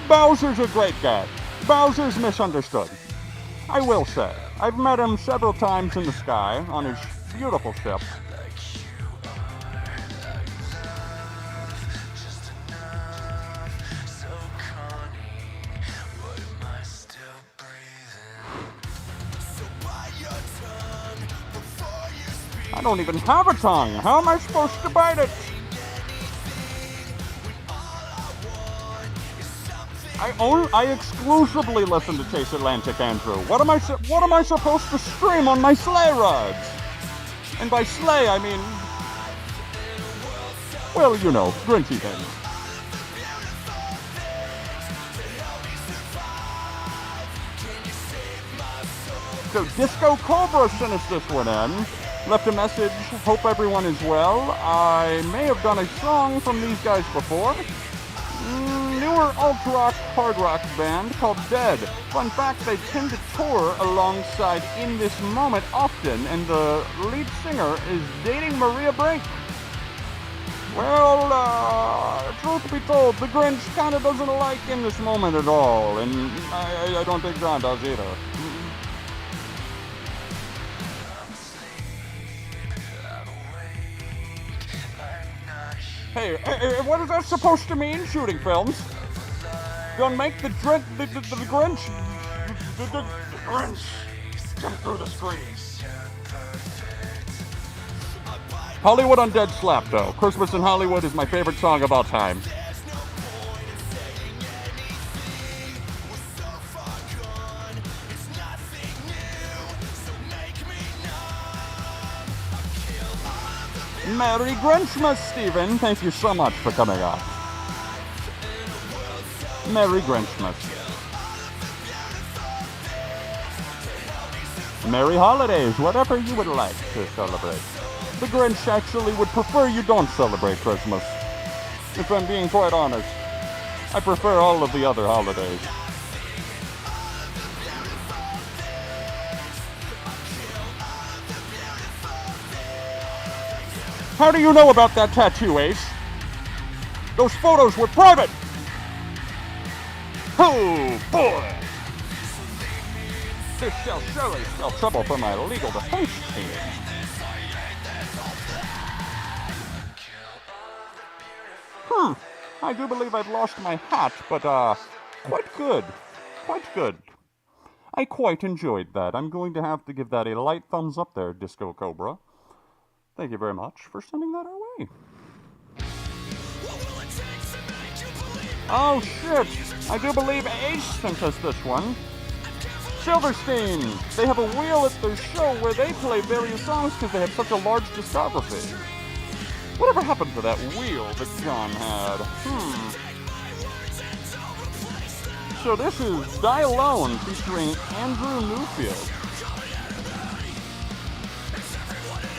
S5: Bowser's a great guy. Bowser's misunderstood. I will say. I've met him several times in the sky on his beautiful ship. I don't even have a tongue. How am I supposed to bite it? I exclusively listen to Chase Atlantic, Andrew. What am I supposed to stream on my sleigh rides? And by sleigh, I mean well, you know, Grinchy things. So Disco Cobra sent us this one in. Left a message, hope everyone is well. I may have done a song from these guys before. Newer alt-rock, hard rock band called Dead. Fun fact, they tend to tour alongside In This Moment often, and the lead singer is dating Maria Brink. Well, truth be told, the Grinch kind of doesn't like In This Moment at all, and I don't think John does either. Hey, what is that supposed to mean, shooting films? Don't make the Grinch jump through the screen. Hollywood Undead slap, though. Christmas in Hollywood is my favorite song of all time. Merry Grinchmas, Stephen. Thank you so much for coming on. Merry Grinchmas. Merry holidays, whatever you would like to celebrate. The Grinch actually would prefer you don't celebrate Christmas. If I'm being quite honest, I prefer all of the other holidays. How do you know about that tattoo, Ace? Those photos were private! Oh, boy! This shall surely spell trouble for my legal defense team. I do believe I've lost my hat, but, quite good. Quite good. I quite enjoyed that. I'm going to have to give that a light thumbs up there, Disco Cobra. Thank you very much for sending that our way. Oh shit! I do believe Ace sent us this one. Silverstein! They have a wheel at their show where they play various songs because they have such a large discography. Whatever happened to that wheel that John had? So this is Die Alone featuring Andrew Newfield.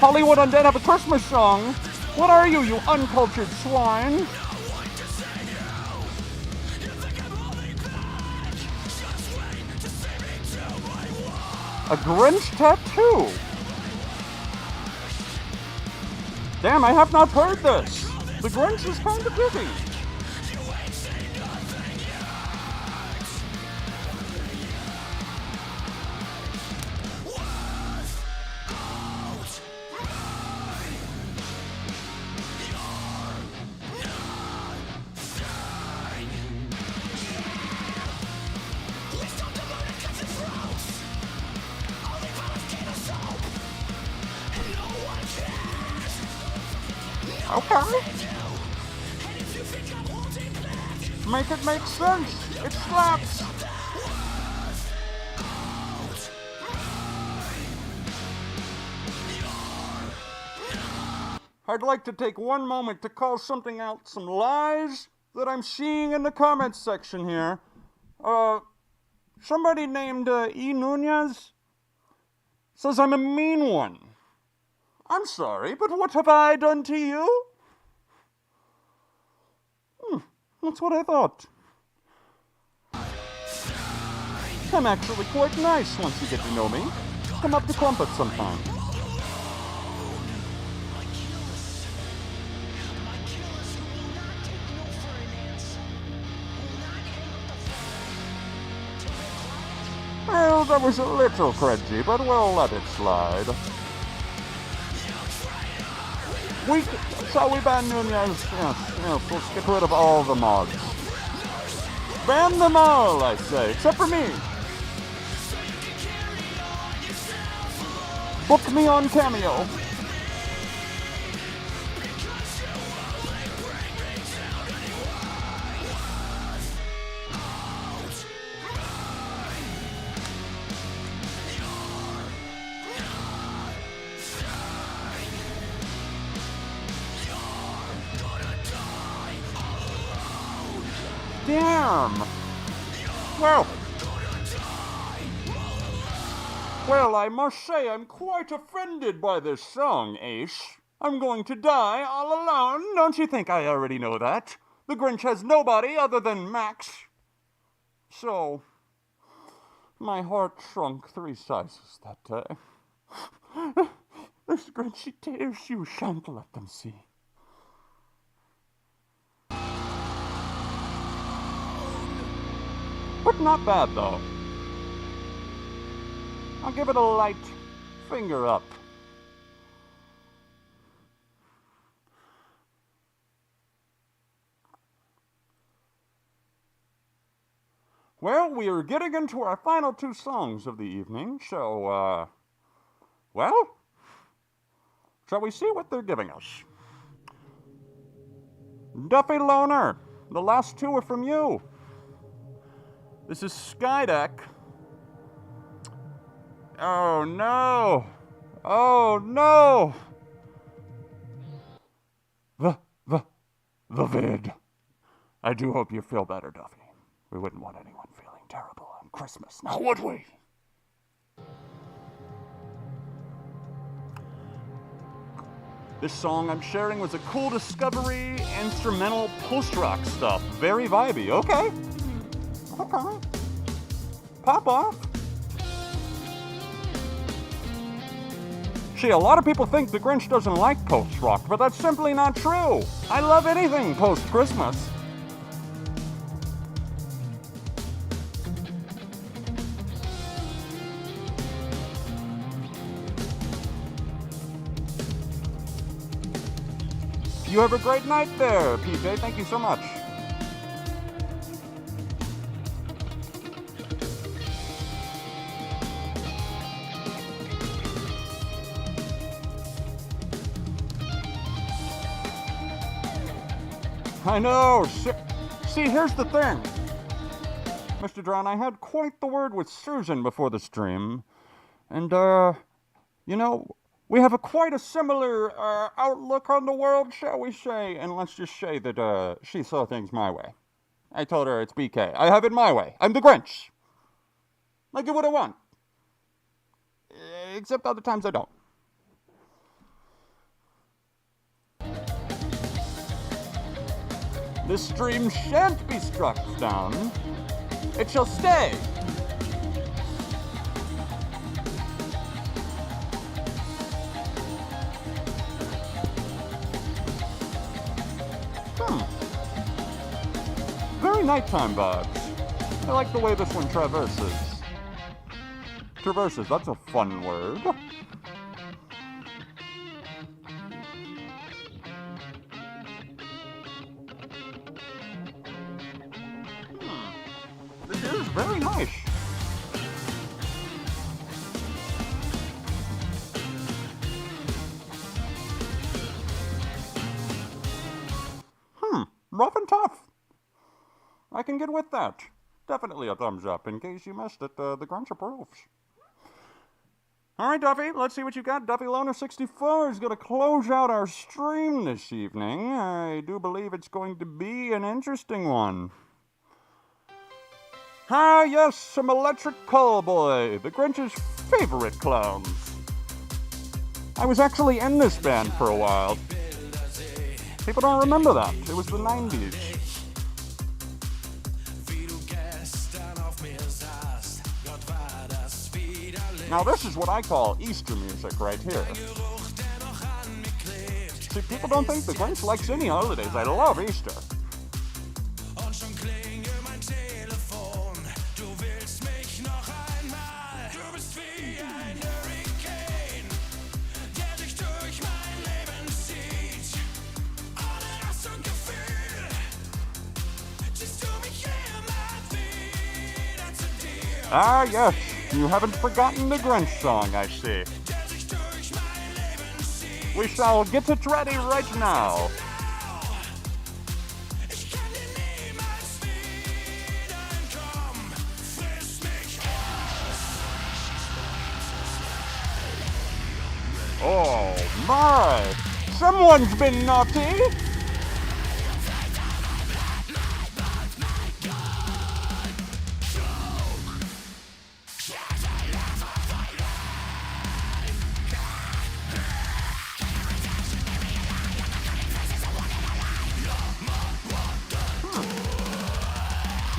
S5: Hollywood Undead have a Christmas song. What are you uncultured swine? A Grinch tattoo? Damn, I have not heard this. The Grinch is kind of busy. Okay. Make it make sense. It slaps. I'd like to take one moment to call something out, some lies that I'm seeing in the comments section here. Somebody named E. Nunez says I'm a mean one. I'm sorry, but what have I done to you? That's what I thought. I'm actually quite nice once you get to know me. Come up to Crumpet sometime. Well, that was a little cringy, but we'll let it slide. Shall we ban Nunez? Yes, let's get rid of all the mods. Ban them all, I say, except for me. Book me on Cameo. Damn! Well, I must say I'm quite offended by this song, Ace. I'm going to die all alone. Don't you think I already know that? The Grinch has nobody other than Max. So, my heart shrunk 3 sizes that day. This Grinchy tears you shan't let them see. But not bad, though. I'll give it a light finger up. Well, we are getting into our final 2 songs of the evening, so, well, shall we see what they're giving us? Duffy Loner, the last 2 are from you. This is Skydeck. Oh no! Oh no! The vid. I do hope you feel better, Duffy. We wouldn't want anyone feeling terrible on Christmas, now would we? This song I'm sharing was a cool discovery, instrumental post-rock stuff. Very vibey. Okay. Pop off. See, a lot of people think the Grinch doesn't like post-rock, but that's simply not true. I love anything post-Christmas. You have a great night there, PJ. Thank you so much. I know. See, here's the thing. Mr. Drown, I had quite the word with Susan before the stream. And, you know, we have quite a similar outlook on the world, shall we say. And let's just say that she saw things my way. I told her it's BK. I have it my way. I'm the Grinch. I get what I want. Except other times I don't. This stream shan't be struck down. It shall stay. Very nighttime vibes. I like the way this one traverses. Traverses, that's a fun word. This is very nice. Rough and tough. I can get with that. Definitely a thumbs up. In case you missed it, the Grinch approves. All right, Duffy, let's see what you got. Duffy Loner 64 is going to close out our stream this evening. I do believe it's going to be an interesting one. Ah, yes, some Electric Callboy, the Grinch's favorite clowns. I was actually in this band for a while. People don't remember that. It was the 90s. Now this is what I call Easter music right here. See, people don't think the Grinch likes any holidays. I love Easter. Ah, yes. You haven't forgotten the Grinch song, I see. We shall get it ready right now. Oh my! Someone's been naughty!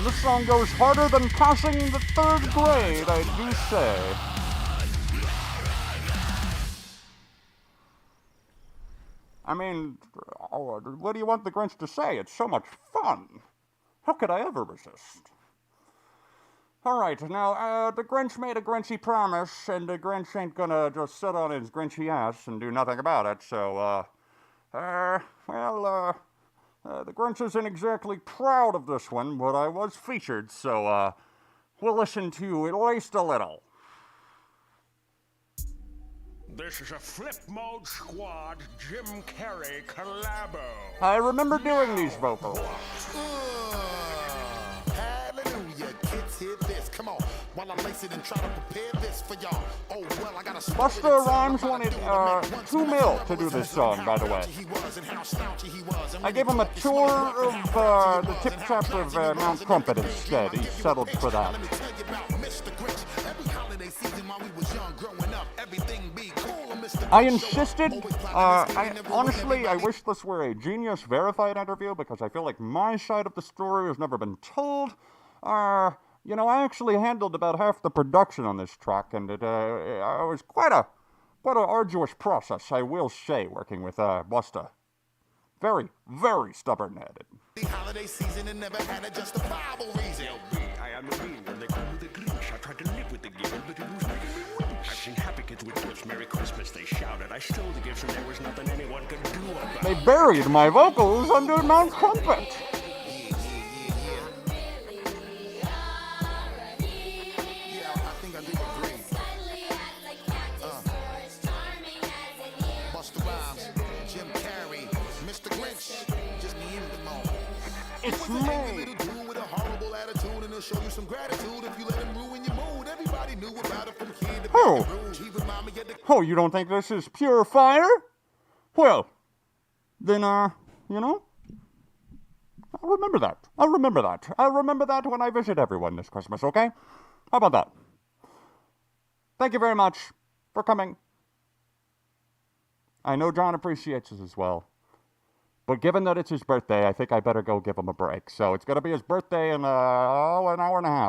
S5: This song goes harder than passing the 3rd grade, I do say. I mean, what do you want the Grinch to say? It's so much fun. How could I ever resist? Alright, now, the Grinch made a Grinchy promise, and the Grinch ain't gonna just sit on his Grinchy ass and do nothing about it, so, the Grinch isn't exactly proud of this one, but I was featured, so, we'll listen to at least a little.
S8: This is a Flip Mode Squad Jim Carrey collabo.
S5: I remember doing these vocals.
S3: Hallelujah, kids hear this. Come on, while I lace it and try to prepare this for y'all. Oh, well, I got a
S5: Busta Rhymes wanted, $2 million to do this song, by the way. I gave him a tour of, the tip top of, Mount Crumpet instead. He settled for that. I insisted, I wish this were a Genius Verified interview because I feel like my side of the story has never been told. I actually handled about half the production on this track, and it was quite a arduous process, I will say, working with, Busta. Very, very stubborn-headed.
S3: The holiday season and never had a justifiable reason.
S8: I am the bean, and they call me the Grinch. I tried to live with the given, but it was making me winch. I've seen happy kids with gifts, Merry Christmas, they shouted. I stole the gifts, and there was nothing anyone could do about it.
S5: They buried my vocals under Mount Crumpet.
S3: Busta Rhymes, Jim Carrey, Mr. Grinch, just me in the moment.
S5: It's me.
S3: Little dude with a horrible attitude, and he'll show you some gratitude if you let him ruin your mood. Everybody knew about it from kid to
S5: Oh.
S3: baby Rouge. He remind me of the
S5: Oh, you don't think this is pure fire? Well, then, I'll remember that. I'll remember that when I visit everyone this Christmas, okay? How about that? Thank you very much for coming. I know John appreciates this as well. But given that it's his birthday, I think I better go give him a break. So it's going to be his birthday in, an hour and a half.